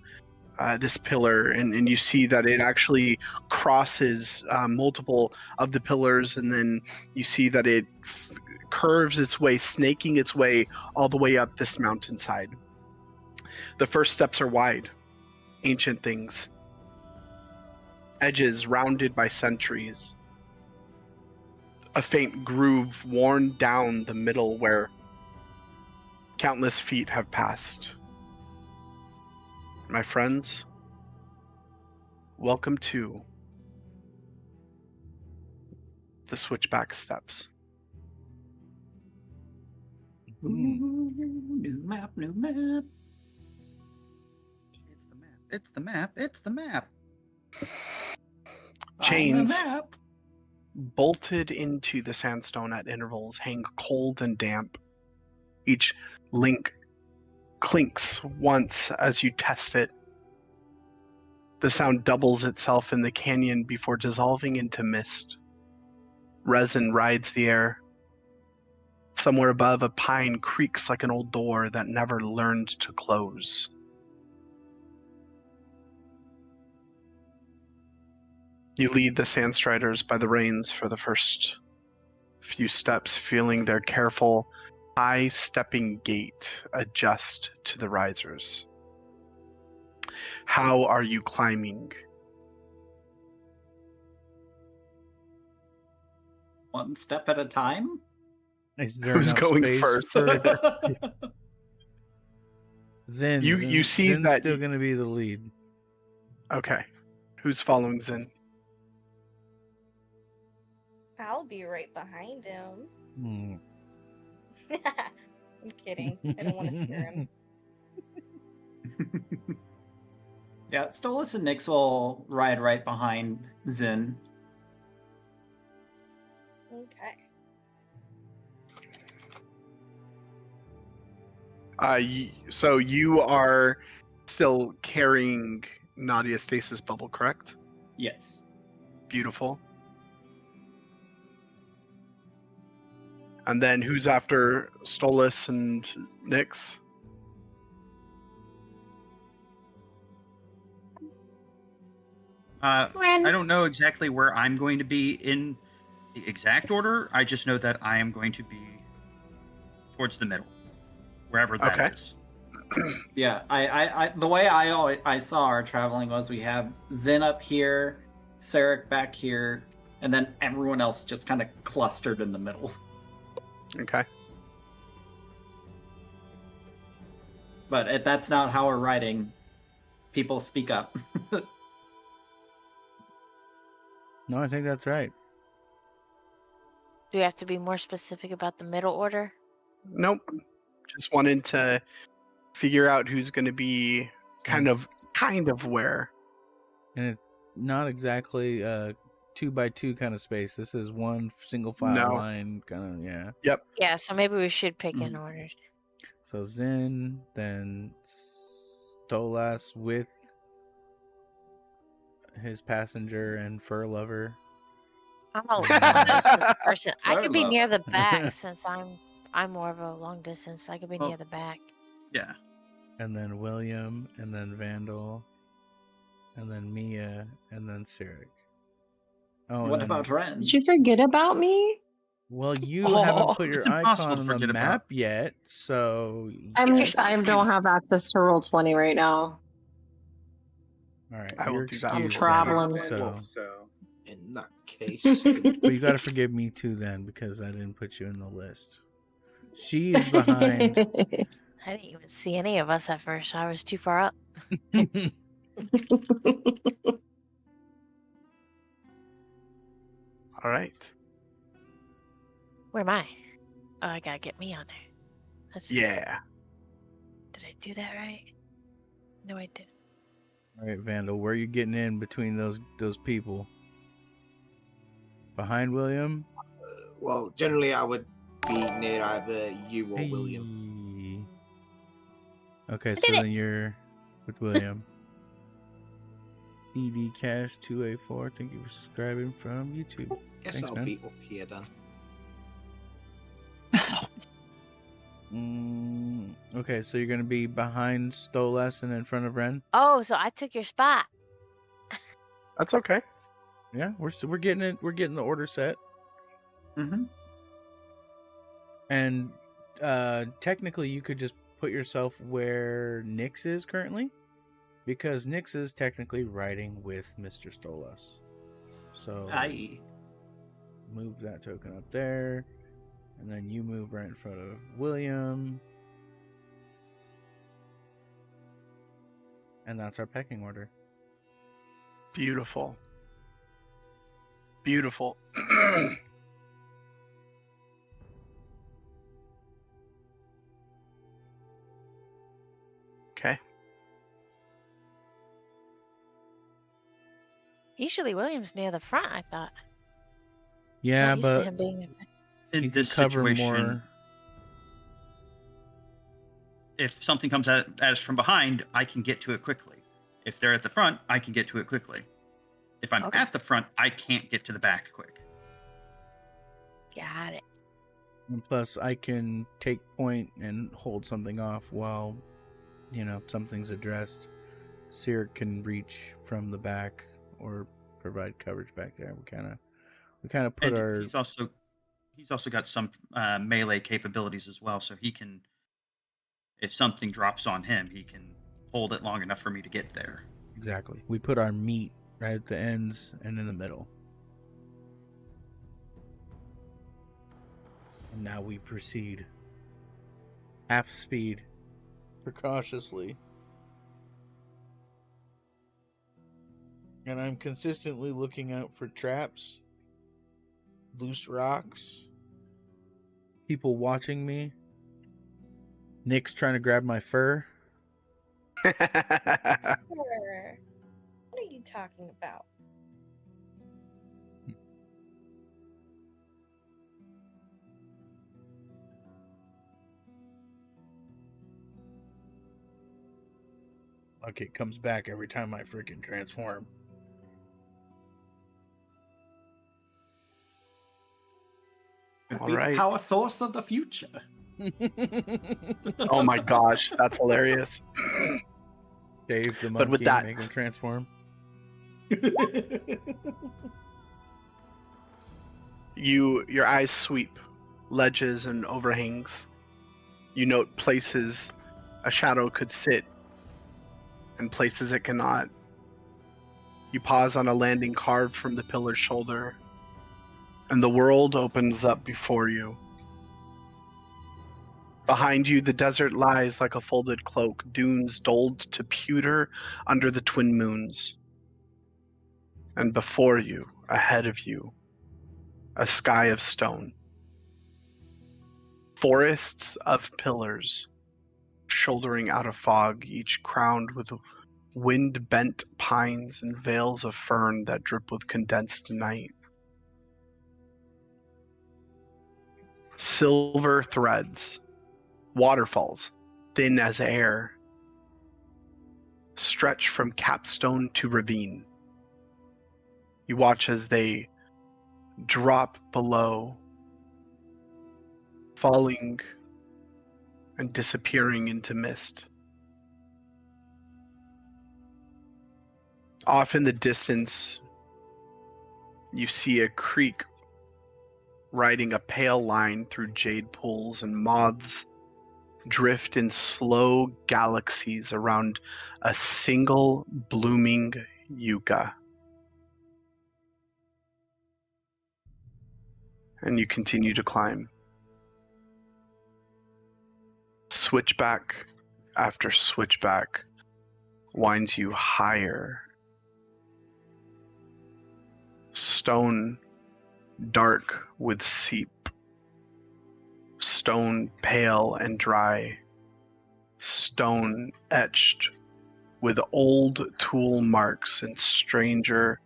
this pillar, and you see that it actually crosses multiple of the pillars, and then you see that it curves its way, snaking its way all the way up this mountainside. The first steps are wide, ancient things, edges rounded by centuries, a faint groove worn down the middle where countless feet have passed. My friends, welcome to the Switchback Steps. New map, new map. It's the map. It's the map. Chains On the map. bolted into the sandstone at intervals hang cold and damp. Each link clinks once as you test it. The sound doubles itself in the canyon before dissolving into mist. Resin rides the air. Somewhere above, a pine creaks like an old door that never learned to close. You lead the Sandstriders by the reins for the first few steps, feeling their careful, high-stepping gait adjust to the risers. How are you climbing? one step at a time. Is there Who's enough going space first? for Zen? You see Zen's that still going to be the lead. Okay. Who's following Zen? I'll be right behind him. Hmm. I'm kidding. I don't want to scare him. Yeah, Stolas and Nyx will ride right behind Zin. Okay. So you are still carrying Nadia stasis bubble, correct? Yes. Beautiful. And then who's after Stolas and Nyx? I don't know exactly where I'm going to be in the exact order. I just know that I am going to be towards the middle, wherever that is. Yeah, I the way I saw our traveling was we have Zin up here, Sarek back here, and then everyone else just kind of clustered in the middle. Okay. But if that's not how we're riding, people speak up. No, I think that's right. Do we have to be more specific about the middle order? Nope. Just wanted to figure out who's going to be kind of where. And it's not exactly a 2x2 kind of space. This is one single file No. line kind of, yeah. Yep. Yeah, so maybe we should pick in order. So Zen, then Stolas with his passenger and fur lover. I'm a long distance person. I could be Fur near the lover. back since I'm more of a long distance. I could be near the back. Yeah. And then William, and then Vandal, and then Mia, and then Sarek. Oh, What and about Ren? Did you forget about me? Well, you haven't put your It's impossible icon to on the forget about. map yet, so I don't have access to Roll20 right now. all right, I will you're do that. I'm excused traveling. then, so. In that case, But you got to forgive me too then, because I didn't put you in the list. She is behind. I didn't even see any of us at first. I was too far up. All right. Where am I? Oh, I gotta get me on there. Yeah. Did I do that right? No, I didn't. All right, Vandal, where are you getting in between those people? Behind William? well, generally I would be near either you or William. Okay, so then you're with William. CD Cash 284. Thank you for subscribing from YouTube. Guess Thanks, I'll man. be up here then. Okay, so you're gonna be behind Stolas and in front of Ren. Oh, so I took your spot. That's okay. Yeah, we're getting it. We're getting the order set. Mm-hmm. And technically, you could just put yourself where Nyx is currently, because Nyx is technically riding with Mr. Stolas. So Aye. move that token up there, and then you move right in front of William. And that's our pecking order. Beautiful. Beautiful. Okay. Usually William's near the front, I thought. Yeah, Not used to but him being in In he this can cover situation, more. if something comes at us from behind, I can get to it quickly. If they're at the front, I can get to it quickly. If I'm at the front, I can't get to the back quick. Got it. And plus, I can take point and hold something off while, something's addressed. Seer can reach from the back or provide coverage back there. We kind of put And our. he's also got some melee capabilities as well, so he can, if something drops on him, he can hold it long enough for me to get there. Exactly. We put our meat right at the ends and in the middle. And now we proceed. Half speed. Precautiously. And I'm consistently looking out for traps, loose rocks, people watching me. Nick's trying to grab my fur. What are you talking about? Like it comes back every time I freaking transform. Could All be the right. power source of the future. Oh my gosh, that's hilarious. Dave the But with monkey, that- make him transform. Your eyes sweep ledges and overhangs. You note places a shadow could sit and places it cannot. You pause on a landing carved from the pillar's shoulder, and the world opens up before you. Behind you, the desert lies like a folded cloak, dunes dulled to pewter under the twin moons. And before you, ahead of you, a sky of stone. Forests of pillars, shouldering out of fog, each crowned with wind-bent pines and veils of fern that drip with condensed night. Silver threads, waterfalls, thin as air, stretch from capstone to ravine. You watch as they drop below, falling and disappearing into mist. Off in the distance, you see a creek riding a pale line through jade pools, and moths drift in slow galaxies around a single blooming yucca. And you continue to climb. Switchback after switchback winds you higher. Stone dark with seep. Stone pale and dry. Stone etched with old tool marks and stranger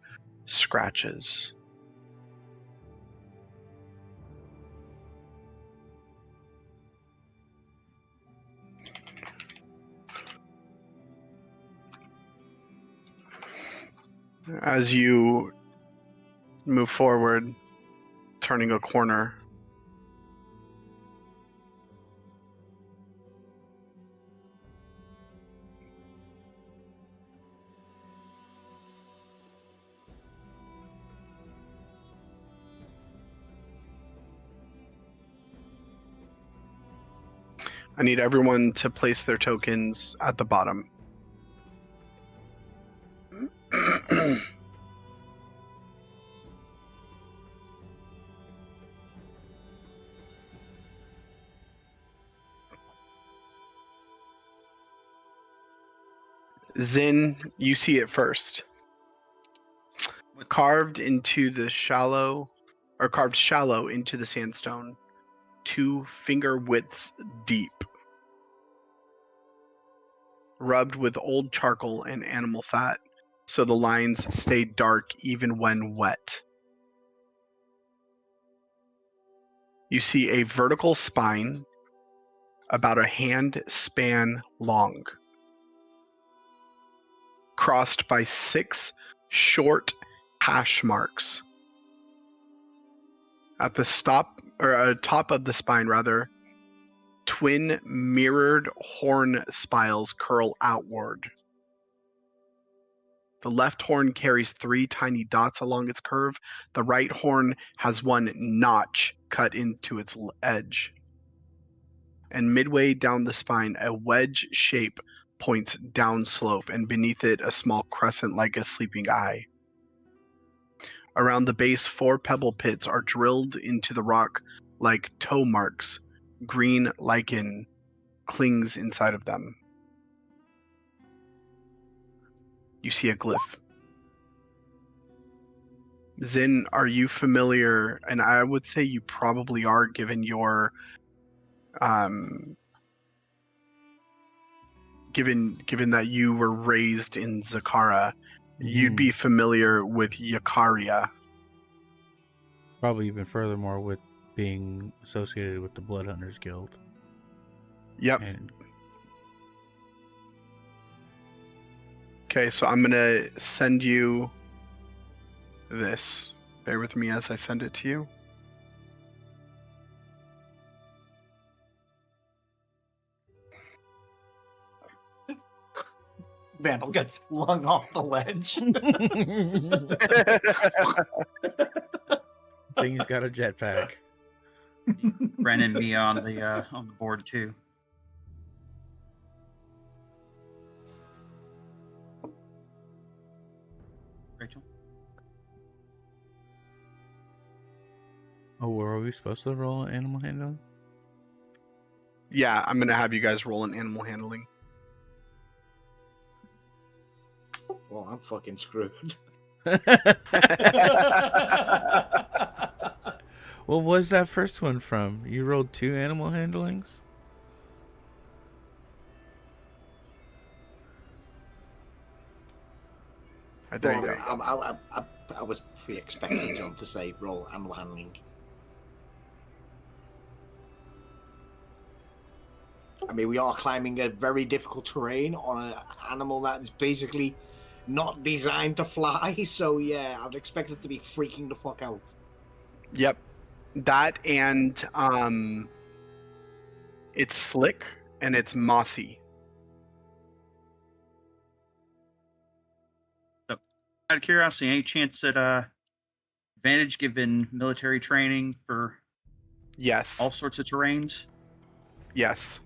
scratches. As you move forward, turning a corner, I need everyone to place their tokens at the bottom. Zin, you see it first. Carved shallow into the sandstone, 2 finger widths deep. Rubbed with old charcoal and animal fat, so the lines stay dark even when wet. You see a vertical spine about a hand span long, crossed by 6 short hash marks. At the top of the spine, twin mirrored horn spires curl outward. The left horn carries 3 tiny dots along its curve. The right horn has 1 notch cut into its edge. And midway down the spine, a wedge shape points downslope, and beneath it, a small crescent like a sleeping eye. Around the base, 4 pebble pits are drilled into the rock like toe marks. Green lichen clings inside of them. You see a glyph. Zin, are you familiar? And I would say you probably are, given your given that you were raised in Zakara, you'd be familiar with Yakaria. Probably even furthermore with being associated with the Blood Hunters Guild. Yep. And okay, so I'm gonna send you this. Bear with me as I send it to you. Vandal gets flung off the ledge. I think he's got a jetpack. Ren and me on the board too. Rachel? Oh, were we supposed to roll animal handling? Yeah, I'm gonna have you guys roll an animal handling. Well, I'm fucking screwed. What was that first one from? You rolled 2 animal handlings? There you go. I was pre-expecting John to say roll animal handling. I mean, we are climbing a very difficult terrain on an animal that is basically not designed to fly, so yeah, I'd expect it to be freaking the fuck out. Yep. That and it's slick and it's mossy. So, out of curiosity, any chance that advantage given military training for Yes. all sorts of terrains? Yes.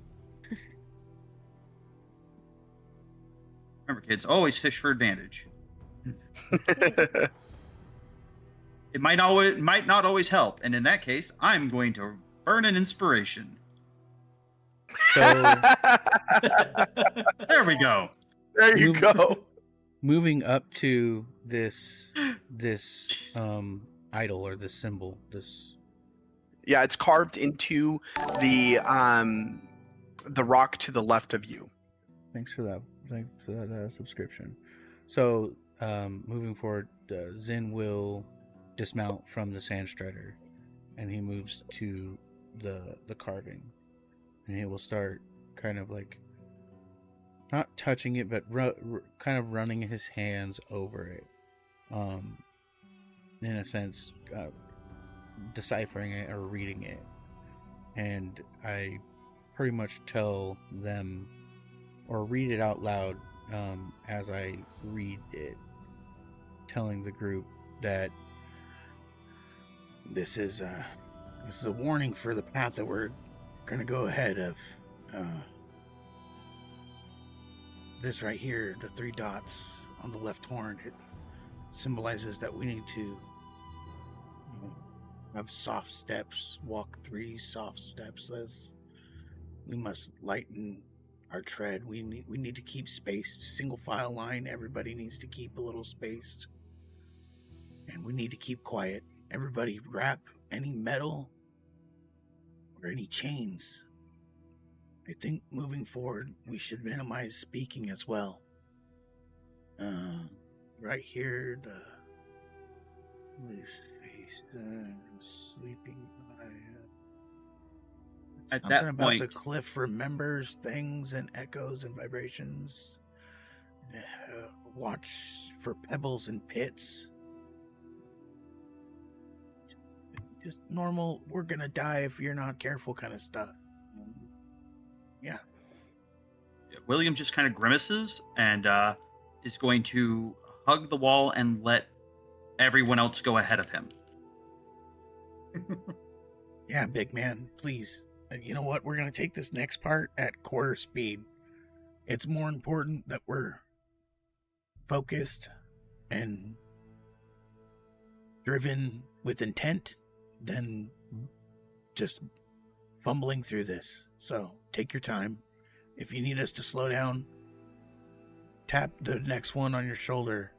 Remember, kids, always fish for advantage. It might not always help, and in that case, I'm going to burn an inspiration. So there we go. There you go. Moving up to this idol or this symbol, this. Yeah, it's carved into the rock to the left of you. Thanks for that. Thanks for that subscription. So, moving forward, Zin will dismount from the sand strider, and he moves to the carving, and he will start kind of like not touching it, but kind of running his hands over it, in a sense, deciphering it or reading it. And I pretty much tell them or read it out loud as I read it, telling the group that this is a warning for the path that we're going to go ahead of. This right here, the 3 dots on the left horn, it symbolizes that we need to have soft steps, walk 3 soft steps. We must lighten our tread. We need to keep spaced. Single file line, everybody needs to keep a little spaced. And we need to keep quiet. Everybody wrap any metal or any chains. I think moving forward, we should minimize speaking as well. Right here, the loose-faced sleeping eye. At Something that about point, the cliff remembers things and echoes and vibrations. Watch for pebbles and pits. Just normal, we're gonna die if you're not careful kind of stuff. Yeah. William just kind of grimaces and is going to hug the wall and let everyone else go ahead of him. Yeah, big man, please. You know what? We're going to take this next part at quarter speed. It's more important that we're focused and driven with intent than just fumbling through this. So take your time. If you need us to slow down, tap the next one on your shoulder,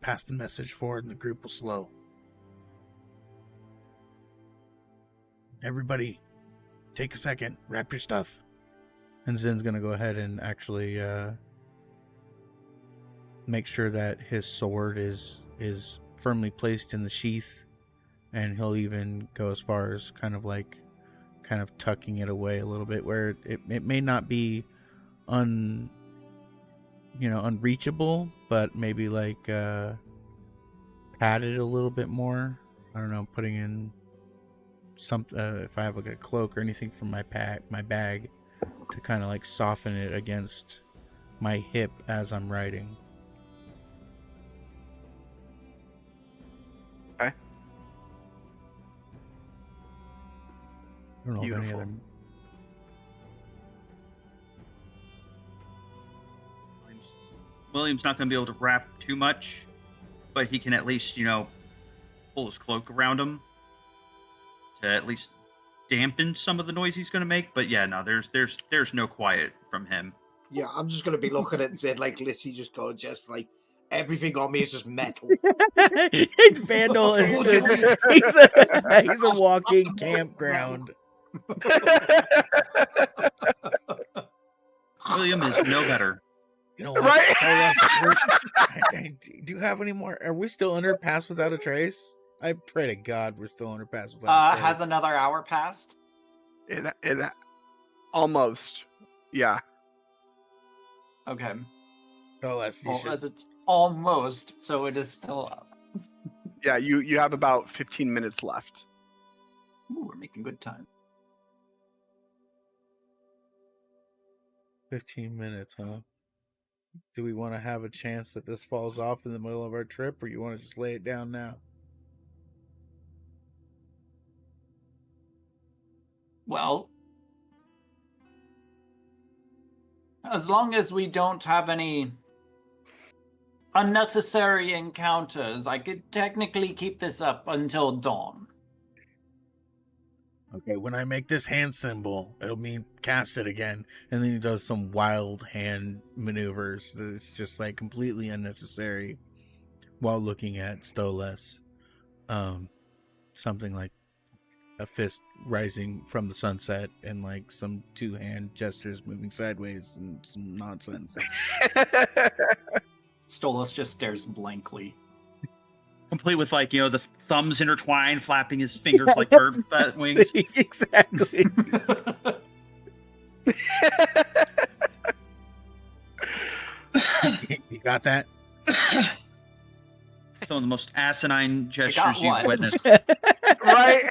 pass the message forward, and the group will slow. Everybody, take a second, wrap your stuff. And Zin's gonna go ahead and actually make sure that his sword is firmly placed in the sheath, and he'll even go as far as kind of tucking it away a little bit, where it may not be unreachable, but maybe like padded a little bit more. I don't know, putting in some if I have like a cloak or anything from my bag to kind of like soften it against my hip as I'm riding. Okay. I don't know if any other. William's not going to be able to wrap too much, but he can at least, pull his cloak around him to at least dampen some of the noise he's going to make. But yeah, no, there's no quiet from him. Yeah, I'm just going to be looking at Zed like literally just going, just like, everything on me is just metal. Vandal is just, he's a walking campground. William is no better. You know what? Right? Do you have any more? Are we still under Pass Without a Trace? I pray to God we're still under Pass Without a Trace. Has another hour passed? It almost. Yeah. Okay. Oh, as it's almost, so it is still up. Yeah, you have about 15 minutes left. Ooh, we're making good time. 15 minutes, huh? Do we want to have a chance that this falls off in the middle of our trip, or you want to just lay it down now? Well, as long as we don't have any unnecessary encounters, I could technically keep this up until dawn. Okay, when I make this hand symbol, it'll mean cast it again, and then he does some wild hand maneuvers that's just like completely unnecessary while looking at Stolas. Something like a fist rising from the sunset and like some two-hand gestures moving sideways and some nonsense. Stolas just stares blankly. Complete with the thumbs intertwined, flapping his fingers like bird wings. Exactly. You got that? Some of the most asinine gestures you've witnessed. Right?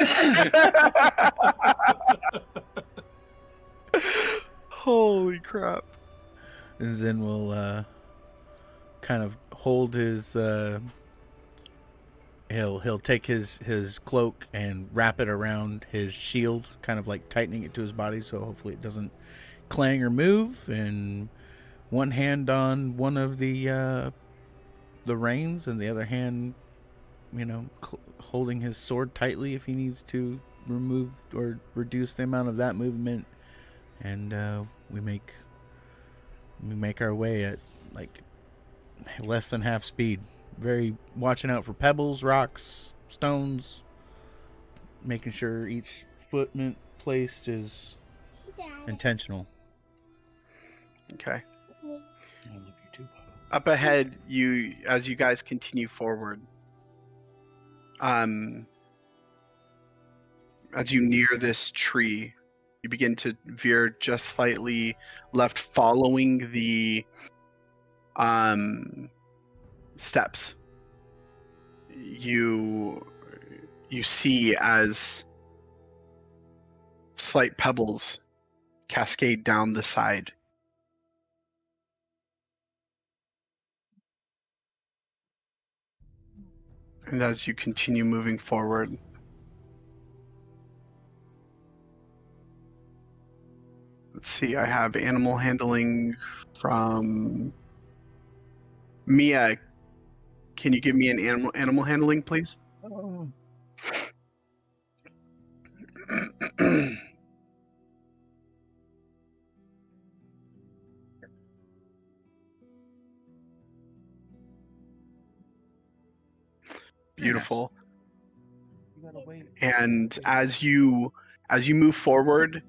Holy crap. And then we'll kind of hold his he'll take his cloak and wrap it around his shield, kind of like tightening it to his body so hopefully it doesn't clang or move, and one hand on one of the reins and the other hand holding his sword tightly if he needs to remove or reduce the amount of that movement, and we make our way at like less than half speed, very watching out for pebbles, rocks, stones, making sure each footment placed is intentional. Okay. Up ahead, as you guys continue forward, as you near this tree, you begin to veer just slightly left, following the steps. You see as slight pebbles cascade down the side. And as you continue moving forward, let's see, I have animal handling from Mia. Can you give me an animal handling, please? beautiful. And as you move forward,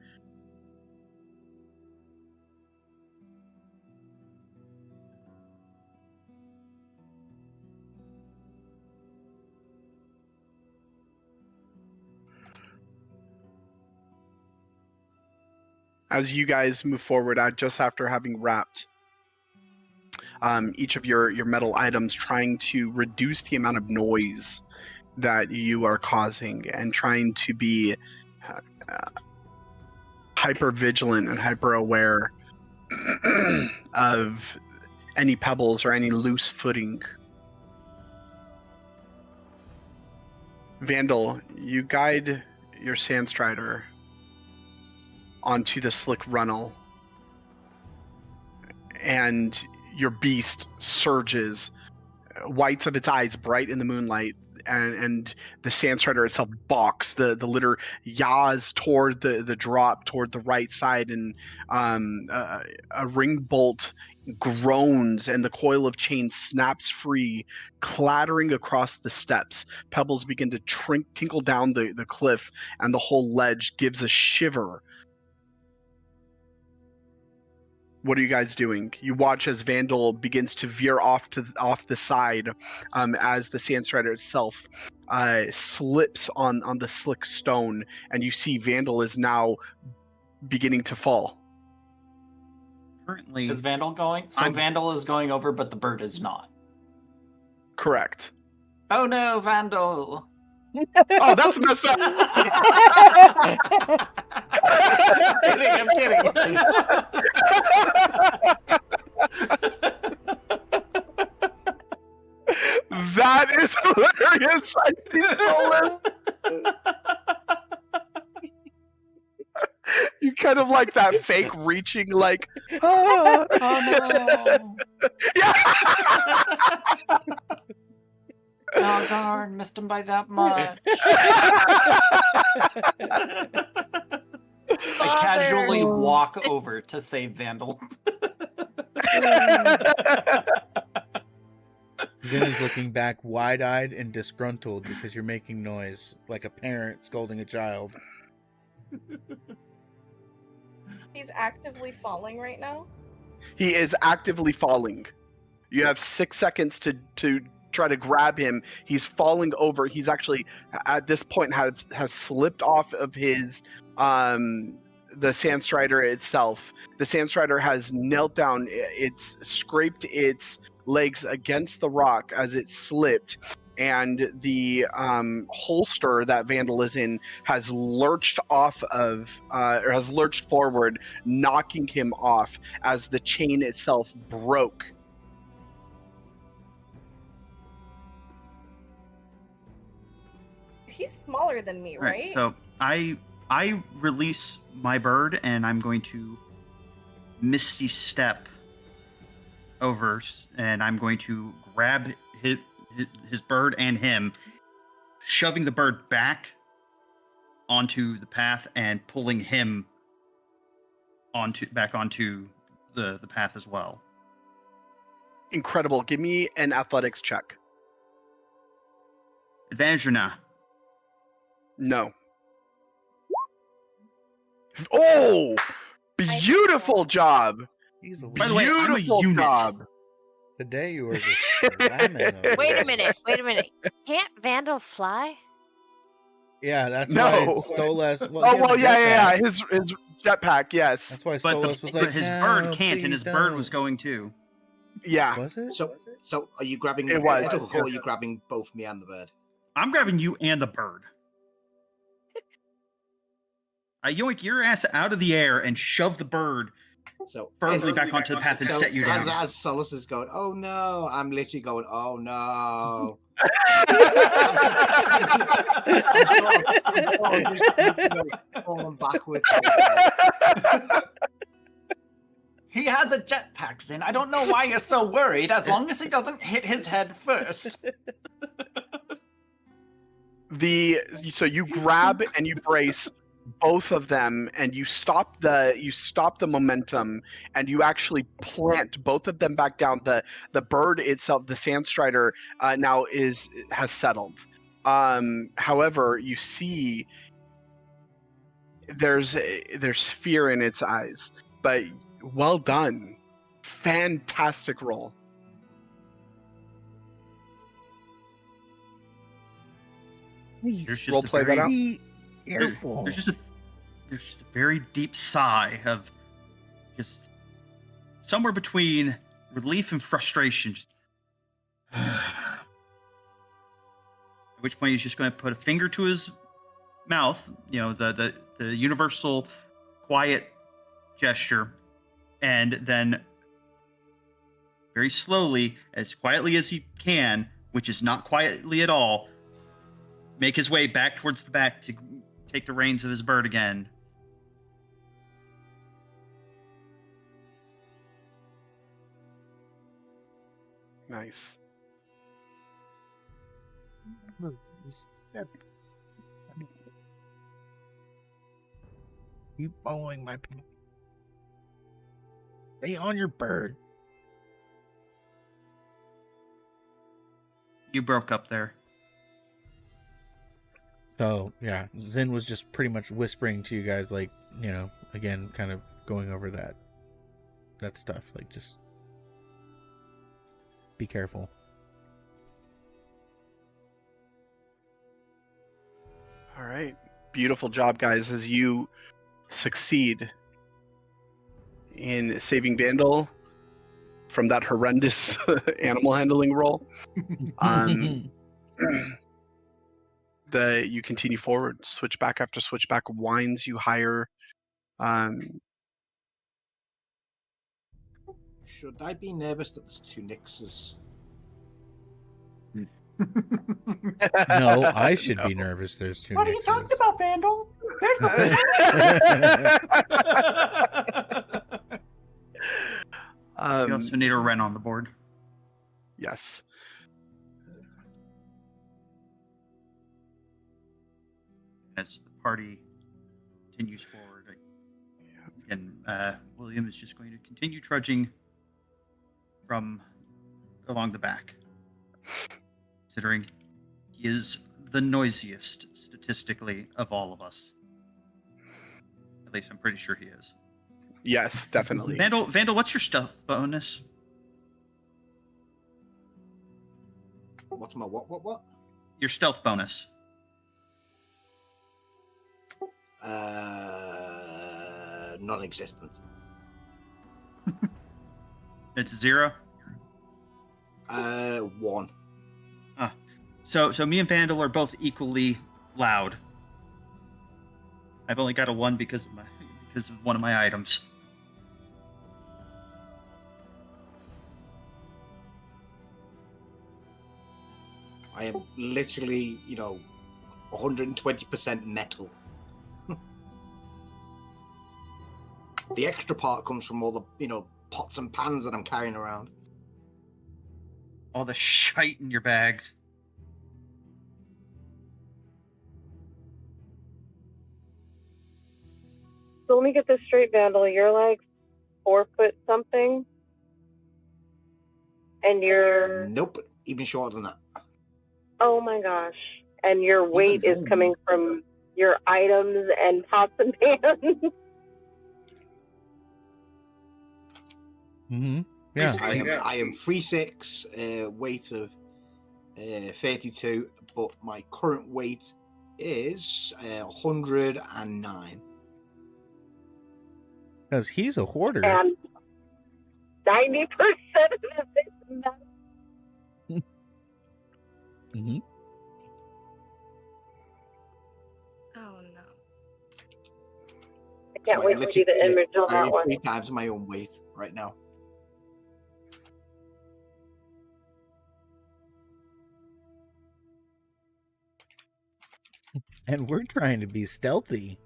as you guys move forward, just after having wrapped each of your metal items, trying to reduce the amount of noise that you are causing and trying to be hyper vigilant and hyper aware of any pebbles or any loose footing. Vandal, you guide your Sandstrider onto the slick runnel, and your beast surges, whites of its eyes bright in the moonlight, and the Sandstrider itself balks. The litter yaws toward the drop, toward the right side, and a ring bolt groans, and the coil of chain snaps free, clattering across the steps. Pebbles begin to tinkle down the cliff, and the whole ledge gives a shiver. What are you guys doing? You watch as Vandal begins to veer off the side, as the Sandstrider itself slips on the slick stone, and you see Vandal is now beginning to fall. Currently, is Vandal going? So Vandal is going over, but the bird is not. Correct. Oh no, Vandal! Oh, that's messed up. I'm kidding. That is hilarious. I see stolen. You kind of like that fake reaching, like, ah. Oh no. Yeah. Oh darn, missed him by that much. I casually walk over to save Vandal. Zen is looking back wide-eyed and disgruntled because you're making noise, like a parent scolding a child. He's actively falling right now? He is actively falling. You have 6 seconds to try to grab him. He's falling over. He's actually, at this point, has slipped off of his the Sandstrider itself. The Sandstrider has knelt down. It's scraped its legs against the rock as it slipped, and the holster that Vandal is in has lurched forward, knocking him off as the chain itself broke. He's smaller than me, right? So I release my bird, and I'm going to misty step over, and I'm going to grab his bird and him, shoving the bird back onto the path and pulling him back onto the path as well. Incredible. Give me an athletics check. Advantage or not? No. Oh! Beautiful job! By the way, I'm a unit. Job. Today you were just slamming over. Wait a minute. Can't Vandal fly? Yeah, that's No. why Stolas... Yeah. His jetpack, yes. That's why But Stolas was like, his no, bird can't, and his please bird don't." was going too. Yeah. Was it? So are you grabbing the It was. bird, or are you grabbing both me and the bird? I'm grabbing you and the bird. I yoink your ass out of the air and shove the bird firmly back onto the path and set you down. As Solus is going, oh no, I'm literally going, oh no. I'm just falling backwards. He has a jetpack, Zin. I don't know why you're so worried, as long as he doesn't hit his head first. So you grab and you brace both of them, and you stop the momentum, and you actually plant both of them back down. The bird itself, the Sandstrider, now has settled. However, you see there's fear in its eyes, but well done. Fantastic roll. There's just Role a play that out. Be careful. There's just a very deep sigh of just somewhere between relief and frustration. At which point he's just going to put a finger to his mouth, the universal quiet gesture, and then very slowly, as quietly as he can, which is not quietly at all, make his way back towards the back to take the reins of his bird again. Nice. Step. Keep following my path. Stay on your bird. You broke up there. So yeah, Zen was just pretty much whispering to you guys, like, again, kind of going over that stuff. Like, just be careful. All right. Beautiful job, guys, as you succeed in saving Vandal from that horrendous animal handling role. You continue forward. Switchback after switchback winds you higher. Should I be nervous that there's 2 Nixes? No, I should be nervous. There's 2 What are you talking about, Vandal? There's a You also need a Wren on the board. Yes. As the party continues forward, again, William is just going to continue trudging from along the back, considering he is the noisiest statistically of all of us. At least I'm pretty sure he is. Yes, definitely. Vandal, what's your stealth bonus? What's my what? Your stealth bonus. Non-existent. It's 0? 1. So me and Vandal are both equally loud. I've only got a 1 because of one of my items. I am literally, 120% metal. The extra part comes from all the, pots and pans that I'm carrying around. All the shite in your bags. So let me get this straight, Vandal. You're like 4 foot something, and you're Nope, even shorter than that. oh my gosh! And your weight is coming from your items and pots and pans. Mm-hmm. Yeah. I am 3'6", weight of 32, but my current weight is 109. Because he's a hoarder. And 90% of it is metal. Mm-hmm. Oh no. I can't wait to see the image on that one. 3 times my own weight right now. And we're trying to be stealthy.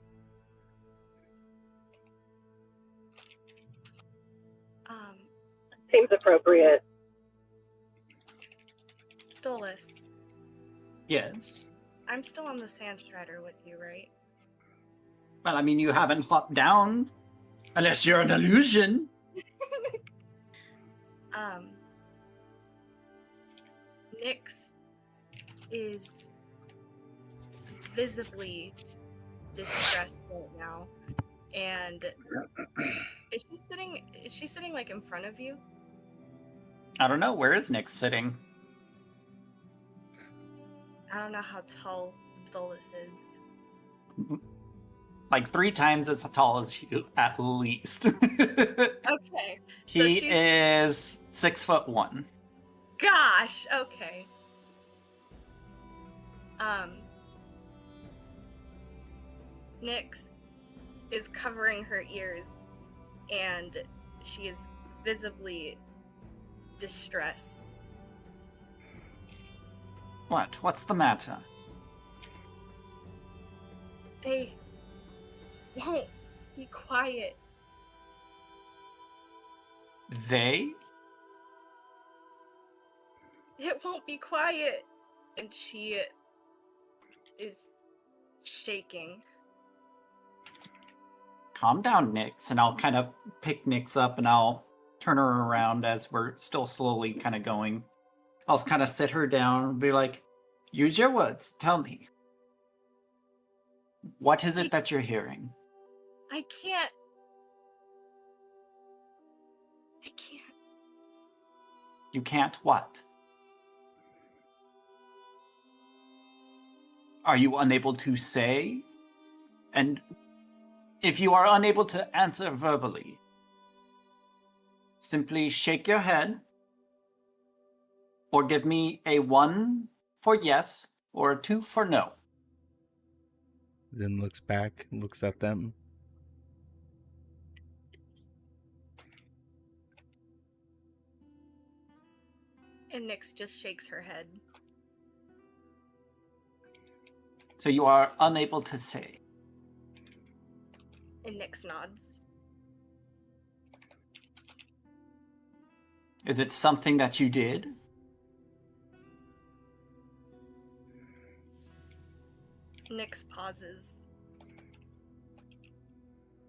Seems appropriate. Stolas, Yes. I'm still on the sand strider with you, right? Well, I mean, you haven't hopped down. Unless you're an illusion. Nyx is visibly distressed right now. And is she sitting like in front of you? I don't know. Where is Nick sitting? I don't know how tall Stolas is. Like 3 times as tall as you, at least. Okay. He is 6'1". Gosh, okay. Nyx is covering her ears, and she is visibly distressed. What? What's the matter? They won't be quiet. They? It won't be quiet. And she is shaking. Calm down, Nyx, and I'll kind of pick Nyx up and I'll turn her around as we're still slowly kind of going. I'll kind of sit her down and be like, use your words, tell me. What is it that you're hearing? I can't. You can't what? Are you unable to say? And if you are unable to answer verbally, simply shake your head or give me a 1 for yes or a 2 for no. Then looks back, looks at them. And Nyx just shakes her head. So you are unable to say. And Nyx nods. Is it something that you did? Nyx pauses,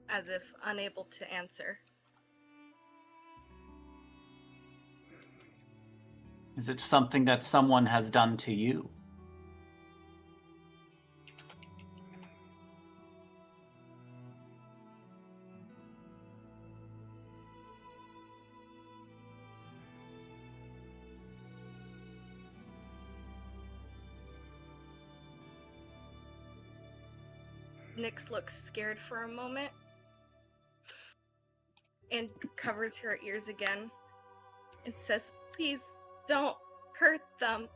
as if unable to answer. Is it something that someone has done to you? Nyx looks scared for a moment and covers her ears again and says, "Please don't hurt them."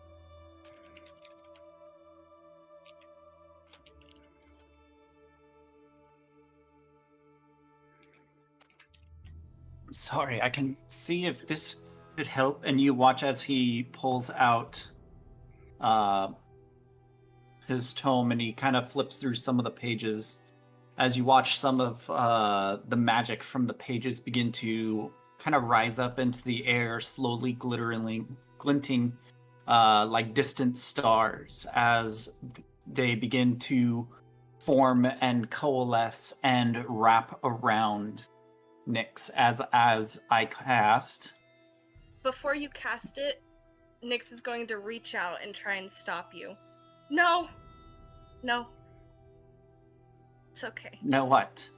I'm sorry, I can see if this could help. And you watch as he pulls out his tome and he kind of flips through some of the pages. As you watch some of the magic from the pages begin to kind of rise up into the air, slowly glinting like distant stars as they begin to form and coalesce and wrap around Nyx as I cast. Before you cast it, Nyx is going to reach out and try and stop you. No. It's okay. No what?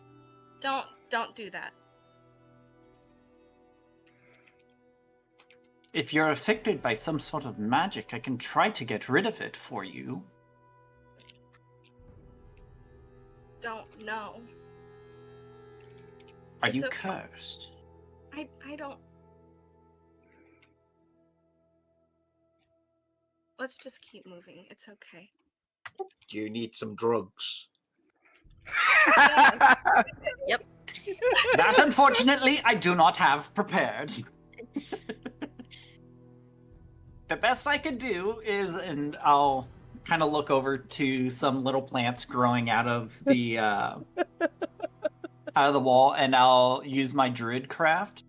Don't do that. If you're affected by some sort of magic, I can try to get rid of it for you. Don't know. Are It's you okay. cursed? I don't. Let's just keep moving. It's okay. Do you need some drugs? Yep. That, unfortunately, I do not have prepared. The best I can do is, and I'll kind of look over to some little plants growing out of the wall, and I'll use my druid craft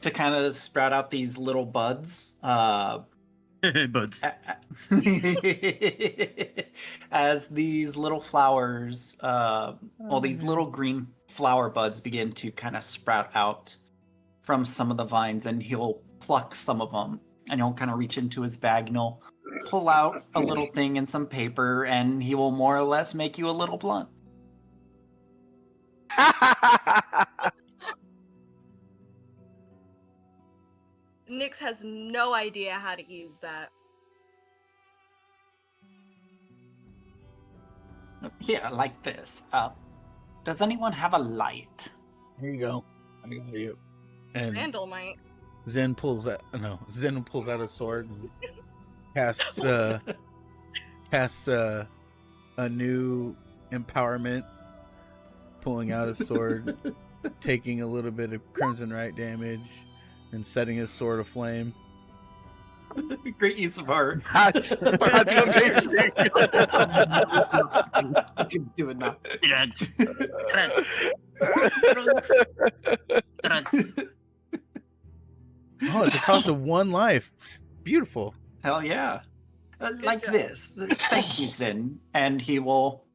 to kind of sprout out these little buds. Buds. As these little flowers, these little green flower buds begin to kind of sprout out from some of the vines, and he'll pluck some of them, and he'll kind of reach into his bag, and he'll pull out a little thing and some paper, and he will more or less make you a little blunt. Nyx has no idea how to use that. Here, like this. Does anyone have a light? Here you go. I got you. And Randall might. Zen pulls out a sword and casts a new empowerment, pulling out a sword, taking a little bit of Crimson Right damage, and setting his sword aflame. Great use of art. That's amazing. I can do it now. Oh, it's the cost of one life. Beautiful. Hell yeah. Like job. this. Thank you, Zen. And he will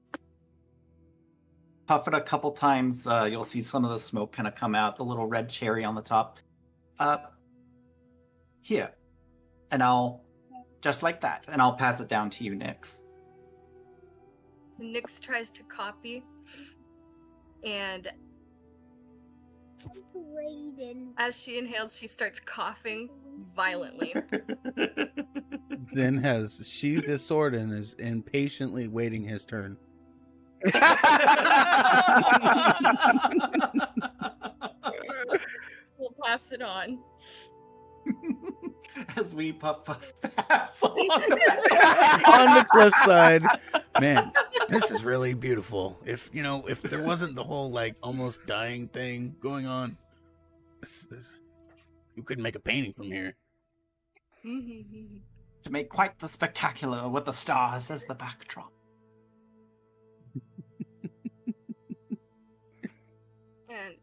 puff it a couple times. You'll see some of the smoke kind of come out, the little red cherry on the top. Here. And I'll, just like that, and I'll pass it down to you, Nyx. Nyx tries to copy, and as she inhales, she starts coughing violently. Zen has sheathed his sword and is impatiently waiting his turn. We'll pass it on. As we puff pass On the cliffside, man, this is really beautiful. If there wasn't the whole like almost dying thing going on, you couldn't make a painting from here. To make quite the spectacular with the stars as the backdrop. And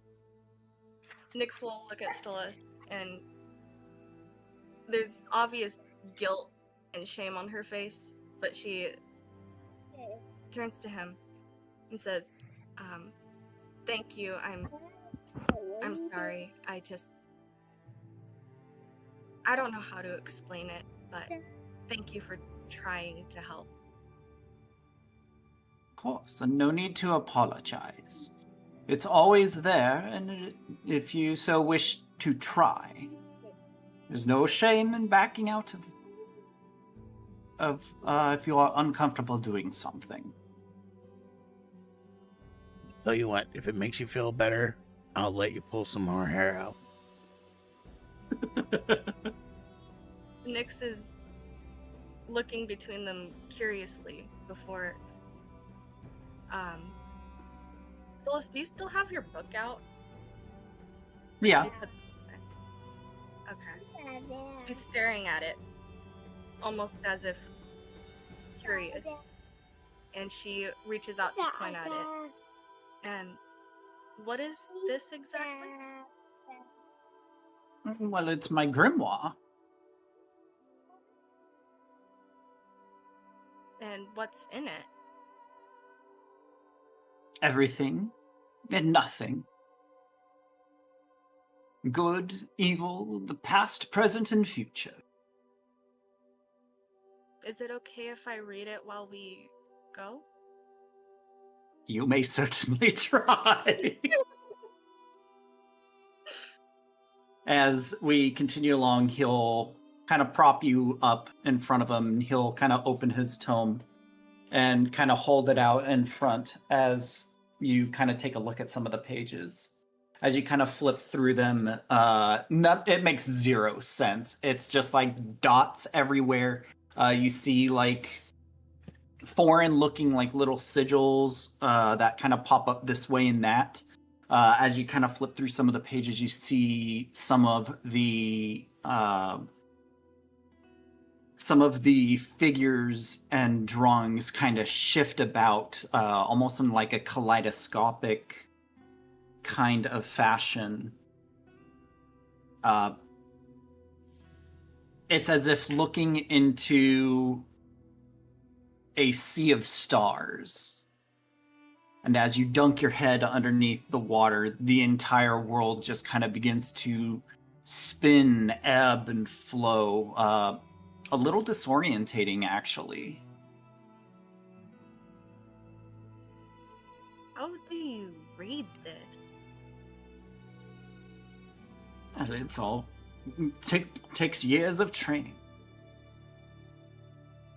Nyx will look at Stolas, and there's obvious guilt and shame on her face, but she turns to him and says, thank you, I'm sorry, I don't know how to explain it, but thank you for trying to help. Of course, and no need to apologize. It's always there, and if you so wish to try, there's no shame in backing out of if you are uncomfortable doing something. Tell you what, if it makes you feel better, I'll let you pull some more hair out. Nyx is looking between them curiously before. Stolas, do you still have your book out? Yeah. Okay. She's staring at it, almost as if curious. And she reaches out to point at it. And what is this exactly? Well, it's my grimoire. And what's in it? Everything and nothing. Good, evil, the past, present, and future. Is it okay if I read it while we go? You may certainly try. As we continue along, he'll kind of prop you up in front of him. He'll kind of open his tome and kind of hold it out in front as you kind of take a look at some of the pages. As you kind of flip through them, it makes zero sense. It's just like dots everywhere. You see like foreign looking like little sigils that kind of pop up this way and that. As you kind of flip through some of the pages, you see some of the figures and drawings kind of shift about, almost in like a kaleidoscopic kind of fashion. It's as if looking into a sea of stars. And as you dunk your head underneath the water, the entire world just kind of begins to spin, ebb, and flow. a little disorientating, actually. How do you read this? And it's all takes years of training.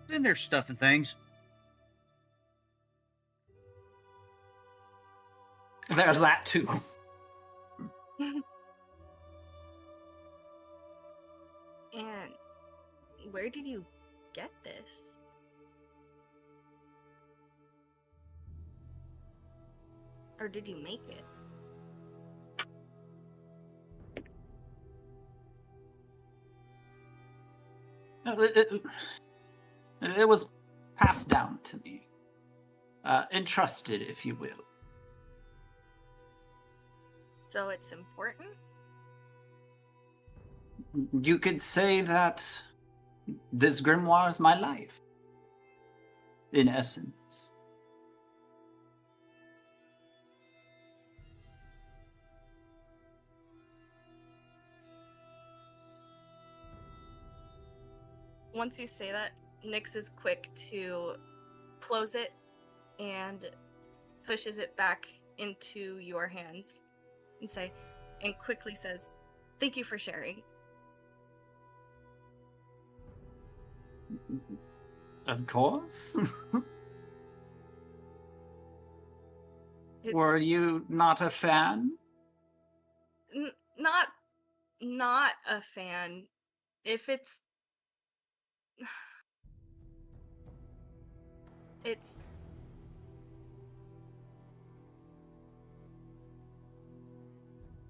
Then there's stuff and things. There's that too. And where did you get this? Or did you make it? It was passed down to me. Entrusted, if you will. So it's important? You could say that this grimoire is my life. In essence. Once you say that, Nyx is quick to close it and pushes it back into your hands and quickly says, "Thank you for sharing." Of course. It's Were you not a fan? not a fan. If it's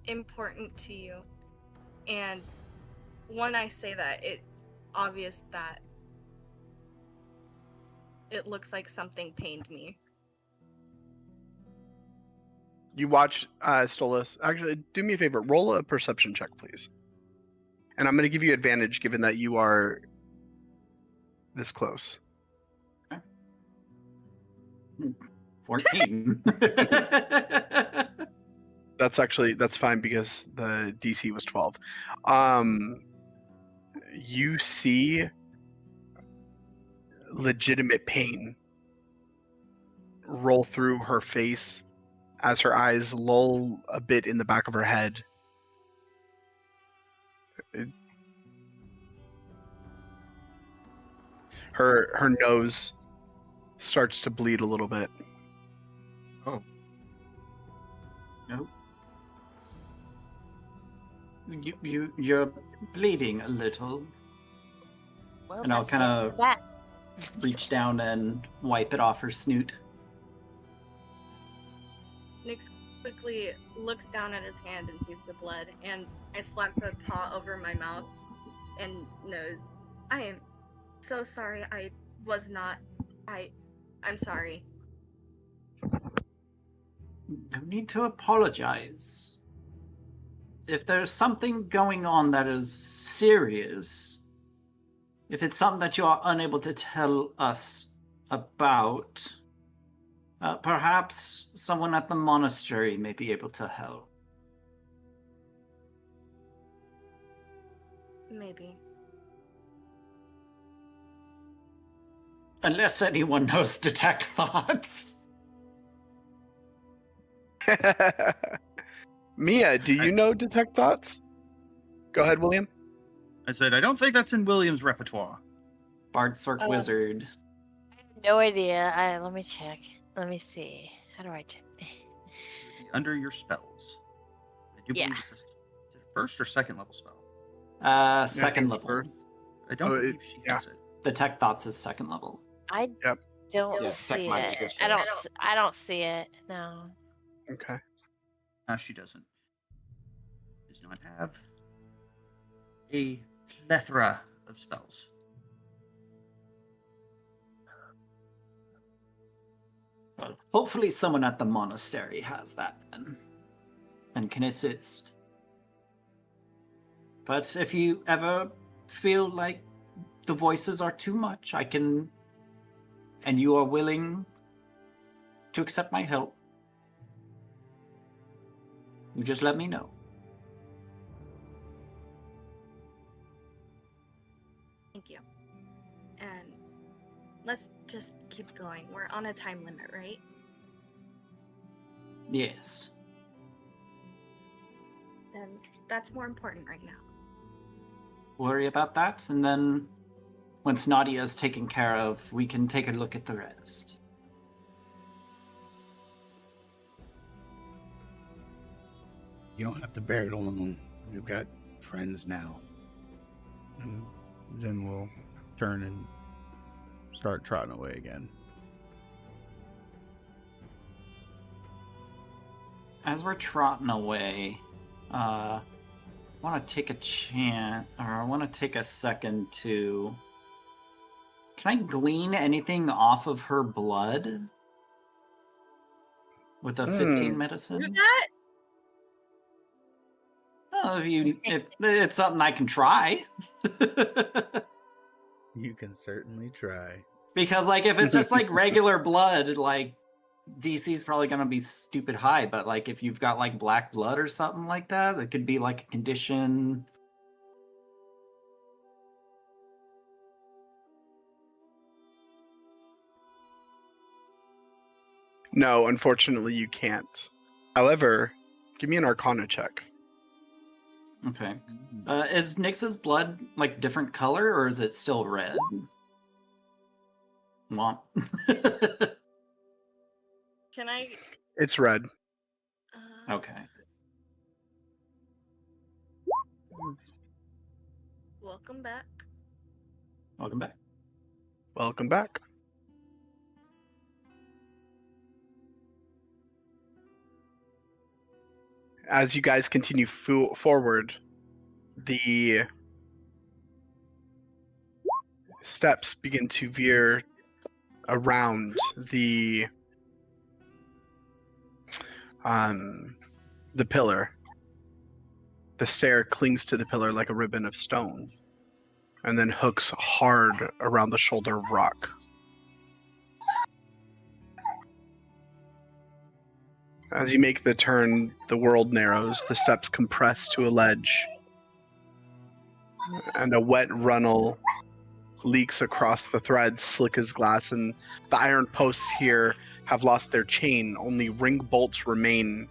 important to you, and when I say that, it's obvious that it looks like something pained me. You watch Stolas. Actually, do me a favor. Roll a perception check, please. And I'm going to give you advantage given that you are this close. 14. That's fine because the DC was 12. You see legitimate pain roll through her face as her eyes lull a bit in the back of her head. Her nose starts to bleed a little bit. Oh. No. You're bleeding a little. Well, And I'll that's kind of that. reach down and wipe it off her snoot. Nyx quickly looks down at his hand and sees the blood, and I slap the paw over my mouth and knows, "I am so sorry. I was not. I'm sorry." No need to apologize. If there's something going on that is serious, if it's something that you are unable to tell us about, perhaps someone at the monastery may be able to help. Maybe. Unless anyone knows detect thoughts. Mia, do you know detect thoughts? Go ahead, William. I said, I don't think that's in William's repertoire. Bard Sork Wizard. I have no idea. Let me check. Let me see. How do I check? Under your spells. I do believe it's a first or second level spell. Second level. First. I don't believe she has it. Detect thoughts is second level. I don't Yeah, see Tech Magic it. is I first. don't see it. No. Okay. She doesn't. Does not have a plethora of spells. Well, hopefully someone at the monastery has that then, and can assist. But if you ever feel like the voices are too much, I can, and you are willing to accept my help, you just let me know. Thank you. let's just keep going. We're on a time limit, right? Yes. Then that's more important right now. Worry about that, and then once Nadia is taken care of, we can take a look at the rest. You don't have to bear it alone. We've got friends now. And then we'll turn and start trotting away again. As we're trotting away, I want to take a I want to take a second to... Can I glean anything off of her blood? With a 15 medicine? Do that? Well, if it's something I can try. You can certainly try. Because, like, if it's just, like, regular blood, like, DC's probably gonna be stupid high, but, like, if you've got, like, black blood or something like that, it could be, like, a condition. No, unfortunately, you can't. However, give me an Arcana check. Okay. Is Nyx's blood, like, different color, or is it still red? Womp. Can I? It's red. Okay. Welcome back. Welcome back. Welcome back. As you guys continue forward, the steps begin to veer around the pillar. The stair clings to the pillar like a ribbon of stone, and then hooks hard around the shoulder of rock. As you make the turn, the world narrows, the steps compress to a ledge, and a wet runnel leaks across the threads, slick as glass, and the iron posts here have lost their chain. Only ring bolts remain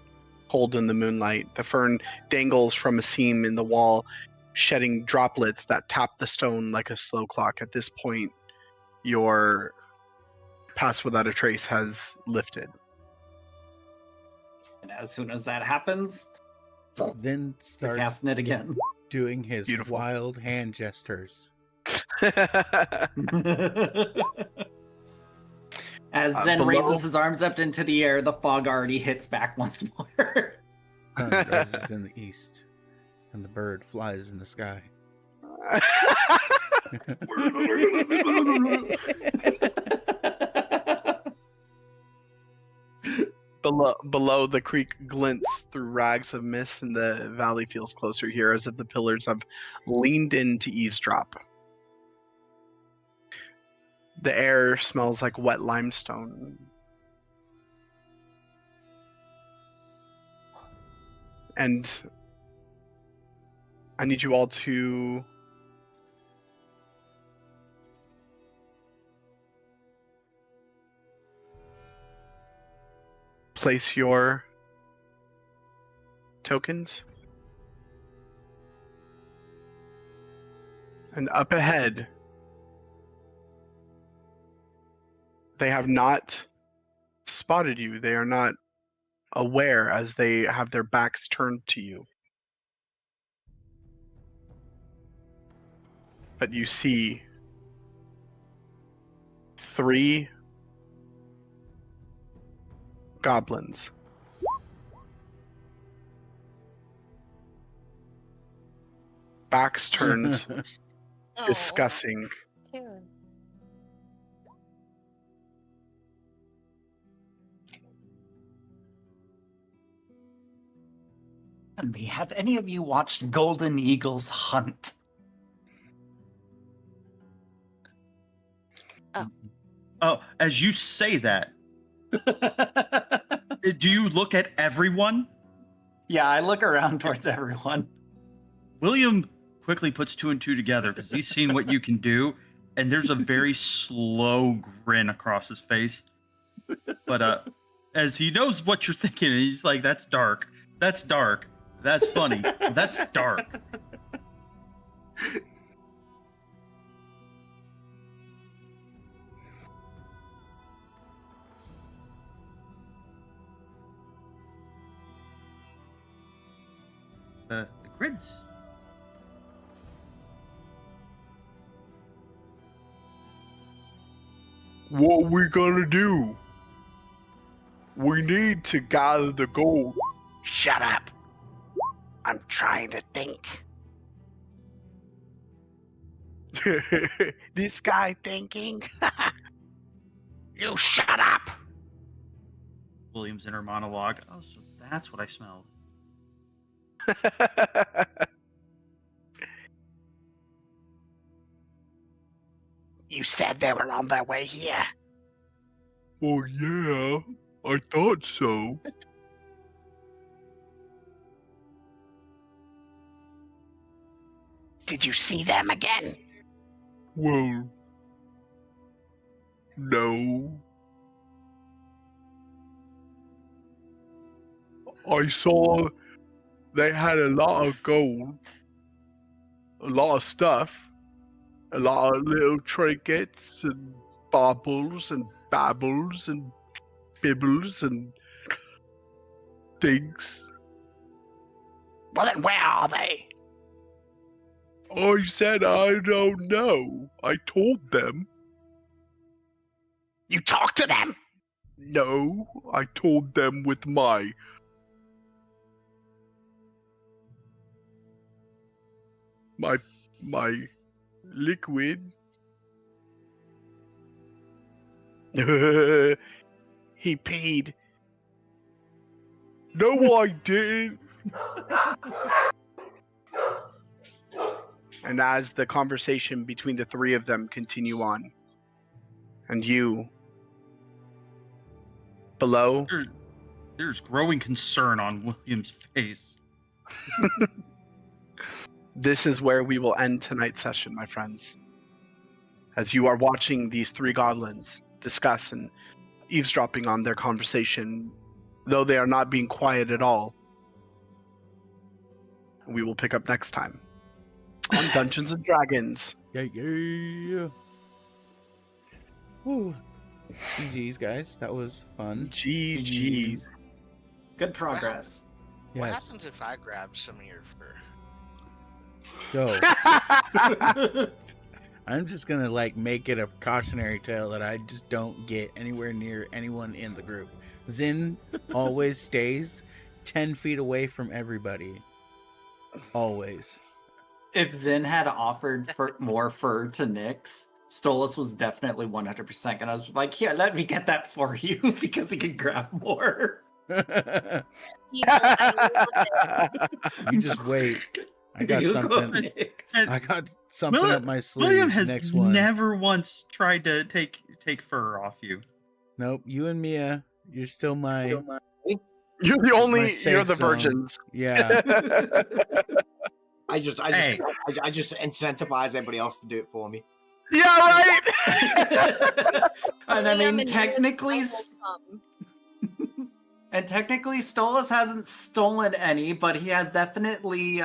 cold in the moonlight. The fern dangles from a seam in the wall, shedding droplets that tap the stone like a slow clock. At this point, your pass without a trace has lifted. And as soon as that happens, Then starts casting it again. doing his Beautiful. wild hand gestures. As Zen below- raises his arms up into the air, the fog already hits back once more. Sun rises in the east, and the bird flies in the sky. Below, the creek glints through rags of mist, and the valley feels closer here, as if the pillars have leaned in to eavesdrop. The air smells like wet limestone. And I need you all to place your tokens. And up ahead, they have not spotted you. They are not aware as they have their backs turned to you. But you see 3 goblins. Backs turned, discussing. Cute. Have any of you watched Golden Eagles Hunt? Oh, as you say that, do you look at everyone? Yeah, I look around towards everyone. William quickly puts 2 and 2 together because he's seen what you can do, and there's a very slow grin across his face. But as he knows what you're thinking, and he's like, "That's dark. That's dark. That's funny. That's dark." The grids. What are we gonna do? We need to gather the gold. Shut up. I'm trying to think. This guy thinking? You shut up! William's inner monologue. Oh, so that's what I smelled. You said they were on their way here. Oh yeah, I thought so. Did you see them again? Well, no. I saw they had a lot of gold, a lot of stuff, a lot of little trinkets and baubles and babbles and bibbles and things. Well, then where are they? I said I don't know. I told them. You talked to them? No, I told them with my liquid. He peed. No, I didn't. And as the conversation between the three of them continue on, and you below, there's growing concern on William's face. This is where we will end tonight's session, my friends. As you are watching these three goblins discuss and eavesdropping on their conversation, though they are not being quiet at all. We will pick up next time on Dungeons and Dragons. Yeah. Woo. GG's, guys. That was fun. GG's. Good progress. What Yes. happens if I grab some of your fur? Go. I'm just gonna make it a cautionary tale that I just don't get anywhere near anyone in the group. Zin always stays 10 feet away from everybody. Always. If Zin had offered more fur to Nyx, Stolas was definitely 100% gonna was like, here, let me get that for you because he can grab more. You know, I love it. You just wait. I got You go, something. Nyx. I got something up my sleeve. William has next one. never once tried to take fur off you. Nope. You and Mia, you're still my. You're the only. My safe You're the zone. virgins. Yeah. I just incentivize everybody else to do it for me. Yeah, right. And I William mean, and technically, Eunice will come. and technically, Stolas hasn't stolen any, but he has definitely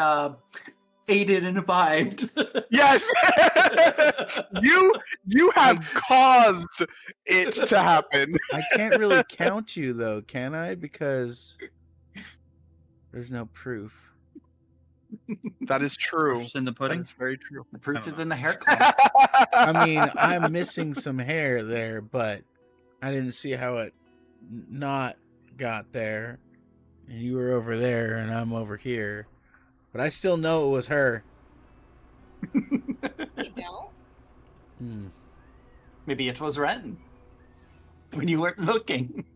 aided and imbibed. Yes. You have caused it to happen. I can't really count you though, can I? Because there's no proof. That is true. Proof's in the That pudding. is very true. The proof is in the hair clamps. I mean, I'm missing some hair there, but I didn't see how it not got there. And you were over there, and I'm over here. But I still know it was her. You don't? Hmm. Maybe it was Ren when you weren't looking.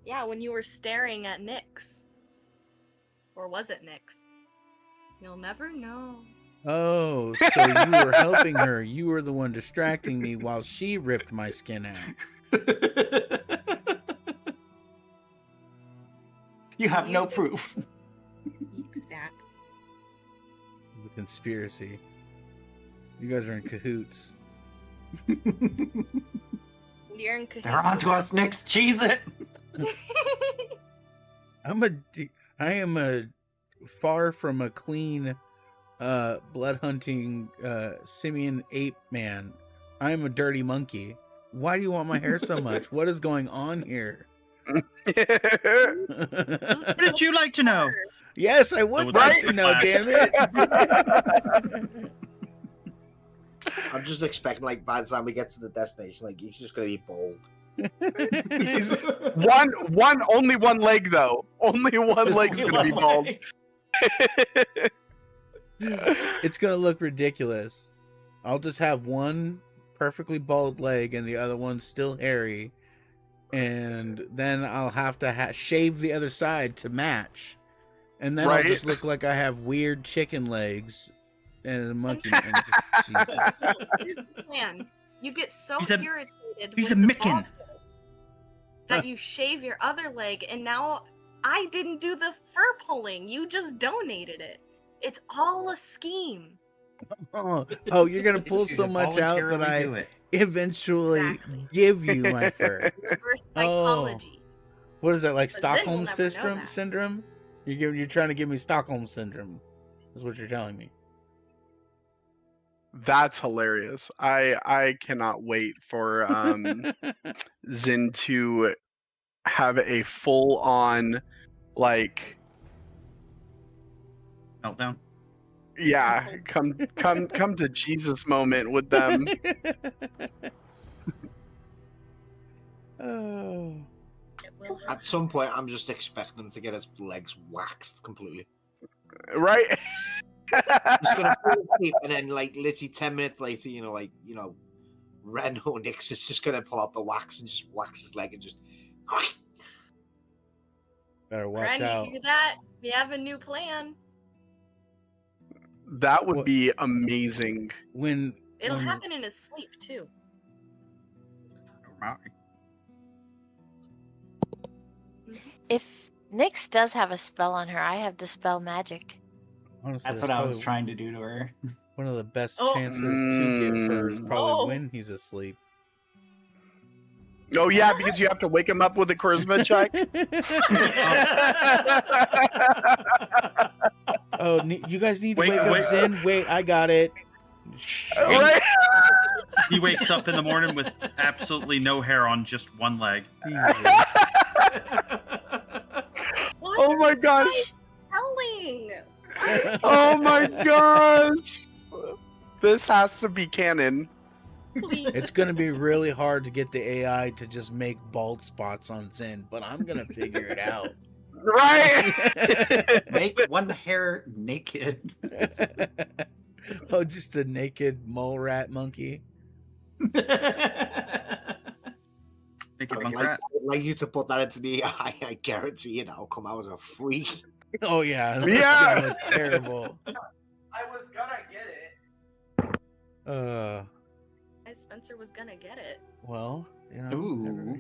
Yeah, when you were staring at Nyx. Or was it Nyx? You'll never know. Oh, so you were helping her. You were the one distracting me while she ripped my skin out. You have no proof. Exact. The conspiracy. You guys are in cahoots. You're in cahoots. They're onto us, Nix. Cheese it. I am a far from a clean blood hunting simian ape man. I am a dirty monkey. Why do you want my hair so much? What is going on here? Wouldn't you like to know? Yes, I would like to know, damn it. I'm just expecting, like, by the time we get to the destination, like, he's just gonna be bald. He's only one leg though. Only one leg's gonna be bald. It's gonna look ridiculous. I'll just have one perfectly bald leg and the other one still hairy, and then I'll have to shave the other side to match, and then I'll just look like I have weird chicken legs and a monkey. And just, Jesus. Here's the plan: you get so irritated He's with a the Micken. bald that you shave your other leg, and now I didn't do the fur pulling. You just donated it. It's all a scheme. Oh, you're gonna pull so much out that I eventually give you my fur. Reverse psychology. What is that, like But Zen will Stockholm never know that. syndrome? You're trying to give me Stockholm syndrome. Is what you're telling me. That's hilarious. I cannot wait for Zin to have a full on like meltdown. Yeah, come to Jesus moment with them. Oh. At some point, I'm just expecting him to get his legs waxed completely. Right? Just gonna fall asleep, and then, like, literally 10 minutes later, Ren or Nix is just gonna pull out the wax and just wax his leg and just. Better watch Ren, out. you hear that? We have a new plan. That would be amazing. It'll happen in his sleep too. If Nyx does have a spell on her, I have Dispel Magic. Honestly, That's what I was trying to do to her. One of the best Oh. chances to get fur is probably Oh. when he's asleep. Oh yeah, because you have to wake him up with a charisma check. Oh, you guys need to wake up Zen. Wait, I got it. Right? He wakes up in the morning with absolutely no hair on just one leg. Oh my gosh! Telling. Oh my gosh! This has to be canon. It's gonna be really hard to get the AI to just make bald spots on Zen, but I'm gonna figure it out. Right? Make one hair naked. Oh, just a naked mole rat monkey. I'd like you to put that into the AI. I guarantee it. I'll come out as a freak. Oh yeah, that's Yeah. gonna look terrible. I was gonna get it. Spencer was gonna get it. Well, Ooh.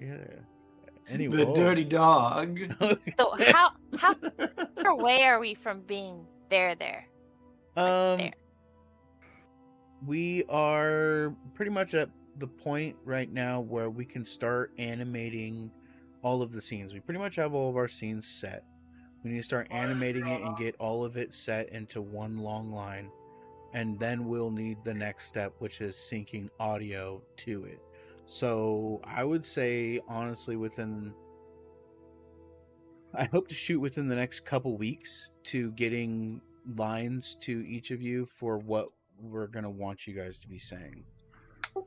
Anyway, The dirty dog. So how far away are we from being there? There. We are pretty much at the point right now where we can start animating all of the scenes. We pretty much have all of our scenes set. We need to start animating it and get all of it set into one long line. And then we'll need the next step, which is syncing audio to it. So I would say, honestly, I hope to shoot within the next couple weeks to getting lines to each of you for what we're going to want you guys to be saying.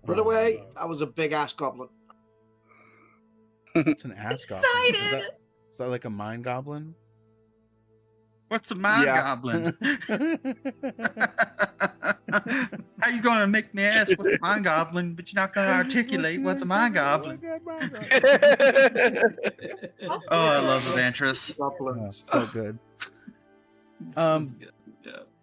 By the way, I was a big ass goblin. It's an ass goblin. Excited. Is that like a mind goblin? What's a mind Yeah. goblin? How you gonna make me ask what's a mind goblin, but you're not gonna articulate what's a mind goblin? Oh, I love Evantress. Oh, so good.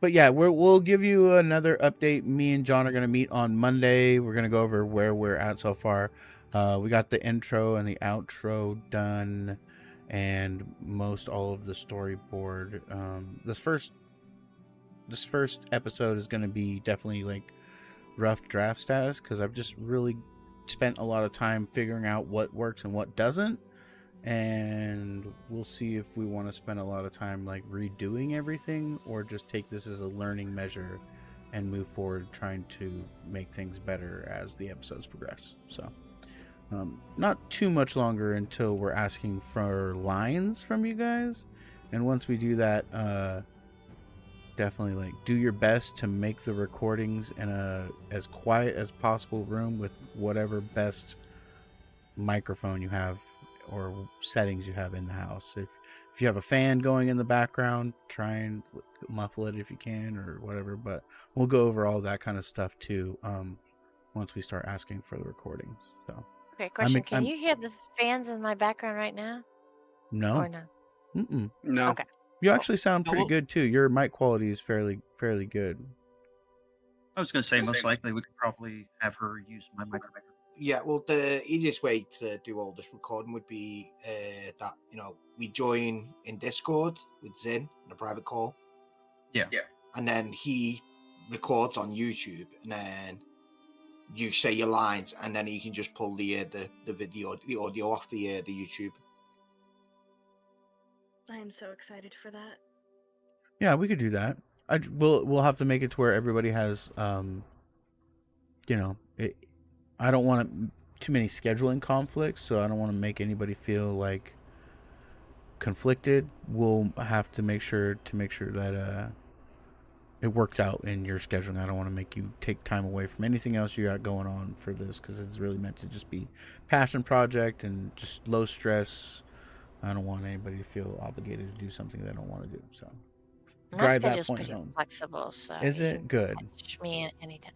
But yeah, we'll give you another update. Me and John are gonna meet on Monday. We're gonna go over where we're at so far. We got the intro and the outro done, and most all of the storyboard. This first episode is gonna be definitely like rough draft status because I've just really spent a lot of time figuring out what works and what doesn't, and we'll see if we want to spend a lot of time like redoing everything or just take this as a learning measure and move forward trying to make things better as the episodes progress. So not too much longer until we're asking for lines from you guys, and once we do that, definitely like do your best to make the recordings in a as quiet as possible room with whatever best microphone you have or settings you have in the house. If you have a fan going in the background, try and muffle it if you can or whatever, but we'll go over all that kind of stuff too once we start asking for the recordings. So Okay, question. Can you hear the fans in my background right now? No. Or no? Mm-mm. No. Okay. You actually sound pretty good too. Your mic quality is fairly good. I was going to say, most likely we could probably have her use my microphone. Yeah, well, the easiest way to do all this recording would be that, you know, we join in Discord with Zin in a private call. Yeah. And then he records on YouTube, and then you say your lines, and then he can just pull the video, the audio off the YouTube. I am so excited for that. Yeah, we could do that. We'll have to make it to where everybody has, you know, I don't want too many scheduling conflicts, so I don't want to make anybody feel like conflicted. We'll have to make sure that it works out in your scheduling. I don't want to make you take time away from anything else you got going on for this, because it's really meant to just be passion project and just low stress. I don't want anybody to feel obligated to do something they don't want to do. So drive that point home. Flexible, so is you it can good? catch me at any time.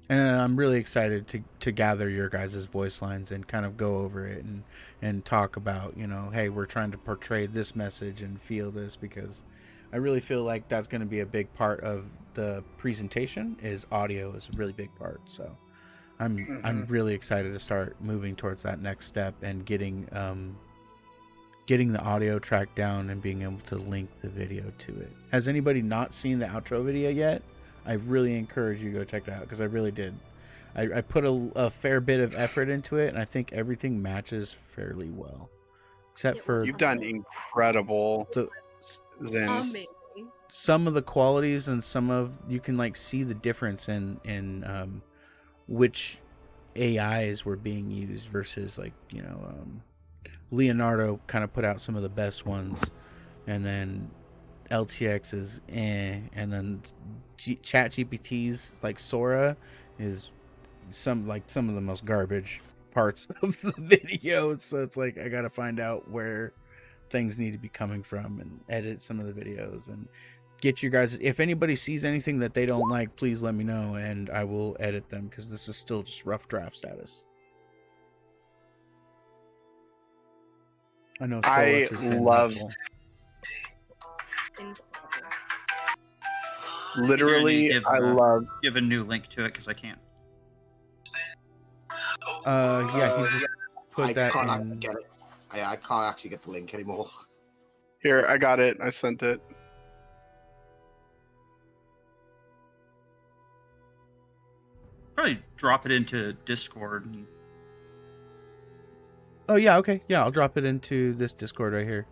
And I'm really excited to gather your guys' voice lines and kind of go over it and talk about, you know, hey, we're trying to portray this message and feel this, because I really feel like that's going to be a big part of the presentation. Is audio is a really big part. So I'm really excited to start moving towards that next step and getting the audio track down and being able to link the video to it. Has anybody not seen the outro video yet? I really encourage you to go check that out, because I really did. I put a fair bit of effort into it, and I think everything matches fairly well, except for you've done incredible. Zen. Amazing. Some of the qualities and some of you can like see the difference in which AIs were being used versus, like, you know, Leonardo kind of put out some of the best ones, and then LTX is and then Chat GPT's like Sora is some of the most garbage parts of the video. So it's like I gotta find out where things need to be coming from and edit some of the videos and get you guys. If anybody sees anything that they don't like, please let me know and I will edit them, because this is still just rough draft status. I know. I love. Literally, I love. Give a new link to it because I can't. Yeah, he just put that in. Get it. I can't actually get the link anymore. Here, I got it. I sent it. Probably drop it into Discord. Oh yeah, okay, yeah, I'll drop it into this Discord right here.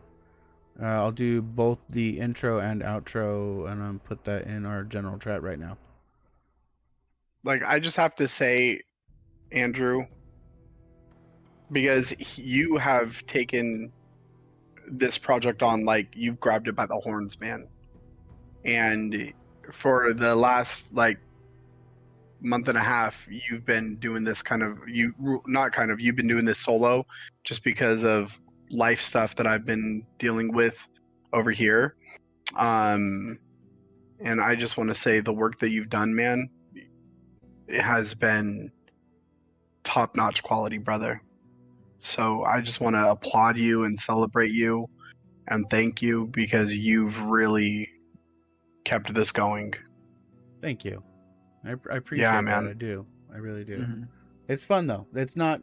I'll do both the intro and outro, and put that in our general chat right now. Like, I just have to say, Andrew, because you have taken this project on, like, you've grabbed it by the horns, man. And for the last, like, month and a half, you've been doing this you've been doing this solo just because of life stuff that I've been dealing with over here. And I just want to say the work that you've done, man, it has been top-notch quality, brother. So I just want to applaud you and celebrate you and thank you, because you've really kept this going. Thank you. I appreciate that. I do. I really do. It's fun though. It's not.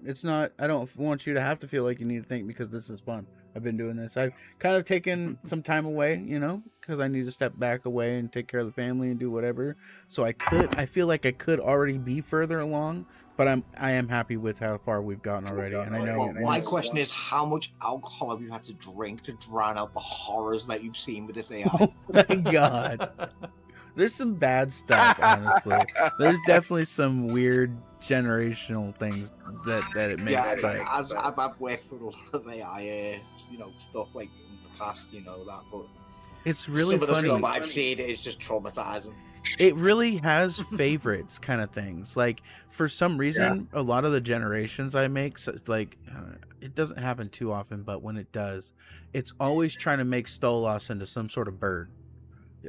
I don't want you to have to feel like you need to think because this is fun. I've been doing this. I've kind of taken some time away, because I need to step back away and take care of the family and do whatever. So I feel like I could already be further along, but I am happy with how far we've gotten already. And I know Well, my question is, how much alcohol have you had to drink to drown out the horrors that you've seen with this AI? Oh my god. There's some bad stuff, honestly. There's definitely some weird generational things that it makes. Yeah, but as I've worked with a lot of AI, stuff like in the past, that, but it's really some of the funny. stuff I've seen is just traumatizing. It really has favorites kind of things. Like, for some reason, a lot of the generations I make, it doesn't happen too often, but when it does, it's always trying to make Stolas into some sort of bird.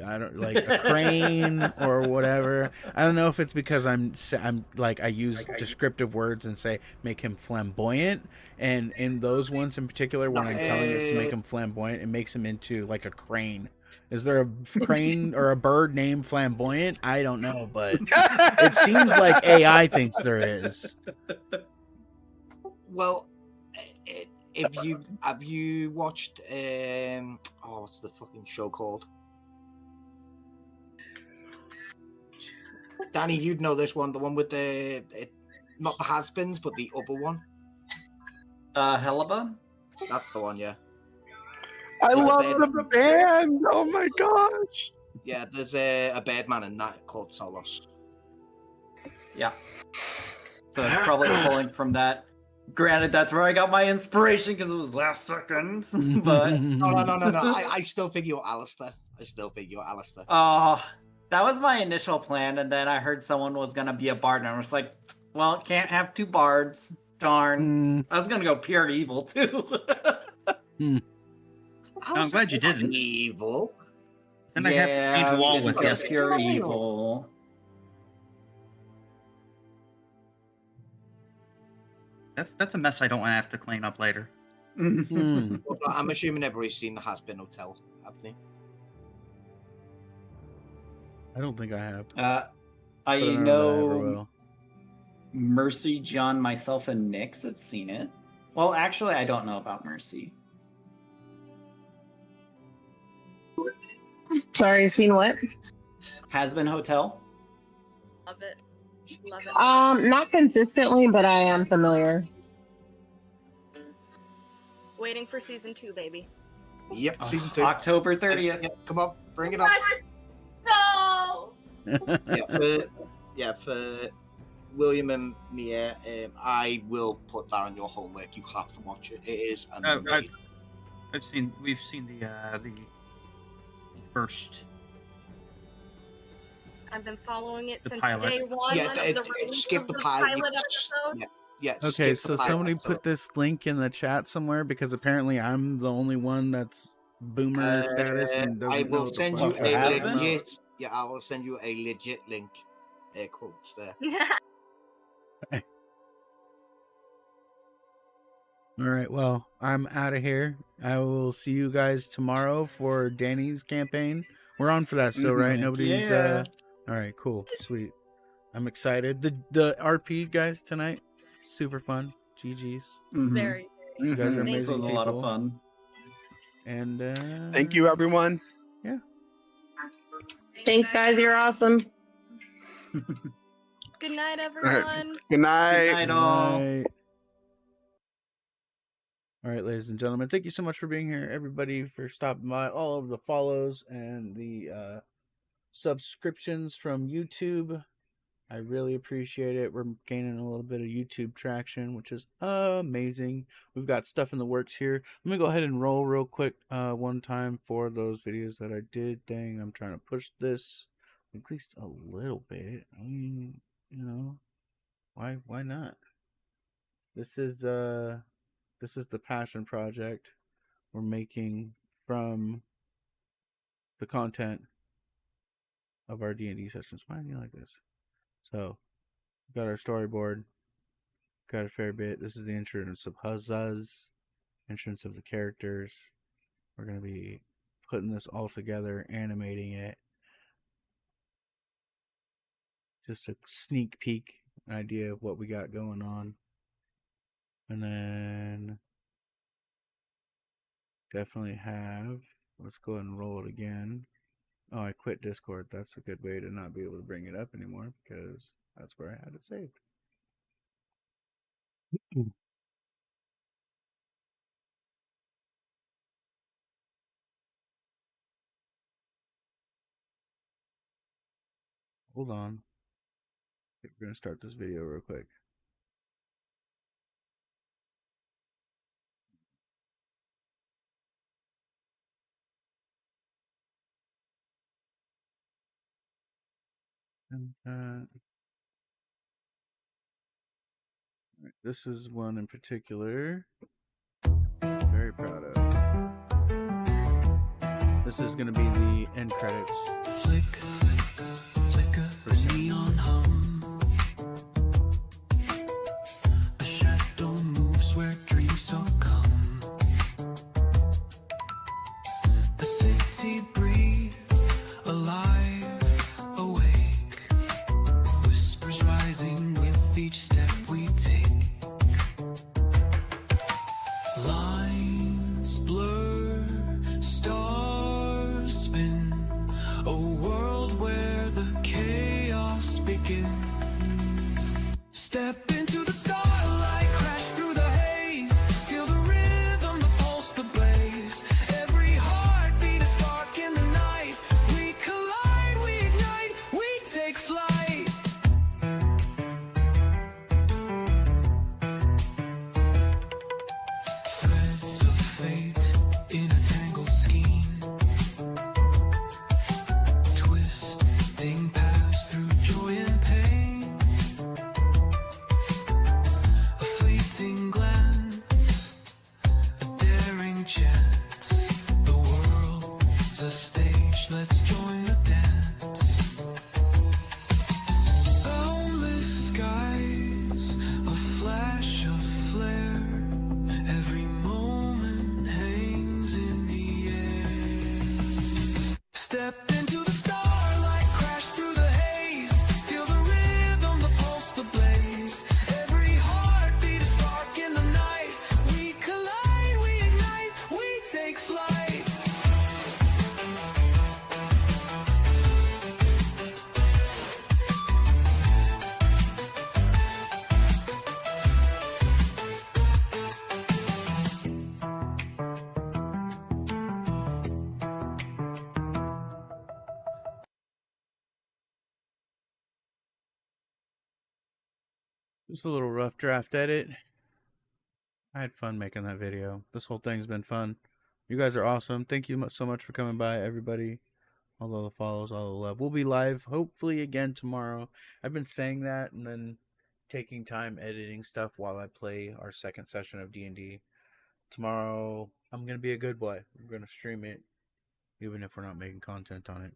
I don't like a crane or whatever. I don't know if it's because I'm like, I use descriptive words and say make him flamboyant, and in those ones in particular, when I'm telling it to make him flamboyant, it makes him into like a crane. Is there a crane or a bird named Flamboyant? I don't know, but it seems like AI thinks there is. Well, have you watched what's the fucking show called? Danny, you'd know this one, the one with not the has-beens, but the other one. Helaba? That's the one, yeah. I love the band. Oh my gosh. Yeah, there's a Birdman in that called Solos. Yeah. So it's probably pulling from that. Granted, that's where I got my inspiration because it was last second. But no. I still think you're Alistair. That was my initial plan, and then I heard someone was gonna be a bard, and I was like, well, can't have two bards. Darn. I was gonna go pure evil too. I'm glad you didn't. Evil. Then I have to paint a wall with you. Pure evil. That's a mess I don't want to have to clean up later. I'm assuming everybody's seen the Has-Been Hotel, haven't they? I don't think I have. I know Mercy, John, myself, and Nyx have seen it. Well, actually, I don't know about Mercy. Sorry, seen what? Has-Been Hotel. Love it. Not consistently, but I am familiar. Waiting for season 2, baby. Yep, season 2. October 30th. Yep, come on, bring it on. No! For William and Mia, I will put that on your homework. You have to watch it. It is amazing. We've seen the first. I've been following it since pilot. day one. Yeah, skip the pilot episode. Yeah. Okay, so somebody put this link in the chat somewhere because apparently I'm the only one that's boomer status and doesn't I know will what the send fuck you they're a talking about. legit. Yeah, I will send you a legit link. Quotes there. All right, well, I'm out of here. I will see you guys tomorrow for Danny's campaign. We're on for that still, right? Nobody's all right, cool. Sweet. I'm excited. The RP guys tonight, super fun. GG's. Very. You guys are amazing. This was a lot of fun. And thank you, everyone. Yeah. Thanks, guys. You're awesome. Good night, everyone. Good night. Good night, all. All right, ladies and gentlemen, thank you so much for being here, everybody, for stopping by, all of the follows and the subscriptions from YouTube. I really appreciate it. We're gaining a little bit of YouTube traction, which is amazing. We've got stuff in the works here. Let me go ahead and roll real quick one time for those videos that I did. Dang, I'm trying to push this at least a little bit. I mean, why not? This is the passion project we're making from the content of our D&D sessions. Why do you like this? So, we've got our storyboard, got a fair bit. This is the entrance of Huzzahs, entrance of the characters. We're going to be putting this all together, animating it. Just a sneak peek an idea of what we got going on. And then definitely have, let's go ahead and roll it again. Oh, I quit Discord. That's a good way to not be able to bring it up anymore because that's where I had it saved. Hold on. We're going to start this video real quick. And, this is one in particular I'm very proud of. This is going to be the end credits. Flicker, flicker, neon hum. A shadow moves where dreams so come. The city breathes, alive, awake. Whispers rising with each step we take. Lines blur, stars spin. A world where the chaos begins. Step into the starlight, crash through the haze. Feel the rhythm, the pulse, the blaze. Every heartbeat a spark in the night. We collide, we ignite, we take flight. Threads of fate in a tangled scheme. Twisting paths through joy and pain. A fleeting glance, a daring chance. The world's a stage, let's join the dance. Boundless skies, a flash of flare. Every moment hangs in the air. Step into the starlight, crash through the haze. Feel the rhythm, the pulse, the blaze. Every heartbeat a spark in the night. We collide, we ignite, we take flight. Just a little rough draft edit. I had fun making that video. This whole thing's been fun. You guys are awesome. Thank you so much for coming by, everybody. All the follows, all the love. We'll be live hopefully again tomorrow. I've been saying that and then taking time editing stuff while I play our second session of D&D. Tomorrow, I'm going to be a good boy. I'm going to stream it, even if we're not making content on it.